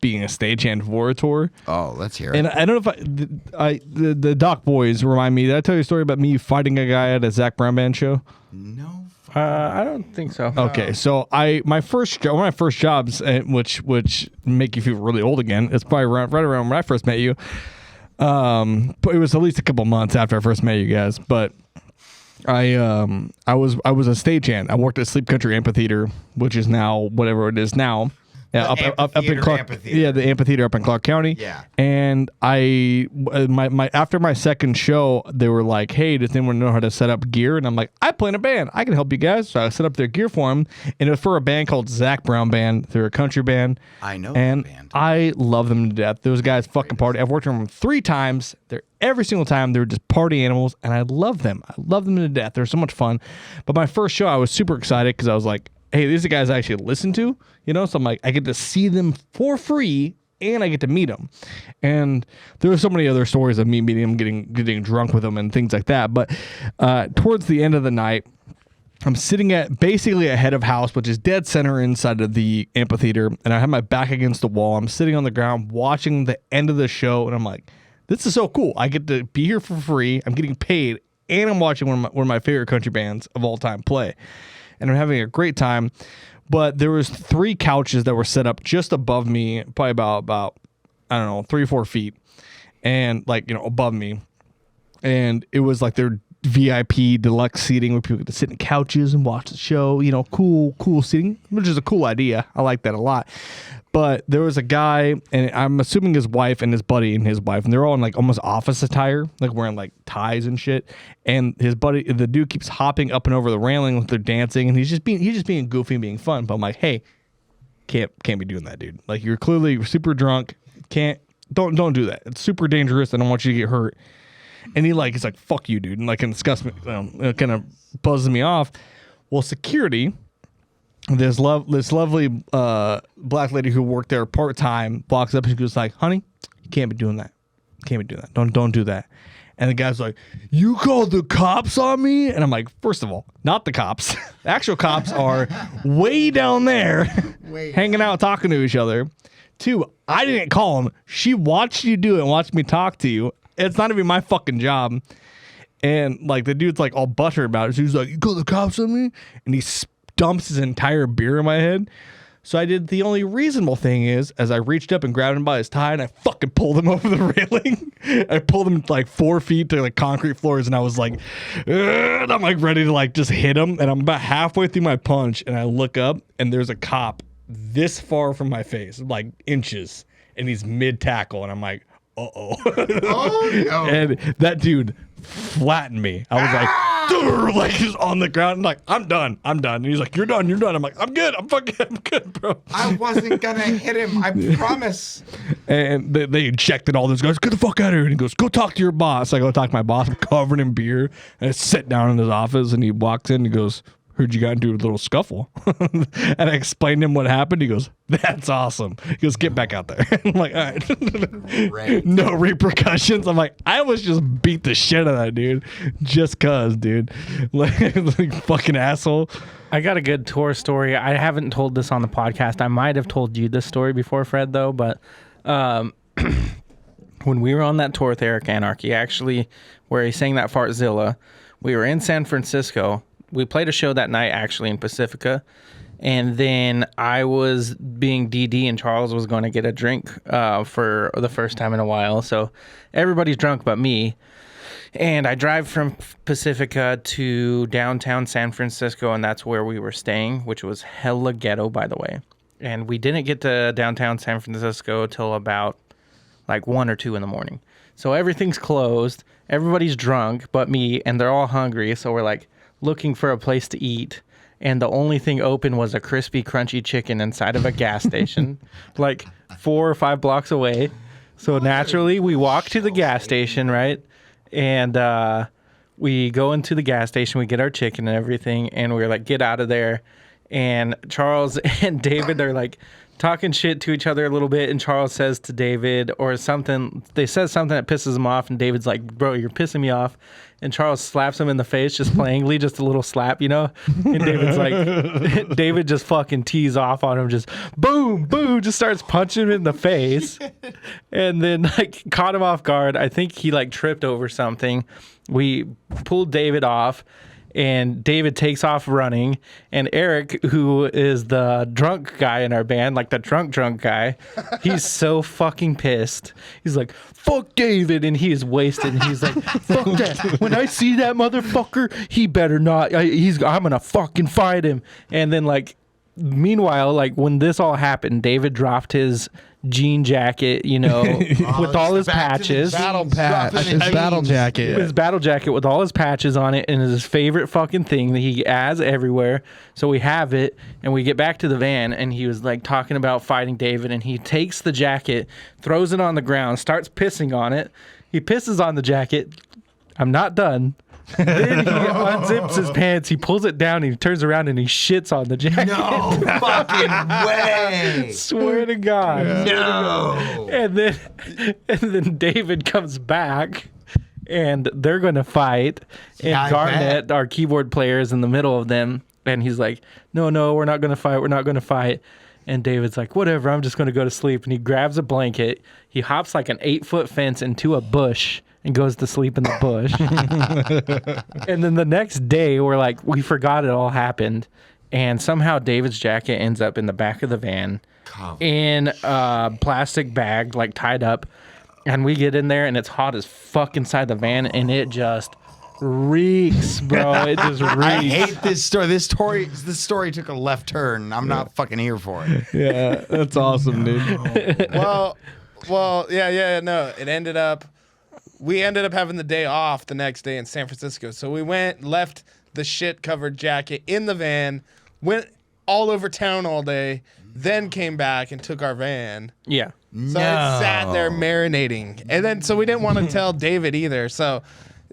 being a stagehand for a tour. Oh, let's hear it. And I don't know if the Doc Boys remind me. Did I tell you a story about me fighting a guy at a Zach Brown Band show? No. I don't think so. Okay, so one of my first jobs, which make you feel really old again. It's probably right around when I first met you. But it was at least a couple months after I first met you guys. But I was a stagehand. I worked at Sleep Country Amphitheater, which is now whatever it is now. Yeah, up in Clark. Yeah, the amphitheater up in Clark County. Yeah. And after my second show, they were like, "Hey, does anyone know how to set up gear?" And I'm like, "I play in a band. I can help you guys." So I set up their gear for them, and it was for a band called Zach Brown Band. They're a country band. I know and that band. I love them to death. Those guys fucking party. I've worked with them 3 times. Every single time they're just party animals, and I love them. I love them to death. They're so much fun. But my first show, I was super excited because I was like, hey, these are guys I actually listen to, so I'm like, I get to see them for free and I get to meet them. And there were so many other stories of me meeting them, getting drunk with them and things like that. But towards the end of the night, I'm sitting at basically a head of house, which is dead center inside of the amphitheater. And I have my back against the wall. I'm sitting on the ground watching the end of the show. And I'm like, this is so cool. I get to be here for free. I'm getting paid. And I'm watching one of my favorite country bands of all time play. And I'm having a great time. But there was 3 couches that were set up just above me, probably about I don't know, 3 or 4 feet, and above me. And it was like their VIP deluxe seating where people get to sit in couches and watch the show. Cool seating, which is a cool idea. I like that a lot. But there was a guy, and I'm assuming his wife and his buddy and his wife, and they're all in like almost office attire, like wearing like ties and shit. And his buddy, the dude, keeps hopping up and over the railing with their dancing, and he's just being goofy and being fun. But I'm like, hey, can't be doing that, dude. Like, you're clearly super drunk. Don't do that. It's super dangerous. I don't want you to get hurt. And he's like, fuck you, dude, and like, and disgusts me, it kind of buzzes me off. Well, security. This lovely black lady who worked there part-time walks up and she goes like, honey, you can't be doing that. Don't do that. And the guy's like, you called the cops on me? And I'm like, first of all, not the cops. The actual cops are way down there hanging out talking to each other. 2, I didn't call them. She watched you do it and watched me talk to you. It's not even my fucking job. And like, the dude's like all butthurt about it. So he's like, you called the cops on me? And he dumps his entire beer in my head. So I did the only reasonable thing is, as I reached up and grabbed him by his tie and I fucking pulled him over the railing. I pulled him like 4 feet to like concrete floors, and I was like, and I'm like ready to like just hit him. And I'm about halfway through my punch, and I look up and there's a cop this far from my face, like inches, and he's mid tackle, and I'm like, uh-oh. Oh no. And that dude flattened me. I was like just on the ground. I'm like, I'm done. And he's like, you're done. I'm like, I'm good. I'm good, bro. I wasn't gonna hit him. I promise. And they ejected all those guys. Get the fuck out of here. And he goes, go talk to your boss. I go talk to my boss. I'm covered in beer. And I sit down in his office, and he walks in and he goes, heard you got into a little scuffle. And I explained to him what happened. He goes, that's awesome. He goes, get back out there. I'm like, all right. No repercussions. I'm like, I almost just beat the shit out of that dude. Just cuz, dude. Like fucking asshole. I got a good tour story. I haven't told this on the podcast. I might have told you this story before, Fred, though. But when we were on that tour with Eric Anarchy, actually, where he sang that Fartzilla, we were in San Francisco. We played a show that night, actually, in Pacifica. And then I was being DD and Charles was going to get a drink for the first time in a while. So everybody's drunk but me. And I drive from Pacifica to downtown San Francisco, and that's where we were staying, which was hella ghetto, by the way. And we didn't get to downtown San Francisco till about like 1 or 2 in the morning. So everything's closed. Everybody's drunk but me, and they're all hungry. So we're like looking for a place to eat. And the only thing open was a crispy, crunchy chicken inside of a gas station, like 4 or 5 blocks away. So naturally, we walk to the gas station, right? And we go into the gas station, we get our chicken and everything, and we're like, get out of there. And Charles and David are like talking shit to each other a little bit, and Charles says to David or something, they said something that pisses him off, and David's like, bro, you're pissing me off. And Charles slaps him in the face just plainly, just a little slap, you know? And David's like, David just fucking tees off on him, just boom, boom, just starts punching him in the face. And then like caught him off guard. I think he like tripped over something. We pulled David off. And David takes off running, and Eric, who is the drunk guy in our band, like the drunk guy, he's so fucking pissed. He's like, fuck David, and he is wasted, and he's like, fuck that. When I see that motherfucker, he better not, I'm gonna fucking fight him. And then like, meanwhile, like when this all happened, David dropped his jean jacket, you know, with all his patches. Battle jacket. His battle jacket with all his patches on it, and his favorite fucking thing that he has everywhere. So we have it, and we get back to the van, and he was like talking about fighting David, and he takes the jacket, throws it on the ground, starts pissing on it. He pisses on the jacket. I'm not done. Then he unzips his pants, he pulls it down, he turns around and he shits on the jacket. No fucking way. Swear to God. No. And then David comes back and they're going to fight. And Garnett, our keyboard player, is in the middle of them. And he's like, no, we're not going to fight. We're not going to fight. And David's like, whatever, I'm just going to go to sleep. And he grabs a blanket. He hops like an 8-foot fence into a bush and goes to sleep in the bush. And then the next day, we forgot it all happened. And somehow David's jacket ends up in the back of the van in a plastic bag, like tied up. And we get in there, and it's hot as fuck inside the van, and it just reeks, bro. It just reeks. I hate this story. This story took a left turn. I'm not fucking here for it. Yeah, that's awesome, dude. Well, yeah, no. We ended up having the day off the next day in San Francisco. So we left the shit-covered jacket in the van, went all over town all day, then came back and took our van. Yeah. So it sat there marinating. And then, so we didn't want to tell David either. So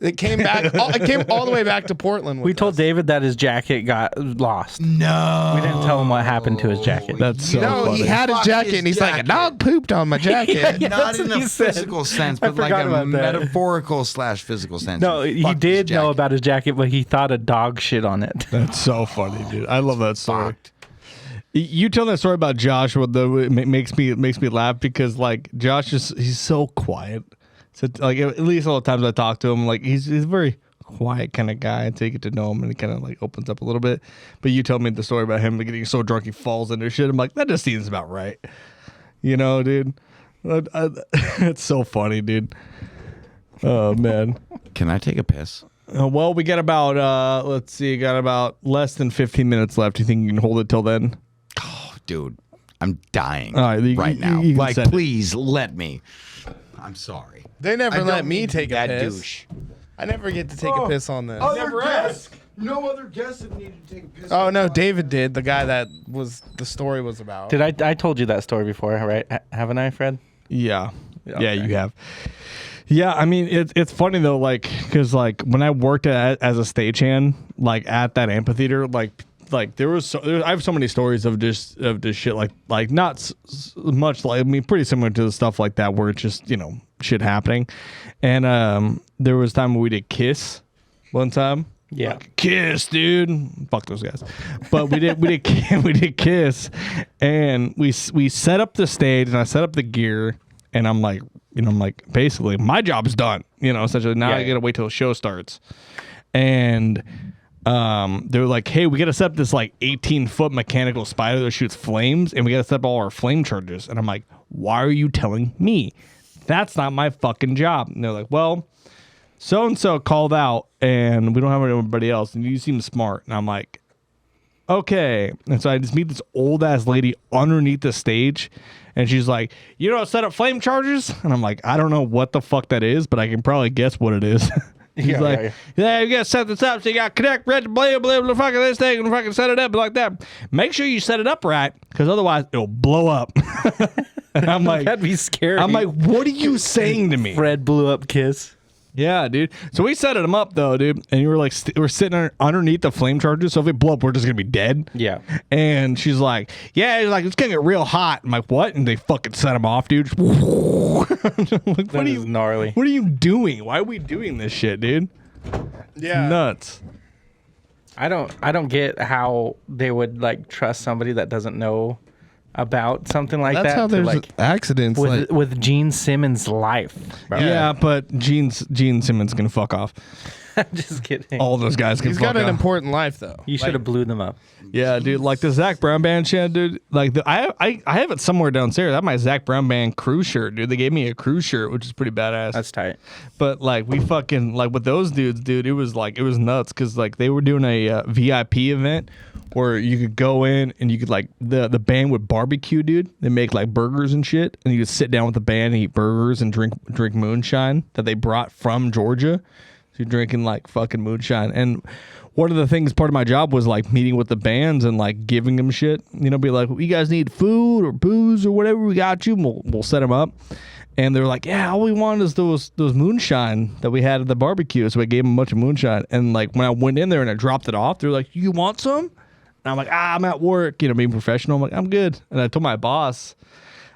it came back. It came all the way back to Portland. We told David that his jacket got lost. No. We didn't tell him what happened to his jacket. That's so funny. He had his jacket, and he's like, a dog pooped on my jacket. Not in a physical sense, but like a metaphorical / physical sense. No, he did know about his jacket, but he thought a dog shit on it. That's so funny, dude. I love that story. You tell that story about Josh, it makes me laugh because like Josh he's so quiet. So like at least all the times I talk to him, like he's a very quiet kind of guy until you get to know him and he kind of like opens up a little bit. But you told me the story about him getting so drunk he falls into shit. I'm like, that just seems about right. You know, dude. It's so funny, dude. Oh man. Can I take a piss? Well, we got about less than 15 minutes left. Do you think you can hold it till then? Oh, dude, I'm dying right now. You like, please let me. I'm sorry. They never let me take a piss. Douche. I never get to take a piss on this. Never asked. No other guest that needed to take a piss. Oh no, David did. The guy that the story was about. Did I told you that story before, right? Haven't I, Fred? Yeah. Okay. Yeah, you have. Yeah, I mean it's funny though, like because like when I worked as a stagehand, like at that amphitheater, like there I have so many stories of just shit like not much like, I mean, pretty similar to the stuff like that where it's just shit happening, and there was time when we did Kiss one time. Yeah, like, Kiss, dude. Fuck those guys. But we did Kiss, and we set up the stage, and I set up the gear, and I'm like, basically my job's done. Essentially now I gotta wait till the show starts, and they're like, hey, we gotta set up this like 18-foot mechanical spider that shoots flames, and we gotta set up all our flame charges. And I'm like, why are you telling me? That's not my fucking job. And they're like, well, so and so called out, and we don't have anybody else, and you seem smart. And I'm like, okay. And so I just meet this old ass lady underneath the stage, and she's like, you know, set up flame chargers? And I'm like, I don't know what the fuck that is, but I can probably guess what it is. He's you gotta set this up, so you gotta connect, blah, blah, blah, blah, fucking this thing, and fucking set it up like that. Make sure you set it up right, because otherwise it'll blow up. And I'm like, that'd be scary. I'm like, what are you saying to me? Fred blew up Kiss. Yeah, dude. So we set them up though, dude, and you were like, we're sitting underneath the flame charges. So if it blow up, we're just gonna be dead. Yeah. And she's like, yeah, it's gonna get real hot. I'm like, what? And they fucking set them off, dude. Like, what are you gnarly? What are you doing? Why are we doing this shit, dude? Yeah. It's nuts. I don't get how they would like trust somebody that doesn't know about something like that. That's how there's like, accidents with Gene Simmons' life. Bro. Yeah, but Gene Simmons can fuck off. Just kidding. All those guys can He's fuck got an off. important life though. You should have blew them up. Yeah, dude. Like the Zach Brown Band shit, dude. Like I have it somewhere downstairs. I have my Zach Brown Band crew shirt, dude. They gave me a crew shirt, which is pretty badass. That's tight. But like we fucking like with those dudes, dude. It was nuts because like they were doing a VIP event where you could go in and you could like the band would barbecue, dude. They make like burgers and shit, and you could sit down with the band and eat burgers and drink moonshine that they brought from Georgia. So you're drinking like fucking moonshine. And one of the things, part of my job was like meeting with the bands and like giving them shit. Be like, well, you guys need food or booze or whatever, we got you. We'll set them up. And they're like, yeah, all we want is those moonshine that we had at the barbecue. So I gave them a bunch of moonshine. And like when I went in there and I dropped it off, they're like, you want some? And I'm like, I'm at work, being professional. I'm like, I'm good. And I told my boss,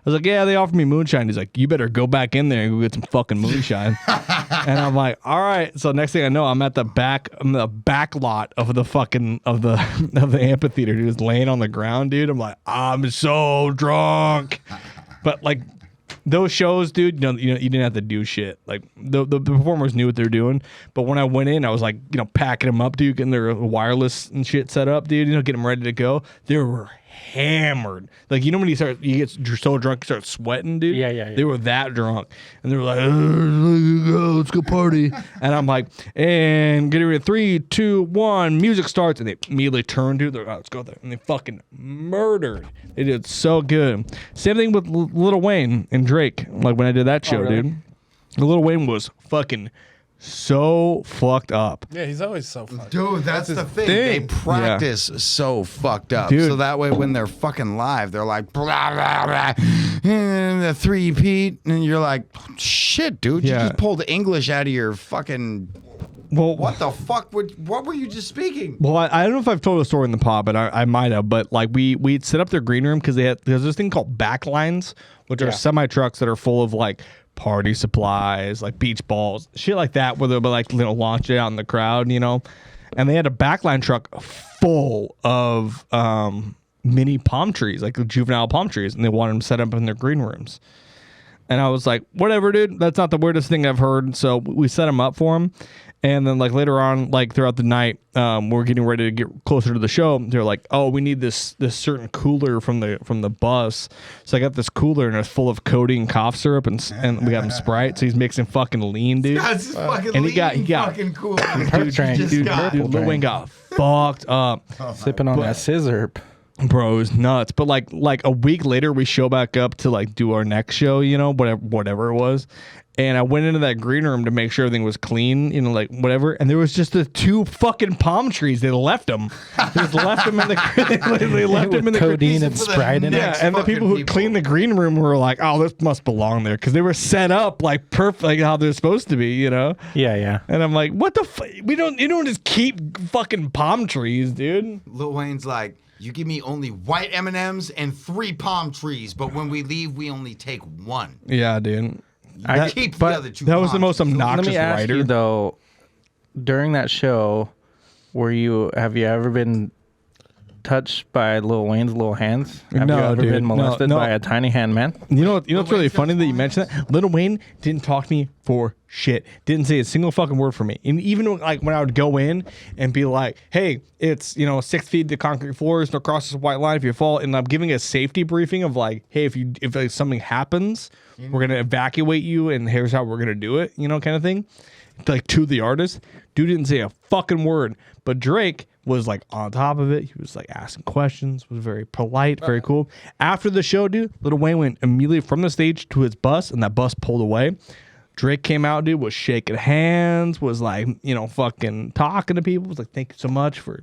I was like, yeah, they offered me moonshine. He's like, you better go back in there and go get some fucking moonshine. And I'm like, all right. So next thing I know, I'm at the back lot of the fucking of the amphitheater, dude, just laying on the ground, dude. I'm like, I'm so drunk. But like those shows, dude, you didn't have to do shit. Like the performers knew what they're doing. But when I went in, I was like, packing them up, dude, getting their wireless and shit set up, dude. Getting them ready to go. They were hammered. Like, when you get so drunk, you start sweating, dude. Yeah. They were that drunk, and they were like, let's go party. And I'm like, and getting ready, 3, 2, 1, music starts, and they immediately turned, dude. They're like, let's go there, and they fucking murdered. They did so good. Same thing with Lil Wayne and Drake. Like when I did that show, really? dude. Lil Wayne was fucking so fucked up. Yeah, he's always so fucked up. Dude, that's the thing. They practice so fucked up. Dude. So that way when they're fucking live, they're like, blah, blah, blah, and the 3-peat, and you're like, shit, dude, you just pulled English out of your fucking... Well, what the fuck? What were you just speaking? Well, I don't know if I've told the story in the pod, but I might have. But like we'd set up their green room because there's this thing called backlines, which are semi trucks that are full of like party supplies, like beach balls, shit like that, where they'll be like launch it out in the crowd, And they had a backline truck full of mini palm trees, like juvenile palm trees, and they wanted them set up in their green rooms. And I was like, whatever, dude. That's not the weirdest thing I've heard. So we set them up for them. And then like later on, like throughout the night, we're getting ready to get closer to the show. They're like, oh, we need this certain cooler from the bus. So I got this cooler and it's full of codeine and cough syrup and we got him Sprite. So he's mixing fucking lean, dude. That's fucking and lean, he got fucking cool. Dude, Lil Wayne got fucked up. Sipping on that scissor. Bro, it was nuts. But like a week later, we show back up to like do our next show, whatever it was. And I went into that green room to make sure everything was clean, you know, like whatever. And there was just the 2 fucking palm trees. They left them. They just left them in the. They left them in the codeine and Sprite in it. Yeah, and the people who cleaned the green room were like, "Oh, this must belong there," because they were set up like perfect, like how they're supposed to be, you know. Yeah, yeah. And I'm like, "What the? You don't just keep fucking palm trees, dude." Lil Wayne's like, you give me only white M&Ms and 3 palm trees, but when we leave, we only take 1. Yeah, dude. I keep the other 2. That was the most obnoxious Let me ask writer. you though, during that show, have you ever been touched by Lil Wayne's little hands? Have No, you ever dude. been molested No. by a tiny hand man? You know what's really funny that you mentioned that? Lil Wayne didn't talk to me for shit. Didn't say a single fucking word for me. And even like when I would go in and be like, hey, it's 6 feet to concrete floors, no cross this white line if you fall, and I'm giving a safety briefing of like, hey, if like, something happens, we're gonna evacuate you and here's how we're gonna do it, kind of thing. Like to the artist. Dude didn't say a fucking word. But Drake was like on top of it. He was like asking questions, was very polite, very cool. After the show, dude, Lil Wayne went immediately from the stage to his bus, and that bus pulled away. Drake came out, dude, was shaking hands, was like, fucking talking to people, was like, thank you so much for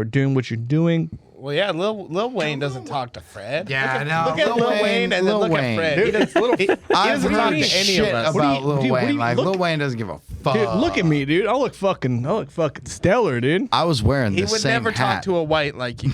doing what you're doing. Well, yeah, Lil Wayne doesn't talk to Fred. Yeah, look at Lil Wayne and then look at Fred. Dude, He doesn't talk to any of us. About Lil Wayne. Like Lil Wayne doesn't give a fuck. Dude, look at me, dude. I look fucking stellar, dude. I was wearing He the would same never hat. talk to a white like you.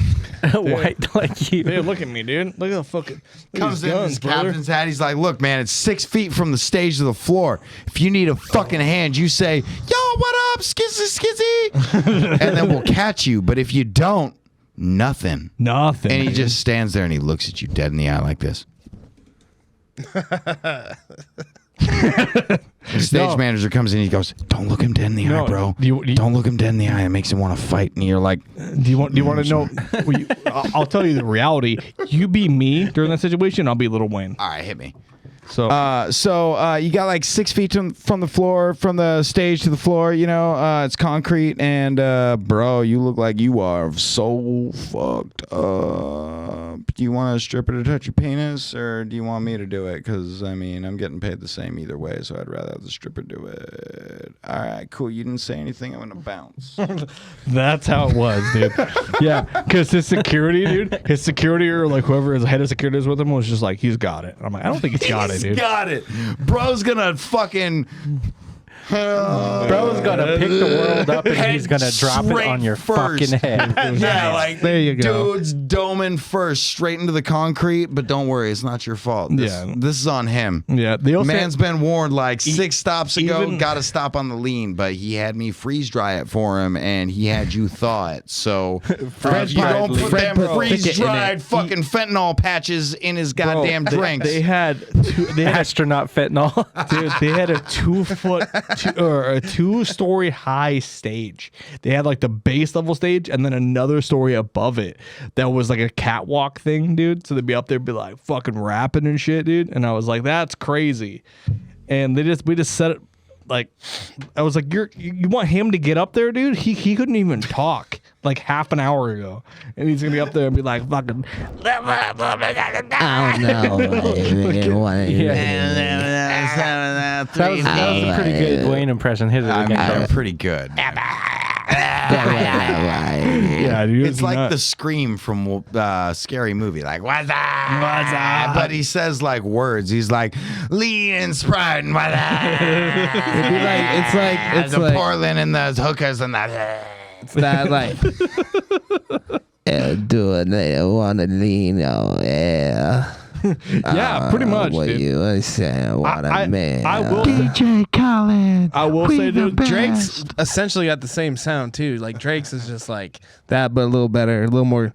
White like you. Dude, look at me, dude. Look at the fucking Comes in his captain's hat. He's like, look, man, it's 6 feet from the stage to the floor. If you need a fucking hand, you say, yo, what up, skizzy? And then we'll catch you. But if you don't, nothing. And he just stands there and he looks at you dead in the eye like this. The stage manager comes in. He goes, "Don't look him dead in the eye, bro. Don't look him dead in the eye. It makes him want to fight." And you're like, "Do you want to know?" I'll tell you the reality. You be me during that situation. I'll be Lil Wayne. All right, hit me. So you got like 6 feet from the floor, from the stage to the floor. It's concrete, and bro, you look like you are so fucked up. Do you want a stripper to touch your penis, or do you want me to do it? Because I'm getting paid the same either way, so I'd rather have the stripper do it. All right, cool. You didn't say anything. I'm gonna bounce. That's how it was, dude. Yeah, because his security, or like whoever his head of security is with him was just like, he's got it. I'm like, I don't think he's got it. Dude. Got it. Bro's gonna fucking. Bro's gonna pick the world up and he's gonna drop it on your fucking head. Yeah, like there you go. Dude's doming first straight into the concrete, but don't worry, it's not your fault. This is on him. Yeah, man's been warned like 6 stops ago. Got to stop on the lean, but he had me freeze dry it for him, and he had you thaw it. So Fred, you don't put them freeze dried fucking fentanyl patches in his goddamn drinks. They had astronaut fentanyl. Dude, they had a 2 foot. Or a 2-story high stage. They had like the base level stage and then another story above it that was like a catwalk thing, dude. So they'd be up there, be like fucking rapping and shit, dude. And I was like, that's crazy. And we just set it like, I was like, you want him to get up there, dude? He couldn't even talk like half an hour ago, and he's gonna be up there and be like fucking. Oh no! That was a pretty good Wayne impression. His I'm pretty good. Yeah, dude, it's like the scream from Scary Movie, like what's up? But he says like words. He's like lean and Sprite and what's up? It's the like Portland and the hookers and that. It's that like. Do it. I want to lean. Oh yeah. Yeah, pretty much. What dude. you say? What a man. I will. DJ Khaled. I will say, dude. Drake's essentially got the same sound too. Like Drake's is just like that, but a little better, a little more.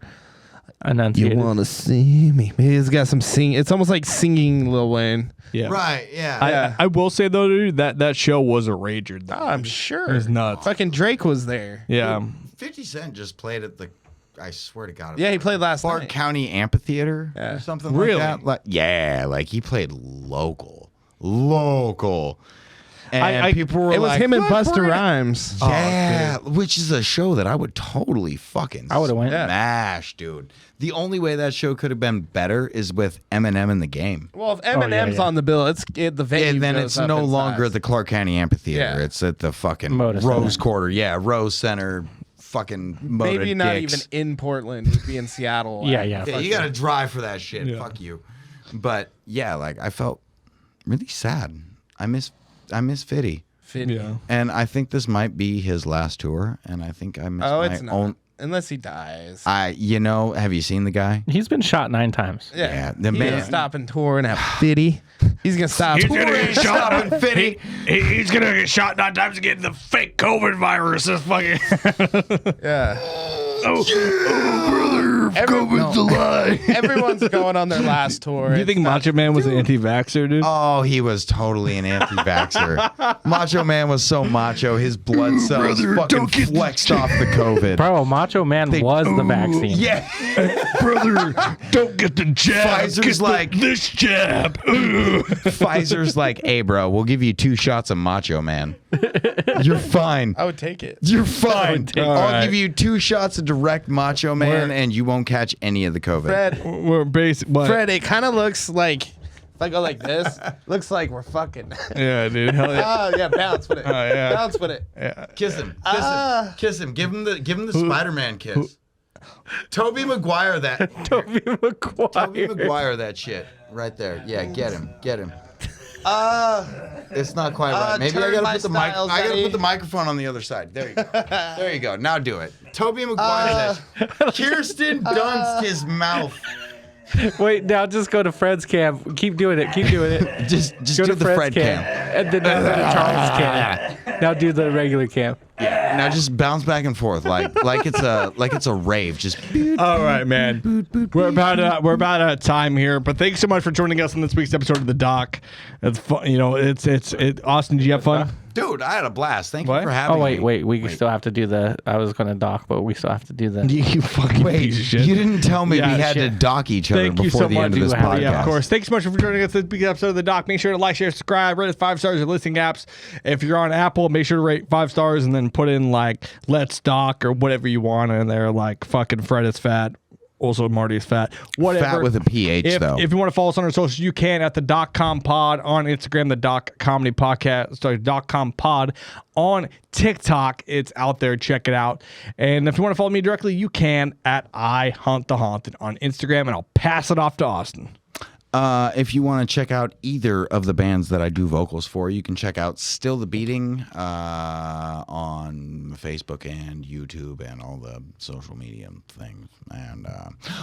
Enunciated. You want to see me? He's got some sing. It's almost like singing Lil Wayne. Yeah. Right. Yeah. I will say though, dude, that show was a rager. Though. Oh, I'm sure. It was nuts. Fucking Drake was there. Yeah. 50 Cent just played at the. I swear to God. Yeah, he played last Clark night. County Amphitheater or something Really? like that. Like he played local. And people were it was like, him and "Good Busta for it." Rhymes. Yeah, which is a show that I would totally fucking I would've went. smash, dude. The only way that show could have been better is with Eminem in the game. Well, if Eminem's on the bill, the venue And then goes it's up no in longer size. at the Clark County Amphitheater. Yeah. It's at the fucking Moda Rose Center. Quarter. Yeah, Rose Center. Fucking Moda Maybe not dicks. even in Portland. It'd be in Seattle. Yeah. You got to drive for that shit. Yeah. Fuck you. But yeah, like I felt really sad. I miss Fitty. Yeah. And I think this might be his last tour. And I think I miss my it's not. own. Unless he dies. Have you seen the guy? He's been shot 9 times. Yeah, the He's man. gonna stop and tour and have Fitty. He's gonna stop. He's gonna get shot. Fitty. He's gonna get shot 9 times to get the fake COVID virus. That's fucking. Yeah. COVID's a lie. Everyone's going on their last tour. Do you think Macho Man was an anti-vaxxer, dude? Oh, he was totally an anti-vaxxer. Macho Man was so macho, his blood cells fucking flexed off the COVID. Bro, Macho Man was the vaccine. Yeah. Brother, don't get the jab. Pfizer's like this jab. Pfizer's like, hey, bro, we'll give you 2 shots of Macho Man. You're fine. I would take it. You're fine. take it. I'll Alright. give you 2 shots of direct Macho Man, and you won't catch any of the COVID. We're Fred, it kind of looks like, if I go like this, looks like we're fucking. Yeah, dude. Hell yeah. Yeah, bounce with it. yeah. Bounce with it. Yeah. Kiss him. Kiss him. Give him the Spider-Man kiss. Toby Maguire that. Toby Maguire. Toby Maguire that shit right there. Yeah, get him. It's not quite right. Maybe I gotta put the mic. I gotta put the microphone on the other side. There you go. There you go. Now do it. Toby Maguire. Kirsten Dunst his mouth. Wait, now just go to Fred's cam. Keep doing it. Just go do to the Fred's Fred cam. And then now go to Charles' cam. Now do the regular cam. Yeah. Now just bounce back and forth like it's a rave. Just. All right, man. We're about out of time here, but thanks so much for joining us on this week's episode of The Doc. It's fun. Austin, did you have fun? Dude, I had a blast. Thank you for having me. Wait. We still have to do the. I was going to dock, but we still have to do the. You fucking piece of shit. You didn't tell me we had to dock each other Thank you before so the much. end of this podcast. Yeah, of course. Thanks so much for joining us this week's episode of The Doc. Make sure to like, share, subscribe, rate us 5 stars in listening apps. If you're on Apple, make sure to rate 5 stars and then put in like Let's Doc or whatever you want in there, like fucking Fred is fat. Also, Marty is fat. Whatever. Fat with a PH, though. If you want to follow us on our socials, you can at the .com pod on Instagram, the Doc Comedy Podcast, sorry, .com pod on TikTok. It's out there. Check it out. And if you want to follow me directly, you can at I Hunt the Haunted on Instagram, and I'll pass it off to Austin. If you want to check out either of the bands that I do vocals for, you can check out Still the Beating on Facebook and YouTube and all the social media things. And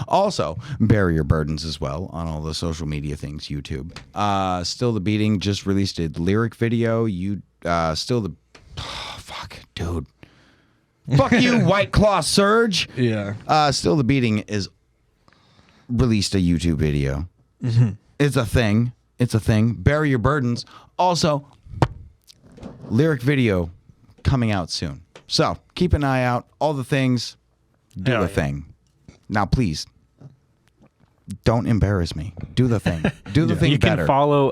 also Bury Your Burdens as well on all the social media things, YouTube. Still the Beating just released a lyric video. Fuck, dude. Fuck you, White Claw Surge. Yeah. Still the Beating is released a YouTube video. Mm-hmm. It's a thing. Bury Your Burdens. Also, lyric video coming out soon. So keep an eye out. All the things. Do the thing. Now, please, don't embarrass me. Do the thing. Do the thing better. You can follow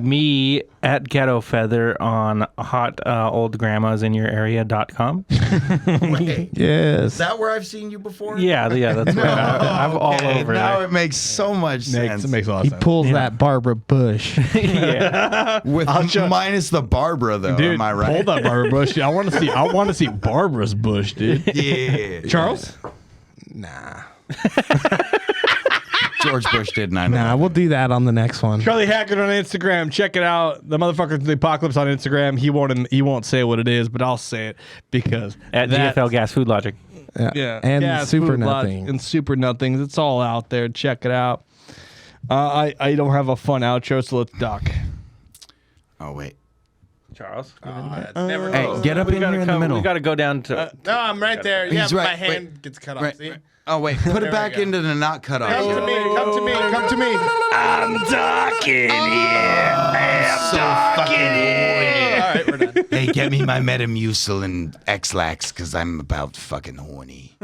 me at Ghetto Feather on hotoldgrandmasinyourarea.com. Yes. Is that where I've seen you before? Yeah, that's where I'm all over now there. It makes so much sense. It makes a lot of sense. He pulls that Barbara Bush. Yeah. With minus the Barbara, though. Dude, am I right? Hold that Barbara Bush. I want to see Barbara's bush, dude. Yeah. Charles? Nah. George Bush did 9/11. Nah, we'll do that on the next one. Charlie Hackett on Instagram. Check it out. The motherfucker the apocalypse on Instagram. He won't say what it is, but I'll say it because at GFL Gas Food Logic. Yeah. And Gas, Super Food Lot, Nothing. and Super Nothings. It's all out there. Check it out. I don't have a fun outro, so let's dock. Oh wait. Charles. Hey, get up in here in the middle. We got to go down to. No, I'm right there. He's Yeah, right. my hand Wait. gets cut off. Right. See? Oh wait, put There it we back go. into the not cut off. Come to me. Come to me. I'm talking here. I'm talking here. All right, we're done. Hey, get me my Metamucil and X-Lax because I'm about fucking horny.